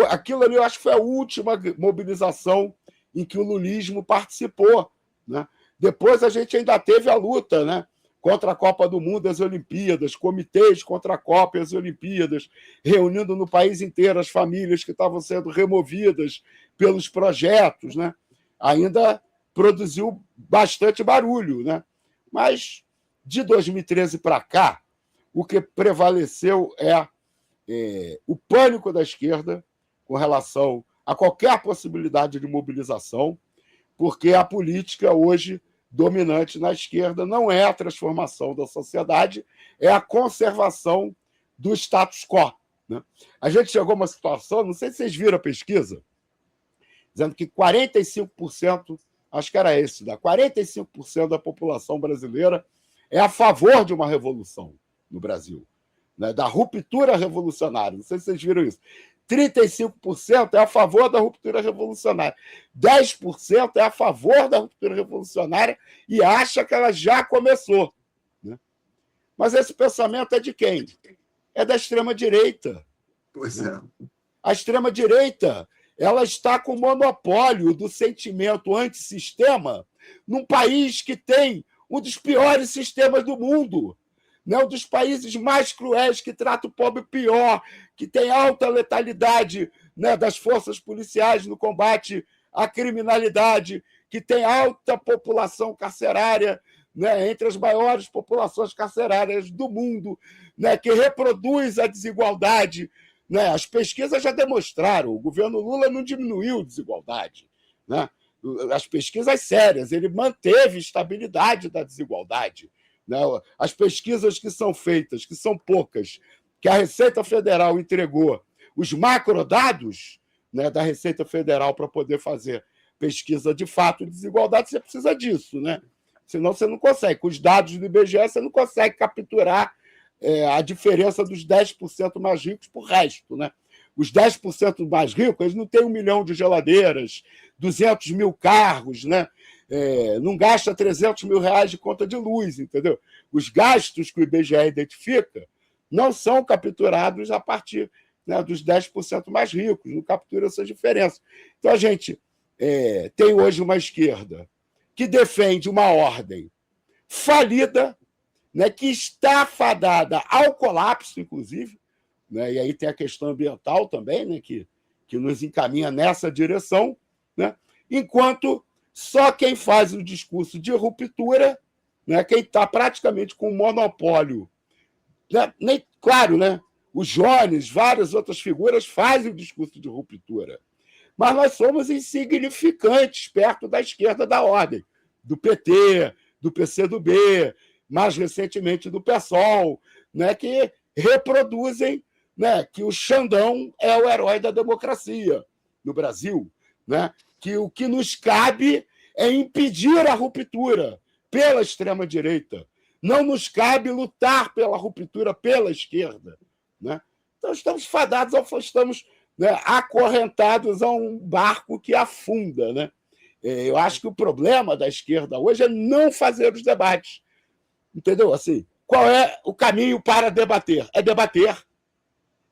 Aquilo ali eu acho que foi a última mobilização em que o lulismo participou. Né? Depois a gente ainda teve a luta, né, contra a Copa do Mundo e as Olimpíadas, comitês contra a Copa e as Olimpíadas, reunindo no país inteiro as famílias que estavam sendo removidas pelos projetos. Né? Ainda produziu bastante barulho. Né? Mas, de 2013 para cá, o que prevaleceu é o pânico da esquerda com relação a qualquer possibilidade de mobilização, porque a política hoje dominante na esquerda não é a transformação da sociedade, é a conservação do status quo. né? A gente chegou a uma situação, não sei se vocês viram a pesquisa, dizendo que 45%, acho que era esse, 45% da população brasileira é a favor de uma revolução no Brasil, né? Da ruptura revolucionária. Não sei se vocês viram isso. 35% é a favor da ruptura revolucionária. 10% é a favor da ruptura revolucionária e acha que ela já começou, né? Mas esse pensamento é de quem? É da extrema-direita. Pois é. A extrema-direita, ela está com o monopólio do sentimento antissistema num país que tem um dos piores sistemas do mundo, né? Um dos países mais cruéis, que trata o pobre pior, que tem alta letalidade, né, das forças policiais no combate à criminalidade, que tem alta população carcerária, né, entre as maiores populações carcerárias do mundo, né, que reproduz a desigualdade, né? As pesquisas já demonstraram, o governo Lula não diminuiu a desigualdade, né? As pesquisas sérias, ele manteve a estabilidade da desigualdade, né? As pesquisas que são feitas, que são poucas, que a Receita Federal entregou, os macrodados, né, da Receita Federal para poder fazer pesquisa de fato de desigualdade, você precisa disso, né? Senão você não consegue. Com os dados do IBGE, você não consegue capturar a diferença dos 10% mais ricos para o resto, né? Os 10% mais ricos, eles não têm 1 milhão de geladeiras, 200 mil carros, né? Não gasta 300 mil reais de conta de luz, entendeu? Os gastos que o IBGE identifica não são capturados a partir, né, dos 10% mais ricos, não captura essa diferença. Então, a gente tem hoje uma esquerda que defende uma ordem falida, né, que está fadada ao colapso, inclusive, né, e aí tem a questão ambiental também, né, que nos encaminha nessa direção, né, enquanto só quem faz o discurso de ruptura, né, quem está praticamente com monopólio, né, claro, né, o Jones, várias outras figuras fazem o discurso de ruptura, mas nós somos insignificantes perto da esquerda da ordem, do PT, do PCdoB, mais recentemente do PSOL, né, que reproduzem, né, que o Xandão é o herói da democracia no Brasil, né, que o que nos cabe é impedir a ruptura pela extrema-direita. Não nos cabe lutar pela ruptura pela esquerda, né? Então, estamos fadados, estamos, né, acorrentados a um barco que afunda, né? Eu acho que o problema da esquerda hoje é não fazer os debates. Entendeu? Assim, qual é o caminho para debater? É debater,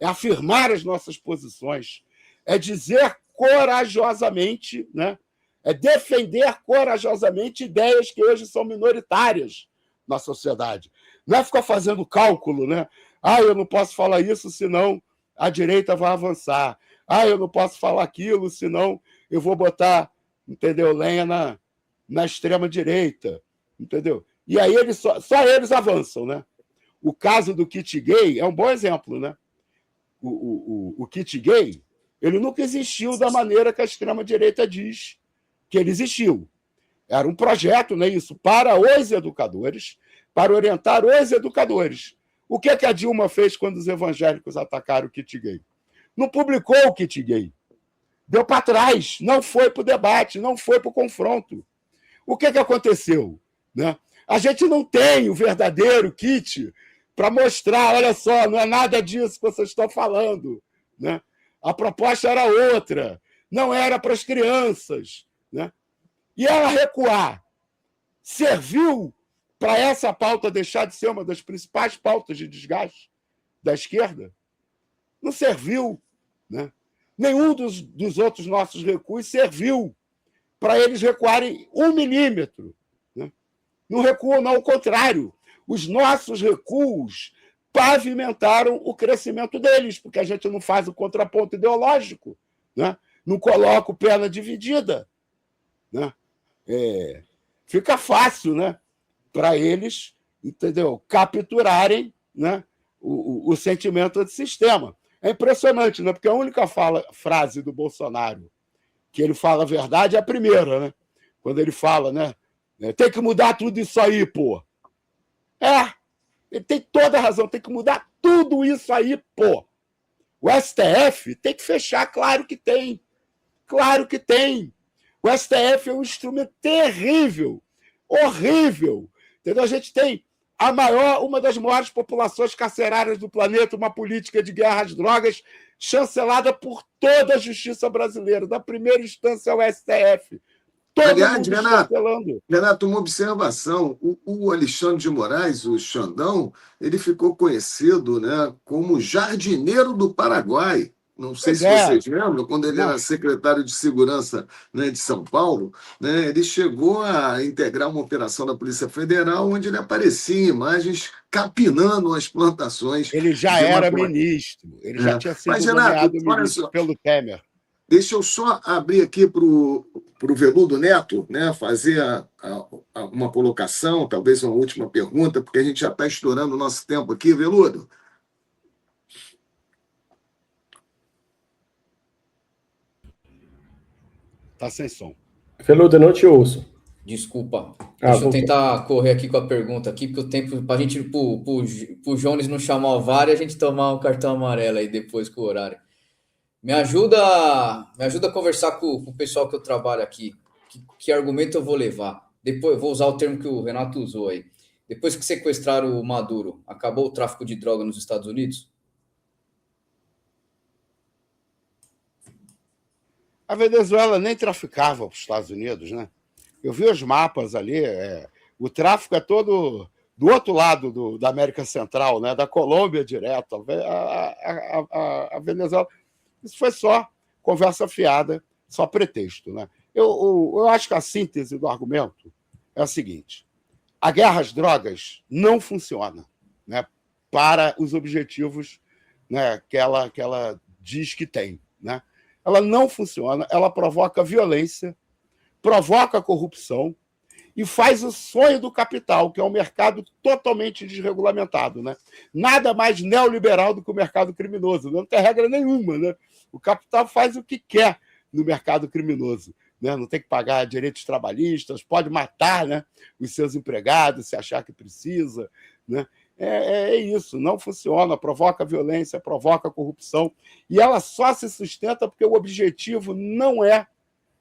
é afirmar as nossas posições, é dizer corajosamente, né? É defender corajosamente ideias que hoje são minoritárias na sociedade. Não é ficar fazendo cálculo, né? Eu não posso falar isso, senão a direita vai avançar. Eu não posso falar aquilo, senão eu vou botar, entendeu, lenha na extrema-direita, entendeu? E aí só eles avançam, né? O caso do kit gay é um bom exemplo, né? O kit gay, ele nunca existiu da maneira que a extrema-direita diz que ele existiu. Era um projeto, né, isso, para os educadores, para orientar os educadores. O que a Dilma fez quando os evangélicos atacaram o kit gay? Não publicou o kit gay. Deu para trás, não foi para o debate, não foi para o confronto. O que aconteceu, né? A gente não tem o verdadeiro kit para mostrar, olha só, não é nada disso que vocês estão falando, né? A proposta era outra, não era para as crianças, né? E ela recuar serviu para essa pauta deixar de ser uma das principais pautas de desgaste da esquerda? Não serviu, né? Nenhum dos outros nossos recuos serviu para eles recuarem 1 milímetro. Né? Não recuam, não, ao contrário. Os nossos recuos pavimentaram o crescimento deles, porque a gente não faz o contraponto ideológico, né? Não coloca o pé na dividida. Né? Fica fácil, né, para eles, entendeu, capturarem, né, o sentimento antissistema. É impressionante, né? Porque a única frase do Bolsonaro que ele fala a verdade é a primeira, né? Quando ele fala, né? Tem que mudar tudo isso aí, pô. Ele tem toda a razão, tem que mudar tudo isso aí, pô. O STF tem que fechar, claro que tem. Claro que tem. O STF é um instrumento terrível, horrível. Entendeu? A gente tem uma das maiores populações carcerárias do planeta, uma política de guerra às drogas chancelada por toda a justiça brasileira, da primeira instância ao STF. Aliás, Renato, uma observação. O Alexandre de Moraes, o Xandão, ele ficou conhecido, né, como jardineiro do Paraguai. Não sei se vocês lembram, quando ele era secretário de Segurança, né, de São Paulo, né, ele chegou a integrar uma operação da Polícia Federal onde ele aparecia em imagens capinando as plantações. Ele já era ministro, ele já tinha sido nomeado ministro pelo Temer. Deixa eu só abrir aqui para o Veludo Neto, né, fazer uma colocação, talvez uma última pergunta, porque a gente já está estourando o nosso tempo aqui, Veludo. Está sem som. Veludo, eu não te ouço. Desculpa. Deixa eu tentar correr aqui com a pergunta aqui, porque o tempo para a gente, pro Jones não chamar o VAR e a gente tomar um cartão amarelo aí depois com o horário. Me ajuda a conversar com o pessoal que eu trabalho aqui. Que argumento eu vou levar? Depois, eu vou usar o termo que o Renato usou aí. Depois que sequestraram o Maduro, acabou o tráfico de droga nos Estados Unidos? A Venezuela nem traficava para os Estados Unidos, né? Eu vi os mapas ali, o tráfico é todo do outro lado da América Central, né? Da Colômbia direto. A Venezuela... Isso foi só conversa fiada, só pretexto, né? Eu acho que a síntese do argumento é a seguinte: a guerra às drogas não funciona, né, para os objetivos, né, que ela diz que tem, né? Ela não funciona, ela provoca violência, provoca corrupção e faz o sonho do capital, que é um mercado totalmente desregulamentado, né? Nada mais neoliberal do que o mercado criminoso, não tem regra nenhuma, né? O capital faz o que quer no mercado criminoso, né? Não tem que pagar direitos trabalhistas, pode matar, né, os seus empregados se achar que precisa, né? É isso, não funciona, provoca violência, provoca corrupção, e ela só se sustenta porque o objetivo não é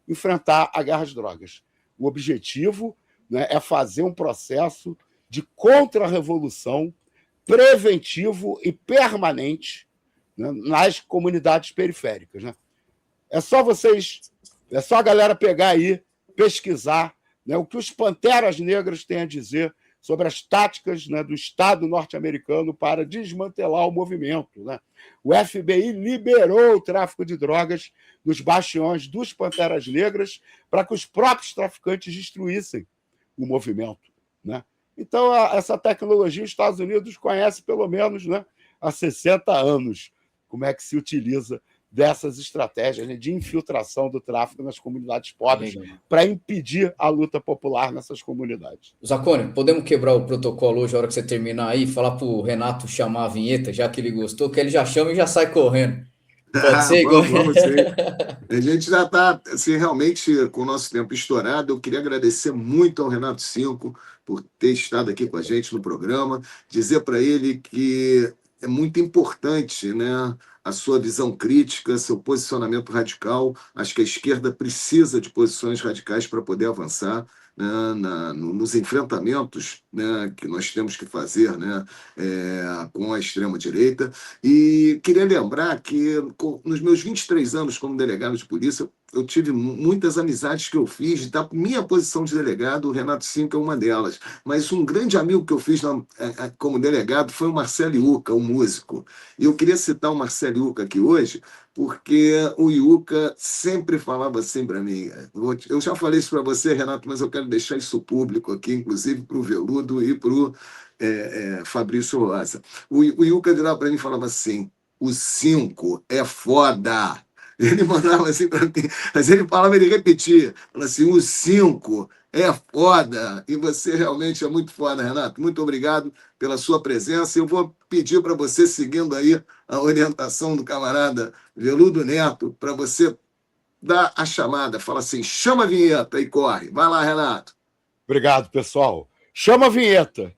enfrentar a guerra às drogas. O objetivo, né, é fazer um processo de contra-revolução preventivo e permanente, né, nas comunidades periféricas, né? É só a galera pegar aí, pesquisar, né, o que os Panteras Negras têm a dizer sobre as táticas, né, do Estado norte-americano para desmantelar o movimento, né? O FBI liberou o tráfico de drogas nos bastiões dos Panteras Negras para que os próprios traficantes destruíssem o movimento, né? Então, essa tecnologia os Estados Unidos conhece pelo menos, né, há 60 anos, como é que se utiliza dessas estratégias, né, de infiltração do tráfico nas comunidades pobres para impedir a luta popular nessas comunidades. Zacone, podemos quebrar o protocolo hoje, a hora que você terminar aí, falar para o Renato chamar a vinheta, já que ele gostou, que ele já chama e já sai correndo. Pode ser? Vamos sim. A gente já está assim, realmente com o nosso tempo estourado. Eu queria agradecer muito ao Renato Cinco por ter estado aqui com a gente no programa, dizer para ele que é muito importante, né, a sua visão crítica, seu posicionamento radical. Acho que a esquerda precisa de posições radicais para poder avançar, né, nos enfrentamentos, né, que nós temos que fazer, né, com a extrema-direita. E queria lembrar que, nos meus 23 anos como delegado de polícia, eu tive muitas amizades que eu fiz, da minha posição de delegado, o Renato Cinco é uma delas. Mas um grande amigo que eu fiz como delegado foi o Marcelo Iuca, o músico. E eu queria citar o Marcelo Iuca aqui hoje, porque o Iuca sempre falava assim para mim. Eu já falei isso para você, Renato, mas eu quero deixar isso público aqui, inclusive para o Veludo e para o Fabrício Rosa. O Iuca virava para mim e falava assim: o 5 é foda. Ele mandava assim para mim, mas ele falava, ele repetia, falava assim: o 5 é foda. E você realmente é muito foda, Renato. Muito obrigado pela sua presença. Eu vou pedir para você, seguindo aí a orientação do camarada Veludo Neto, para você dar a chamada. Fala assim: chama a vinheta e corre. Vai lá, Renato. Obrigado, pessoal. Chama a vinheta.